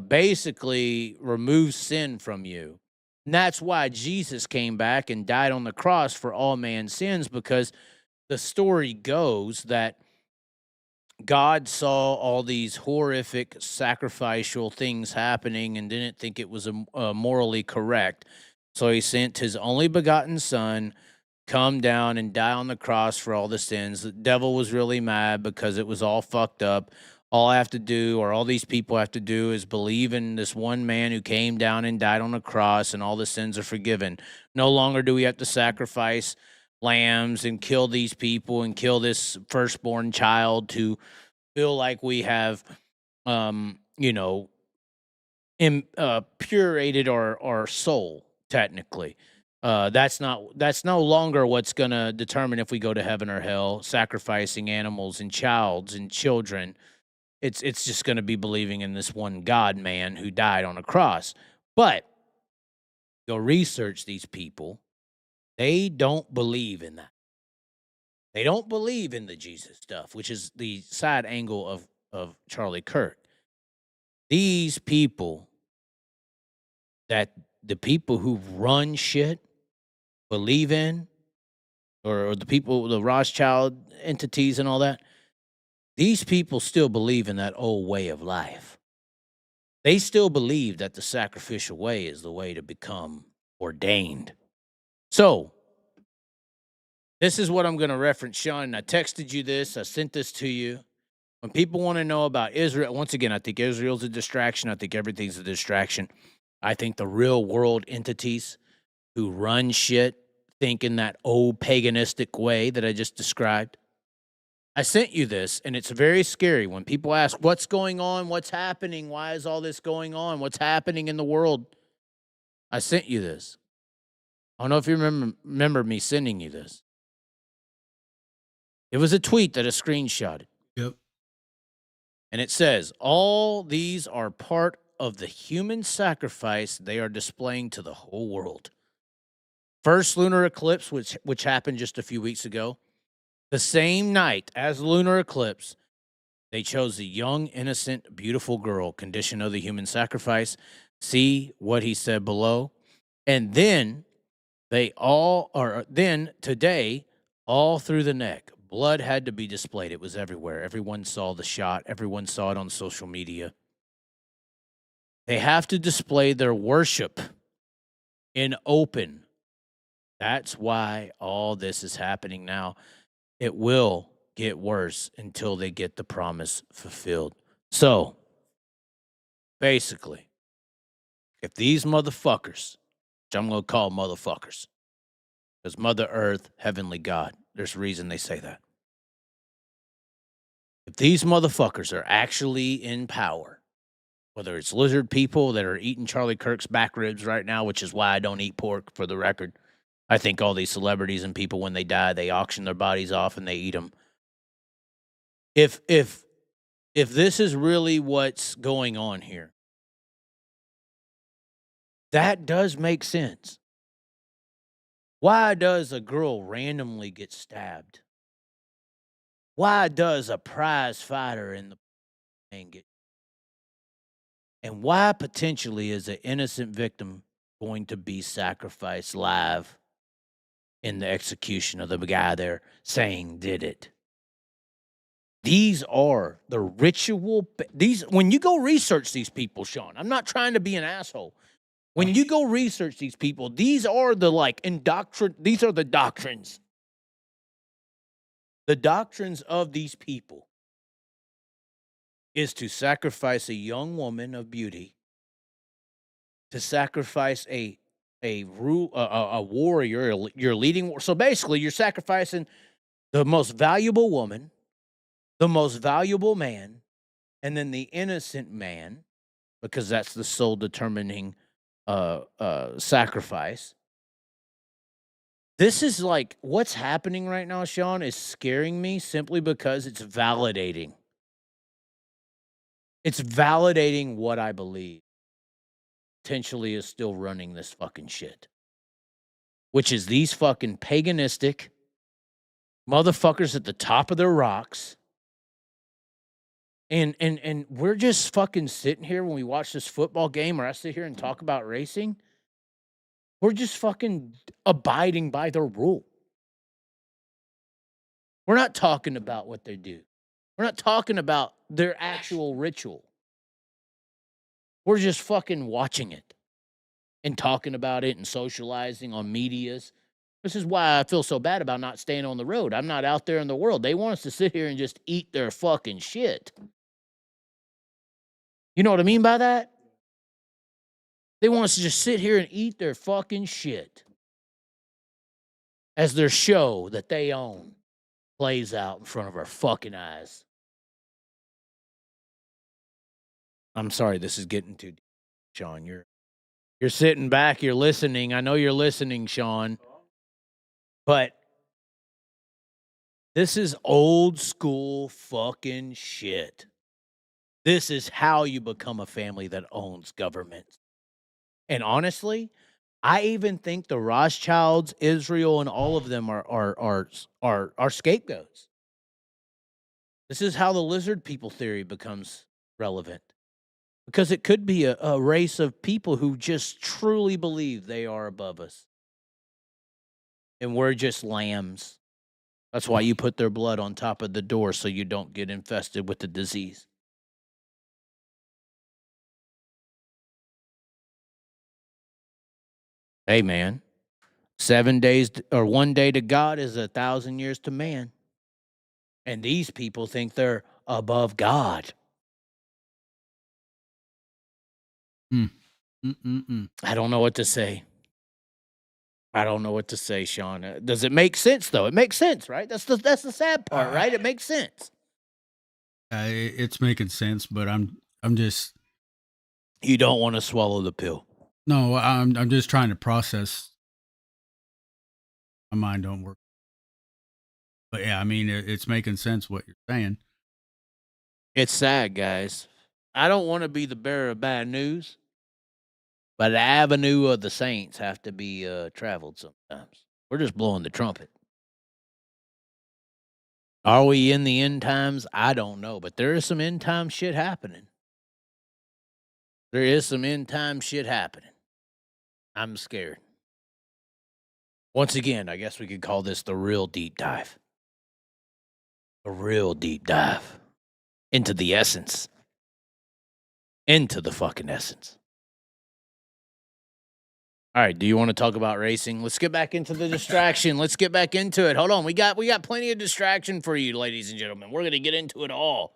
basically remove sin from you. And that's why Jesus came back and died on the cross for all man's sins, because the story goes that God saw all these horrific sacrificial things happening and didn't think it was morally correct. So he sent his only begotten son, come down and die on the cross for all the sins. The devil was really mad because it was all fucked up. All I have to do, or all these people have to do, is believe in this one man who came down and died on the cross, and all the sins are forgiven. No longer do we have to sacrifice lambs and kill these people and kill this firstborn child to feel like we have, purated our soul. Technically, that's no longer what's going to determine if we go to heaven or hell. Sacrificing animals and children, it's just going to be believing in this one God man who died on a cross. But go research these people; they don't believe in that. They don't believe in the Jesus stuff, which is the side angle of Charlie Kirk. These people that the people who run shit believe in, or the people, the Rothschild entities and all that, these people still believe in that old way of life. They still believe that the sacrificial way is the way to become ordained. So, this is what I'm going to reference, Sean. I texted you this. I sent this to you. When people want to know about Israel, once again, I think Israel's a distraction. I think everything's a distraction. I think the real world entities who run shit think in that old paganistic way that I just described. I sent you this, and it's very scary when people ask, what's going on? What's happening? Why is all this going on? What's happening in the world? I sent you this. I don't know if you remember me sending you this. It was a tweet that I screenshotted. Yep. And it says, all these are part of the human sacrifice they are displaying to the whole world. First lunar eclipse, which happened just a few weeks ago. The same night as the lunar eclipse, they chose a young, innocent, beautiful girl, condition of the human sacrifice. See what he said below. And then today, all through the neck, blood had to be displayed. It was everywhere. Everyone saw the shot. Everyone saw it on social media. They have to display their worship in open. That's why all this is happening now. It will get worse until they get the promise fulfilled. So, basically, if these motherfuckers, which I'm going to call motherfuckers, because Mother Earth, Heavenly God, there's a reason they say that. If these motherfuckers are actually in power, whether it's lizard people that are eating Charlie Kirk's back ribs right now, which is why I don't eat pork, for the record. I think all these celebrities and people, when they die, they auction their bodies off and they eat them. If this is really what's going on here, that does make sense. Why does a girl randomly get stabbed? Why does a prize fighter in the man get? And why potentially is an innocent victim going to be sacrificed live in the execution of the guy they're saying did it? These are the ritual. When you go research these people, Sean, I'm not trying to be an asshole. When you go research these people, these are the these are the doctrines. The doctrines of these people is to sacrifice a young woman of beauty, to sacrifice a warrior, you're leading. So basically, you're sacrificing the most valuable woman, the most valuable man, and then the innocent man, because that's the soul determining sacrifice. This is like what's happening right now, Sean, is scaring me simply because it's validating. It's validating what I believe potentially is still running this fucking shit, which is these fucking paganistic motherfuckers at the top of their rocks. And we're just fucking sitting here when we watch this football game, or I sit here and talk about racing. We're just fucking abiding by their rule. We're not talking about what they do. We're not talking about their actual ritual. We're just fucking watching it and talking about it and socializing on medias. This is why I feel so bad about not staying on the road. I'm not out there in the world. They want us to sit here and just eat their fucking shit. You know what I mean by that? They want us to just sit here and eat their fucking shit as their show that they own plays out in front of our fucking eyes. I'm sorry, this is getting too deep, Sean. You're sitting back, you're listening. I know you're listening, Sean. But this is old school fucking shit. This is how you become a family that owns governments. And honestly, I even think the Rothschilds, Isreal, and all of them are scapegoats. This is how the lizard people theory becomes relevant. Because it could be a race of people who just truly believe they are above us. And we're just lambs. That's why you put their blood on top of the door so you don't get infested with the disease. Hey, man, 7 days or 1 day to God is 1,000 years to man. And these people think they're above God. I don't know what to say. I don't know what to say, Sean. Does it make sense, though? It makes sense, right? That's the sad part, right? It makes sense. It's making sense, but I'm just. You don't want to swallow the pill. No, I'm just trying to process. My mind don't work. But yeah, I mean, it's making sense what you're saying. It's sad, guys. I don't want to be the bearer of bad news, but the avenue of the saints have to be traveled sometimes. We're just blowing the trumpet. Are we in the end times? I don't know, but there is some end time shit happening. There is some end time shit happening. I'm scared. Once again, I guess we could call this the real deep dive. A real deep dive into the essence. Into the fucking essence. All right, do you want to talk about racing? Let's get back into the distraction. Let's get back into it. Hold on. We got plenty of distraction for you, ladies and gentlemen. We're going to get into it all.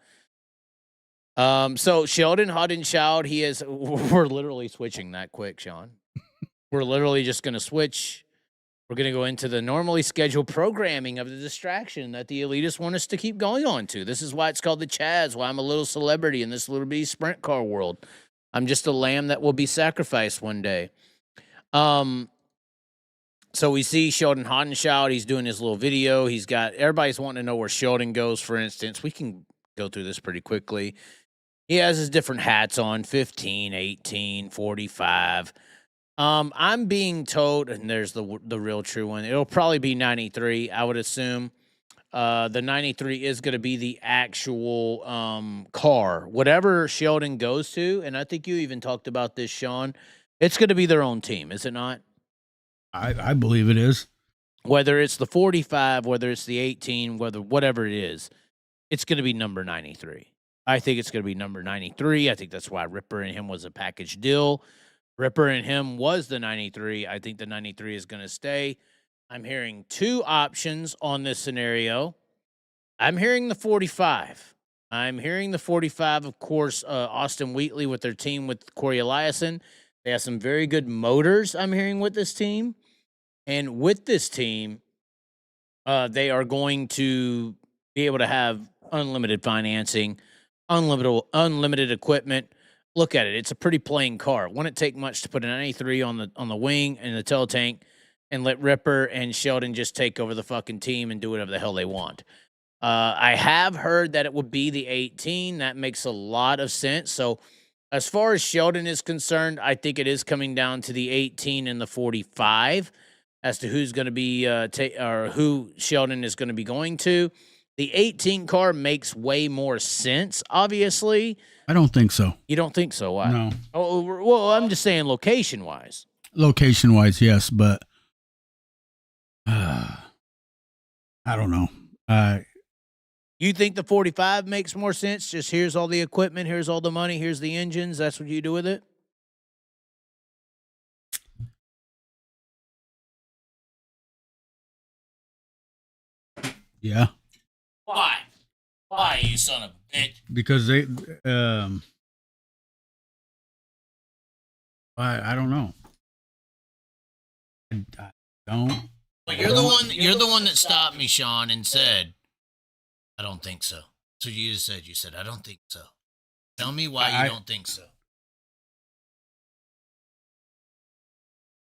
So Sheldon Hodenschild, we're literally switching that quick, Sean. We're literally just going to switch. We're going to go into the normally scheduled programming of the distraction that the elitists want us to keep going on to. This is why it's called the Chaz, why I'm a little celebrity in this little bitty sprint car world. I'm just a lamb that will be sacrificed one day. So we see Sheldon Hodenschild. He's doing his little video. Everybody's wanting to know where Sheldon goes, for instance. We can go through this pretty quickly. He has his different hats on, 15, 18, 45. I'm being told, and there's the real true one, it'll probably be 93, I would assume. The 93 is going to be the actual car. Whatever Sheldon goes to, and I think you even talked about this, Sean, it's going to be their own team, is it not? I believe it is. Whether it's the 45, whether it's the 18, whatever it is, it's going to be number 93. I think it's going to be number 93. I think that's why Ripper and him was a package deal. Ripper and him was the 93. I think the 93 is going to stay. I'm hearing two options on this scenario. I'm hearing the 45. Of course, Austin Wheatley with their team with Corey Eliason. They have some very good motors, I'm hearing, with this team. And with this team, they are going to be able to have unlimited financing, unlimited equipment. Look at it. It's a pretty plain car. Wouldn't take much to put a 93 on the wing and the tail tank and let Ripper and Sheldon just take over the fucking team and do whatever the hell they want. I have heard that it would be the 18. That makes a lot of sense. So as far as Sheldon is concerned, I think it is coming down to the 18 and the 45 as to who's going to be or who Sheldon is going to be going to. The 18 car makes way more sense, obviously. I don't think so. You don't think so? Why? No. Oh, well, I'm just saying location-wise. Location-wise, yes, but I don't know. You think the 45 makes more sense? Just here's all the equipment, here's all the money, here's the engines. That's what you do with it? Yeah. Why? Why, you son of a bitch? Because they, I don't know. I don't. Well, you're the one that stopped me, Sean, and said, I don't think so. So you just said, I don't think so. Tell me why you don't think so.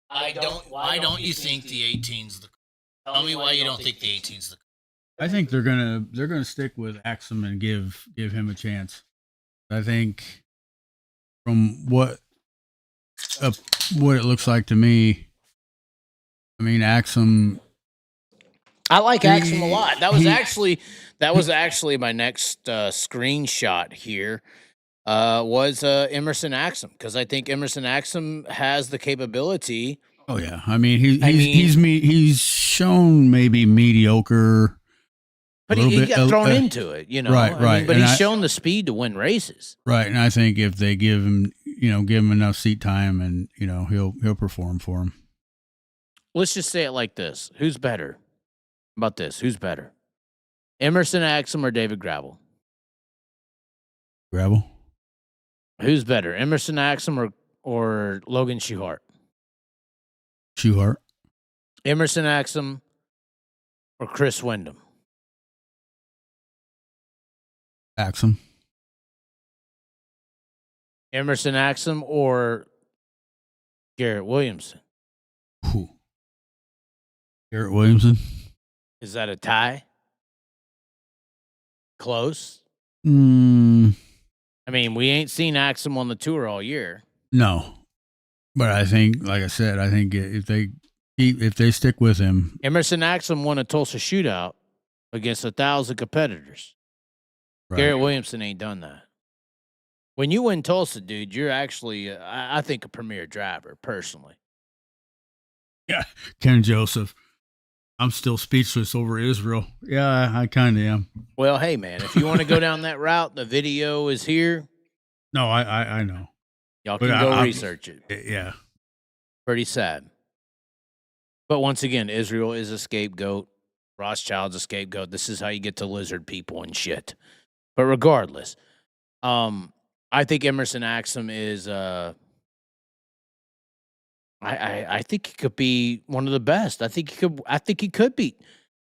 Why don't you think the 18's the car? Tell me why you don't think the 18's the car. I think they're gonna stick with Axum and give him a chance. I think from what it looks like to me, I mean Axum. I like Axum a lot. That was actually my next screenshot here. Was Emerson Axum, because I think Emerson Axum has the capability. Oh yeah, I mean he's shown maybe mediocre. But he got thrown into it, you know. Right. But he's shown the speed to win races. Right, and I think if they give him enough seat time, and he'll perform for him. Let's just say it like this: who's better? How about this? Who's better, Emerson Axum or David Gravel? Gravel. Who's better, Emerson Axum or Logan Schuchart? Schuchart. Emerson Axum or Chris Windom? Axum. Emerson Axum or Garrett Williamson? Who? Garrett Williamson. Is that a tie? Close. Mm, I mean, we ain't seen Axum on the tour all year. no, but I think, like I said, I think if they stick with him, Emerson Axum won a Tulsa shootout against 1,000 competitors. right. Garrett Williamson ain't done that. When you win Tulsa, dude, you're actually, I think, a premier driver, personally. Yeah, Ken Joseph. I'm still speechless over Isreal. Yeah, I kind of am. Well, hey, man, if you want to go down that route, the video is here. No, I know. Y'all But can go research it. Yeah. Pretty sad. But once again, Isreal is a scapegoat. Rothschild's a scapegoat. This is how you get to lizard people and shit. But regardless, I think Emerson Axum is I think he could be one of the best. I think he could be.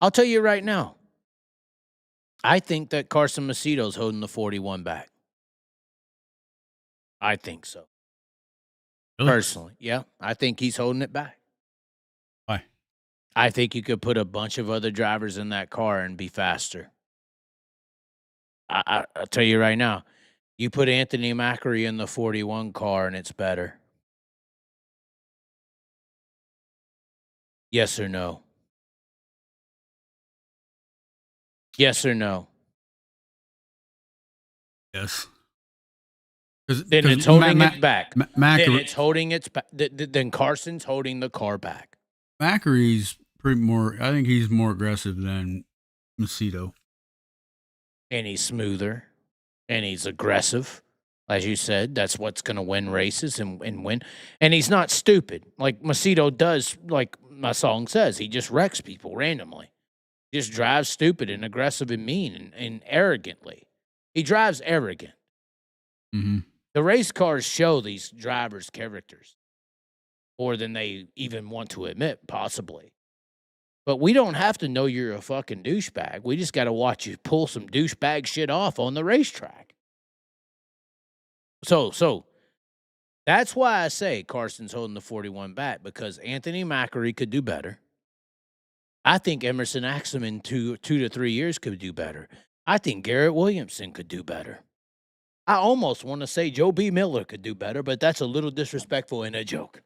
I'll tell you right now. I think that Carson Macedo's holding the 41 back. I think so. Really? Personally. Yeah. I think he's holding it back. Why? I think you could put a bunch of other drivers in that car and be faster. I'll tell you right now. You put Anthony Macri in the 41 car and it's better. Yes or no? Yes or no? Yes. Then it's holding it back. Then Macri, it's holding its back. Then Carson's holding the car back. Macri's pretty more. I think he's more aggressive than Macedo. And he's smoother. And he's aggressive. As you said, that's what's going to win races and win. And he's not stupid. Like Macedo does, like my song says, he just wrecks people randomly. He just drives stupid and aggressive and mean and arrogantly. He drives arrogant. Mm-hmm. The race cars show these drivers' characters more than they even want to admit, possibly. But we don't have to know you're a fucking douchebag. We just got to watch you pull some douchebag shit off on the racetrack. So that's why I say Carson's holding the 41 back, because Anthony Macri could do better. I think Emerson Axum in 2 to 3 years could do better. I think Garrett Williamson could do better. I almost want to say Joe B. Miller could do better, but that's a little disrespectful and a joke.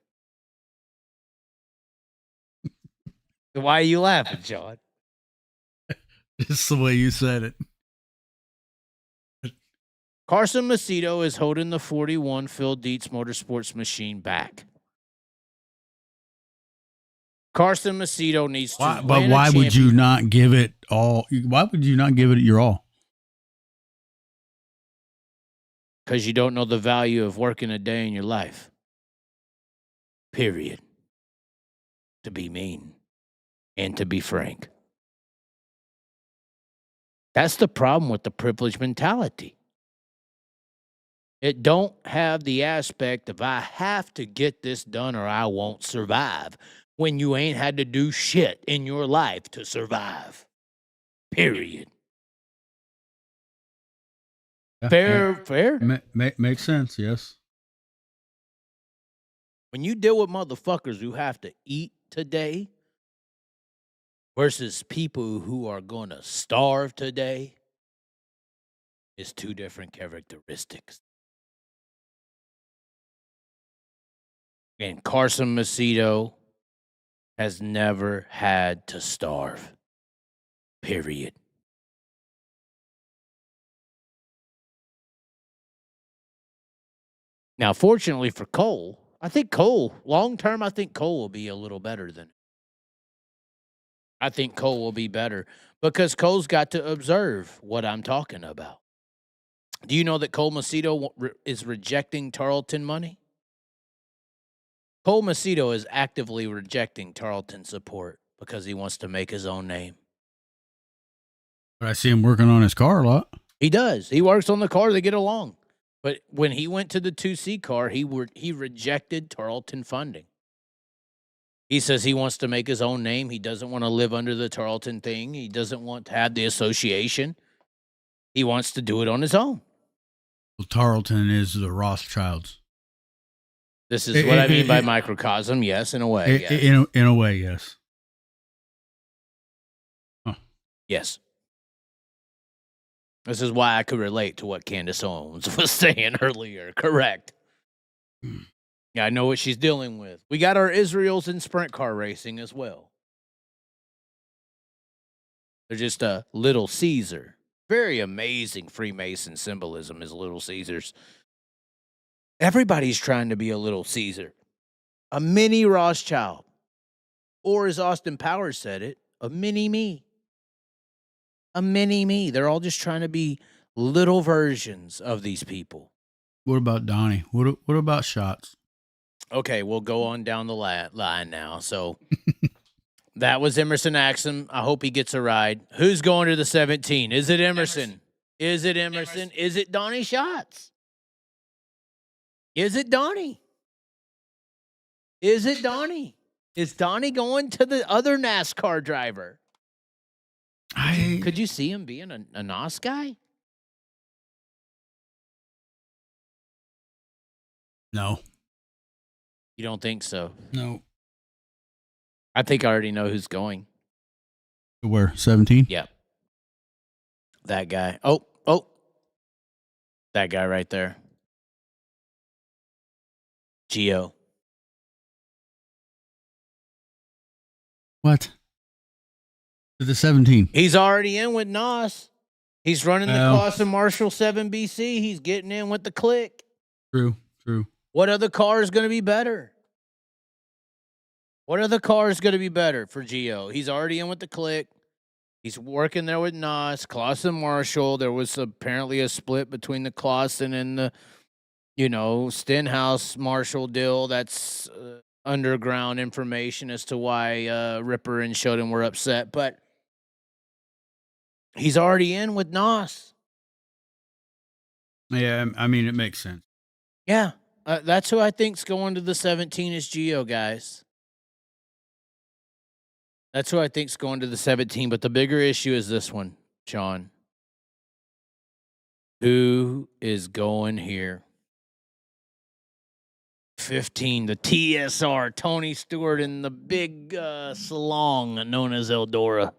Why are you laughing, John? Just the way you said it. Carson Macedo is holding the 41 Phil Dietz Motorsports machine back. Carson Macedo needs to But why would you not give it all? Why would you not give it your all? Because you don't know the value of working a day in your life. Period. To be mean and to be frank. That's the problem with the privileged mentality. It don't have the aspect of I have to get this done or I won't survive, when you ain't had to do shit in your life to survive. Period. Yeah, Fair? Makes sense, yes. When you deal with motherfuckers who have to eat today versus people who are going to starve today, it's two different characteristics. And Carson Macedo has never had to starve. Period. Now, fortunately for Cole, long term, I think Cole will be a little better than. I think Cole will be better because Cole's got to observe what I'm talking about. Do you know that Cole Macedo is rejecting Tarleton money? Cole Macedo is actively rejecting Tarleton support because he wants to make his own name. But I see him working on his car a lot. He does. He works on the car. They get along. But when he went to the 2C car, he rejected Tarleton funding. He says he wants to make his own name. He doesn't want to live under the Tarleton thing. He doesn't want to have the association. He wants to do it on his own. Well, Tarleton is the Rothschilds. This is what I mean by microcosm. Yes, in a way. Yes. In a way, yes. Huh. Yes. This is why I could relate to what Candace Owens was saying earlier. Correct. Yeah, I know what she's dealing with. We got our Isreals in sprint car racing as well. They're just a Little Caesar. Very amazing Freemason symbolism is Little Caesars. Everybody's trying to be a Little Caesar. A mini Rothschild. Or as Austin Powers said it, a mini me. A mini me. They're all just trying to be little versions of these people. What about Donnie? What about shots? Okay, we'll go on down the line now. So that was Emerson Axum. I hope he gets a ride. Who's going to the 17? Is it Emerson? Is it Emerson? Is it Donnie Shots? Is it Donnie? Is it Donnie? Is Donnie going to the other NASCAR driver? Could you see him being a NOS guy? No. You don't think so? No. I think I already know who's going. Where? 17? Yep. That guy. Oh. That guy right there. Gio. What? To the 17. He's already in with NOS. He's running the Clausen Marshall 7BC. He's getting in with the click. True. What other car is going to be better? What other car is going to be better for Gio? He's already in with the click. He's working there with NOS, Clausen Marshall. There was apparently a split between the Clausen and the, Stenhouse Marshall deal. That's underground information as to why Ripper and Sheldon were upset. But he's already in with NOS. Yeah, I mean, it makes sense. Yeah, that's who I think's going to the 17 is Gio, guys. That's who I think's going to the 17. But the bigger issue is this one, Sean. Who is going here? 15, the TSR, Tony Stewart in the big salon known as Eldora.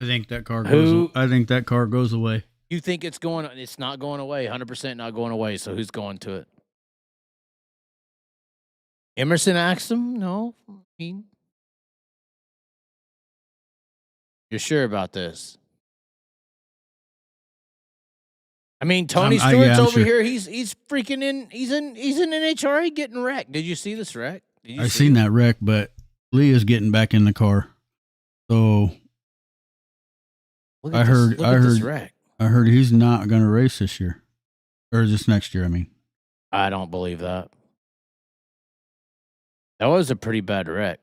I think that car goes away. You think it's going? It's not going away. 100% not going away. So who's going to it? Emerson Axum? No. You're sure about this? I mean, Tony Stewart's over here. He's freaking in. He's in NHRA getting wrecked. Did you see this wreck? I seen that wreck, but Lee is getting back in the car. So I heard he's not going to race this year or this next year. I mean, I don't believe that. That was a pretty bad wreck.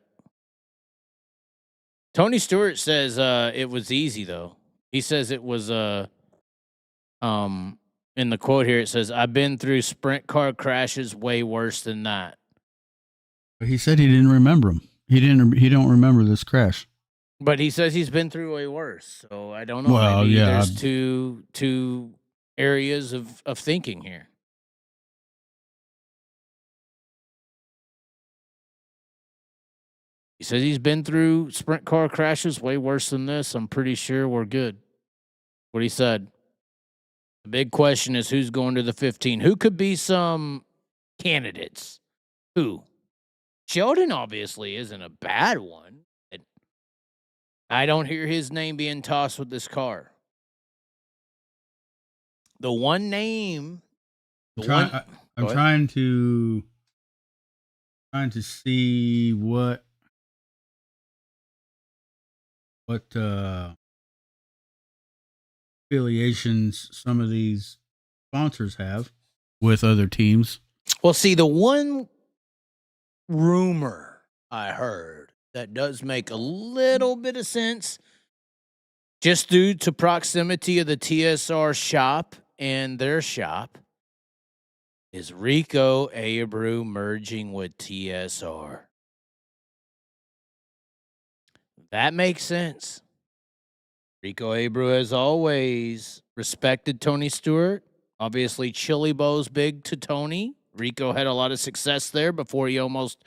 Tony Stewart says it was easy though. He says it was in the quote here it says, "I've been through sprint car crashes way worse than that." But he said he didn't remember them. He don't remember this crash. But he says he's been through way worse. So I don't know. Well, maybe yeah, there's two areas of thinking here. He says he's been through sprint car crashes way worse than this. I'm pretty sure we're good. What he said. The big question is who's going to the 15? Who could be some candidates? Who? Sheldon obviously isn't a bad one. I don't hear his name being tossed with this car. The one name. I'm trying to see what affiliations some of these sponsors have with other teams. Well, see, the one rumor I heard that does make a little bit of sense, just due to proximity of the TSR shop and their shop, is Rico Abreu merging with TSR. That makes sense. Rico Abreu has always respected Tony Stewart. Obviously, Chili Bow's big to Tony. Rico had a lot of success there before he almost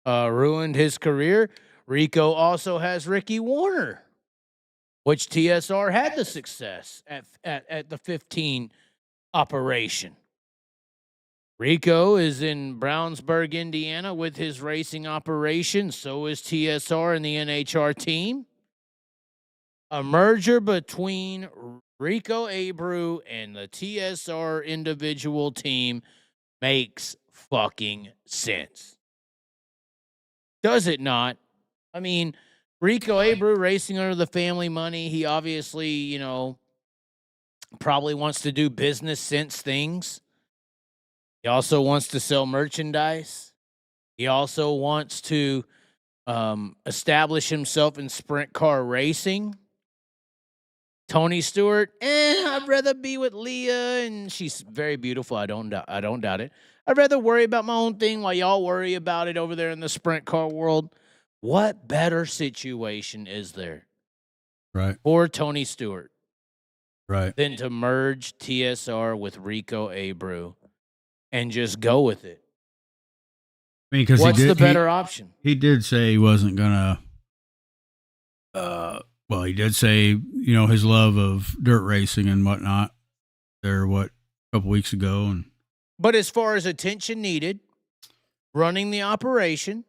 ruined his career. Rico also has Ricky Warner which TSR had the success at the 15 operation. Rico is in Brownsburg, Indiana with his racing operation. So is TSR and the NHR team. A merger between Rico Abreu and the TSR individual team makes fucking sense. Does it not? I mean, Rico Abreu racing under the family money. He obviously, probably wants to do business sense things. He also wants to sell merchandise. He also wants to establish himself in sprint car racing. Tony Stewart, I'd rather be with Leah, and she's very beautiful. I don't doubt it. I'd rather worry about my own thing while y'all worry about it over there in the sprint car world. What better situation is there, right, for Tony Stewart, right, than to merge TSR with Rico Abreu and just go with it? I mean, because what's the better option? He did say he wasn't gonna. Well, he did say, his love of dirt racing and whatnot. There, a couple weeks ago, but as far as attention needed, running the operation,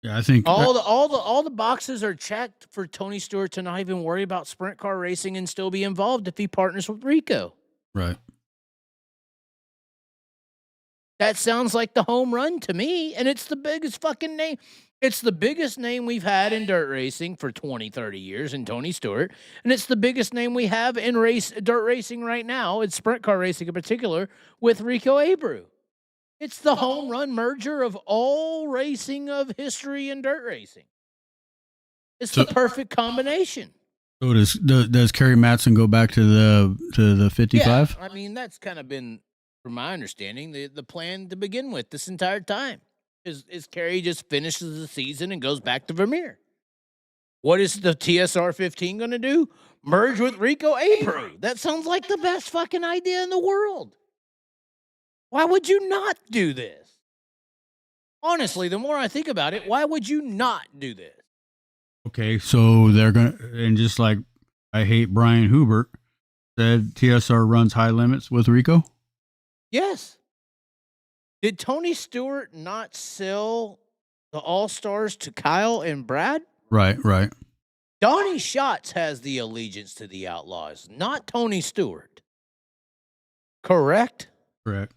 yeah, I think all the boxes are checked for Tony Stewart to not even worry about sprint car racing and still be involved if he partners with Rico. Right. That sounds like the home run to me, and it's the biggest fucking name. It's the biggest name we've had in dirt racing for 20, 30 years in Tony Stewart, and it's the biggest name we have in dirt racing right now, in sprint car racing in particular, with Rico Abreu. It's the home run merger of all racing of history and dirt racing. It's the perfect combination. So does Kerry Matson go back to the 55? Yeah, I mean, that's kind of been, from my understanding, the plan to begin with this entire time. Is Kerry just finishes the season and goes back to Vermeer. What is the TSR 15 going to do? Merge with Rico Abreu. That sounds like the best fucking idea in the world. Why would you not do this? Honestly, the more I think about it, why would you not do this? Okay, so they're going to, and just like I hate Brian Hubert said, TSR runs high limits with Rico? Yes. Did Tony Stewart not sell the All-Stars to Kyle and Brad? Right. Donnie Schatz has the allegiance to the Outlaws, not Tony Stewart. Correct? Correct.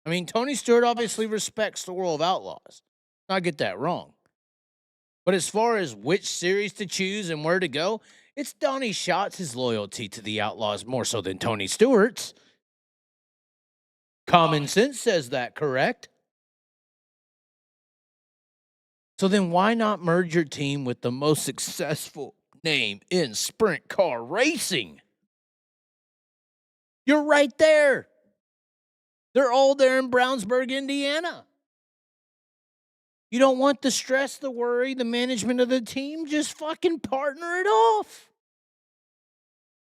I mean, Tony Stewart obviously respects the World of Outlaws. Not get that wrong. But as far as which series to choose and where to go, it's Donnie Schatz's loyalty to the Outlaws more so than Tony Stewart's. Common sense says that, correct? So then why not merge your team with the most successful name in sprint car racing? You're right there. They're all there in Brownsburg, Indiana. You don't want the stress, the worry, the management of the team. Just fucking partner it off.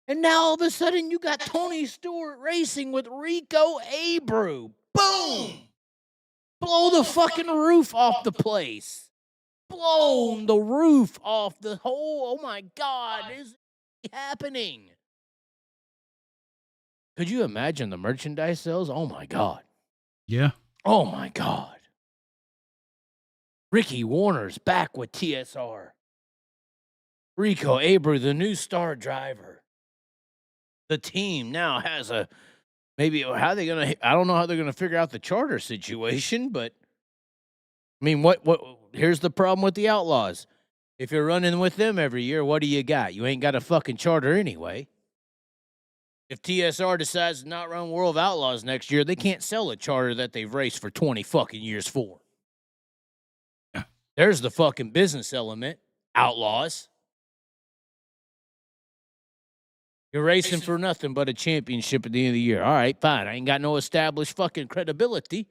And now all of a sudden you got Tony Stewart racing with Rico Abreu. Boom! Blow the fucking roof off the place. Blown the roof off the whole, oh my God, is it happening? Could you imagine the merchandise sales? Oh my God. Yeah. Oh my God. Ricky Warner's back with TSR. Rico Abreu, the new star driver. The team now has a, maybe how are they going to, I don't know how they're going to figure out the charter situation, but I mean, here's the problem with the Outlaws. If you're running with them every year, what do you got? You ain't got a fucking charter anyway. If TSR decides to not run World of Outlaws next year, they can't sell a charter that they've raced for 20 fucking years for. There's the fucking business element. Outlaws. You're racing for nothing but a championship at the end of the year. All right, fine. I ain't got no established fucking credibility.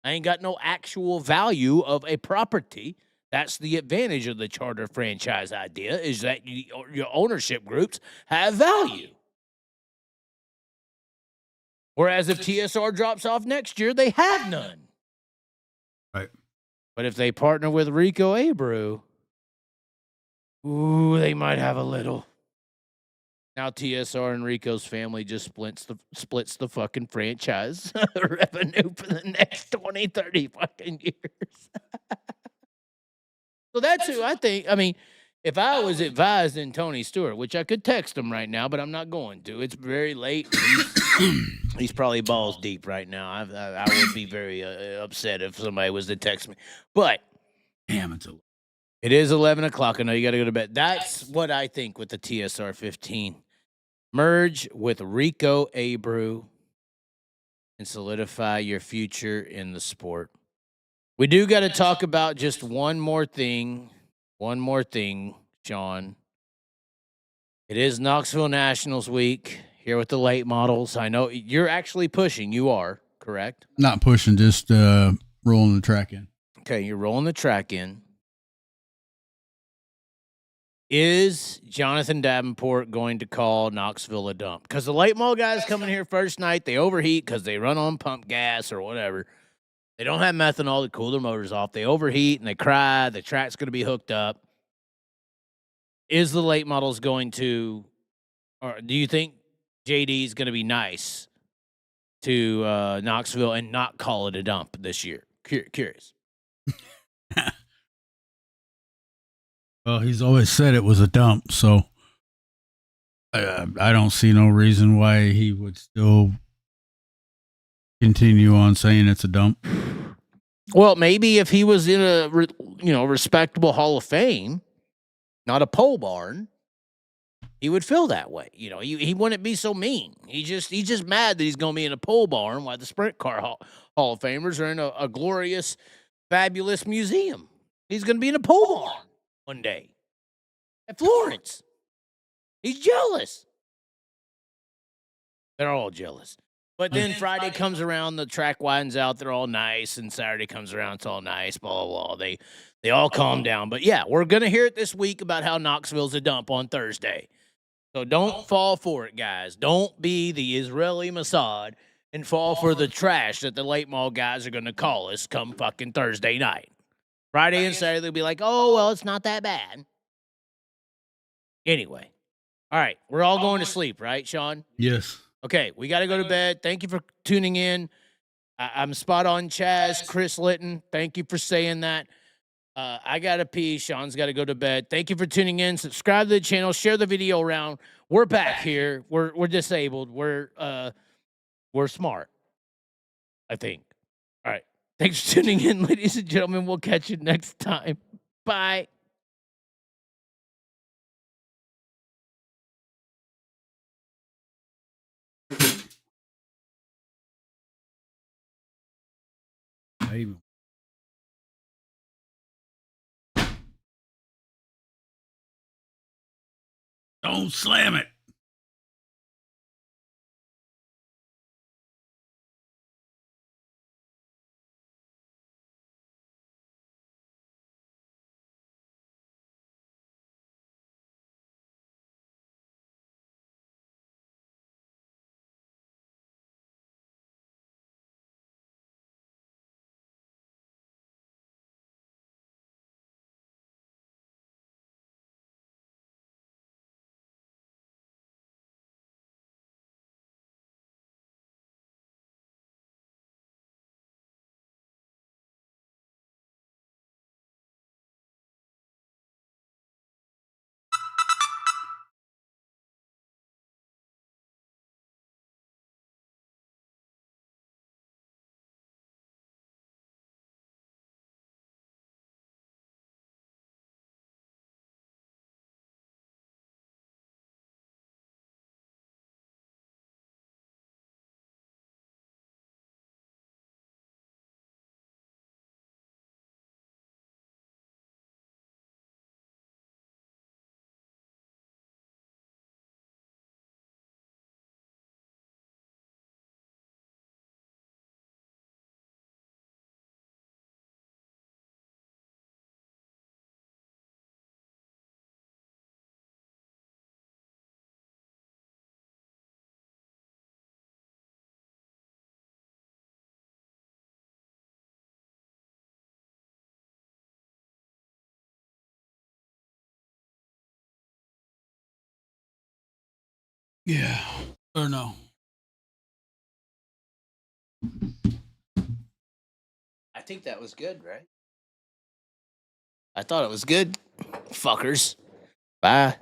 I ain't got no actual value of a property. That's the advantage of the charter franchise idea, is that your ownership groups have value. Whereas if TSR drops off next year, they have none. Right. But if they partner with Rico Abreu, ooh, they might have a little. Now TSR and Rico's family just splits the fucking franchise revenue for the next 20, 30 fucking years. So that's who I think. I mean, if I was advised in Tony Stewart, which I could text him right now, but I'm not going to. It's very late. He's probably balls deep right now. I would be very upset if somebody was to text me. But Damn, it is 11 o'clock. I know you got to go to bed. That's what I think with the TSR 15. Merge with Rico Abreu and solidify your future in the sport. We do got to talk about just one more thing. One more thing, Sean. It is Knoxville Nationals week here with the late models. I know you're actually pushing. You are, correct? Not pushing, just rolling the track in. Okay, you're rolling the track in. Is Jonathan Davenport going to call Knoxville a dump? Because the late model guys coming here first night, they overheat because they run on pump gas or whatever. They don't have methanol to cool their motors off. They overheat and they cry. The track's going to be hooked up. Is the late models going to, or do you think JD is going to be nice to Knoxville and not call it a dump this year? Curious. Well, he's always said it was a dump, so I don't see no reason why he would still continue on saying it's a dump. Well, maybe if he was in a respectable Hall of Fame, not a pole barn, he would feel that way. He wouldn't be so mean. He's just mad that he's going to be in a pole barn while the Sprint Car Hall of Famers are in a glorious, fabulous museum. He's going to be in a pole barn one day at Florence. He's jealous. They're all jealous. But then Friday comes around, the track widens out, they're all nice, and Saturday comes around, it's all nice, blah, blah, blah. They all calm down. But yeah, we're going to hear it this week about how Knoxville's a dump on Thursday. So don't fall for it, guys. Don't be the Israeli Mossad and fall for the trash that the late mall guys are going to call us come fucking Thursday night. Friday and Saturday, they'll be like, oh, well, it's not that bad. Anyway. All right. We're all going to sleep, right, Sean? Yes. Okay. We got to go to bed. Thank you for tuning in. I'm spot on, Chaz. Chris Litton, thank you for saying that. I got to pee. Sean's got to go to bed. Thank you for tuning in. Subscribe to the channel. Share the video around. We're back here. We're disabled. We're smart, I think. All right. Thanks for tuning in, ladies and gentlemen. We'll catch you next time. Bye. Don't slam it. Yeah. Or no. I think that was good, right? I thought it was good. Fuckers. Bye.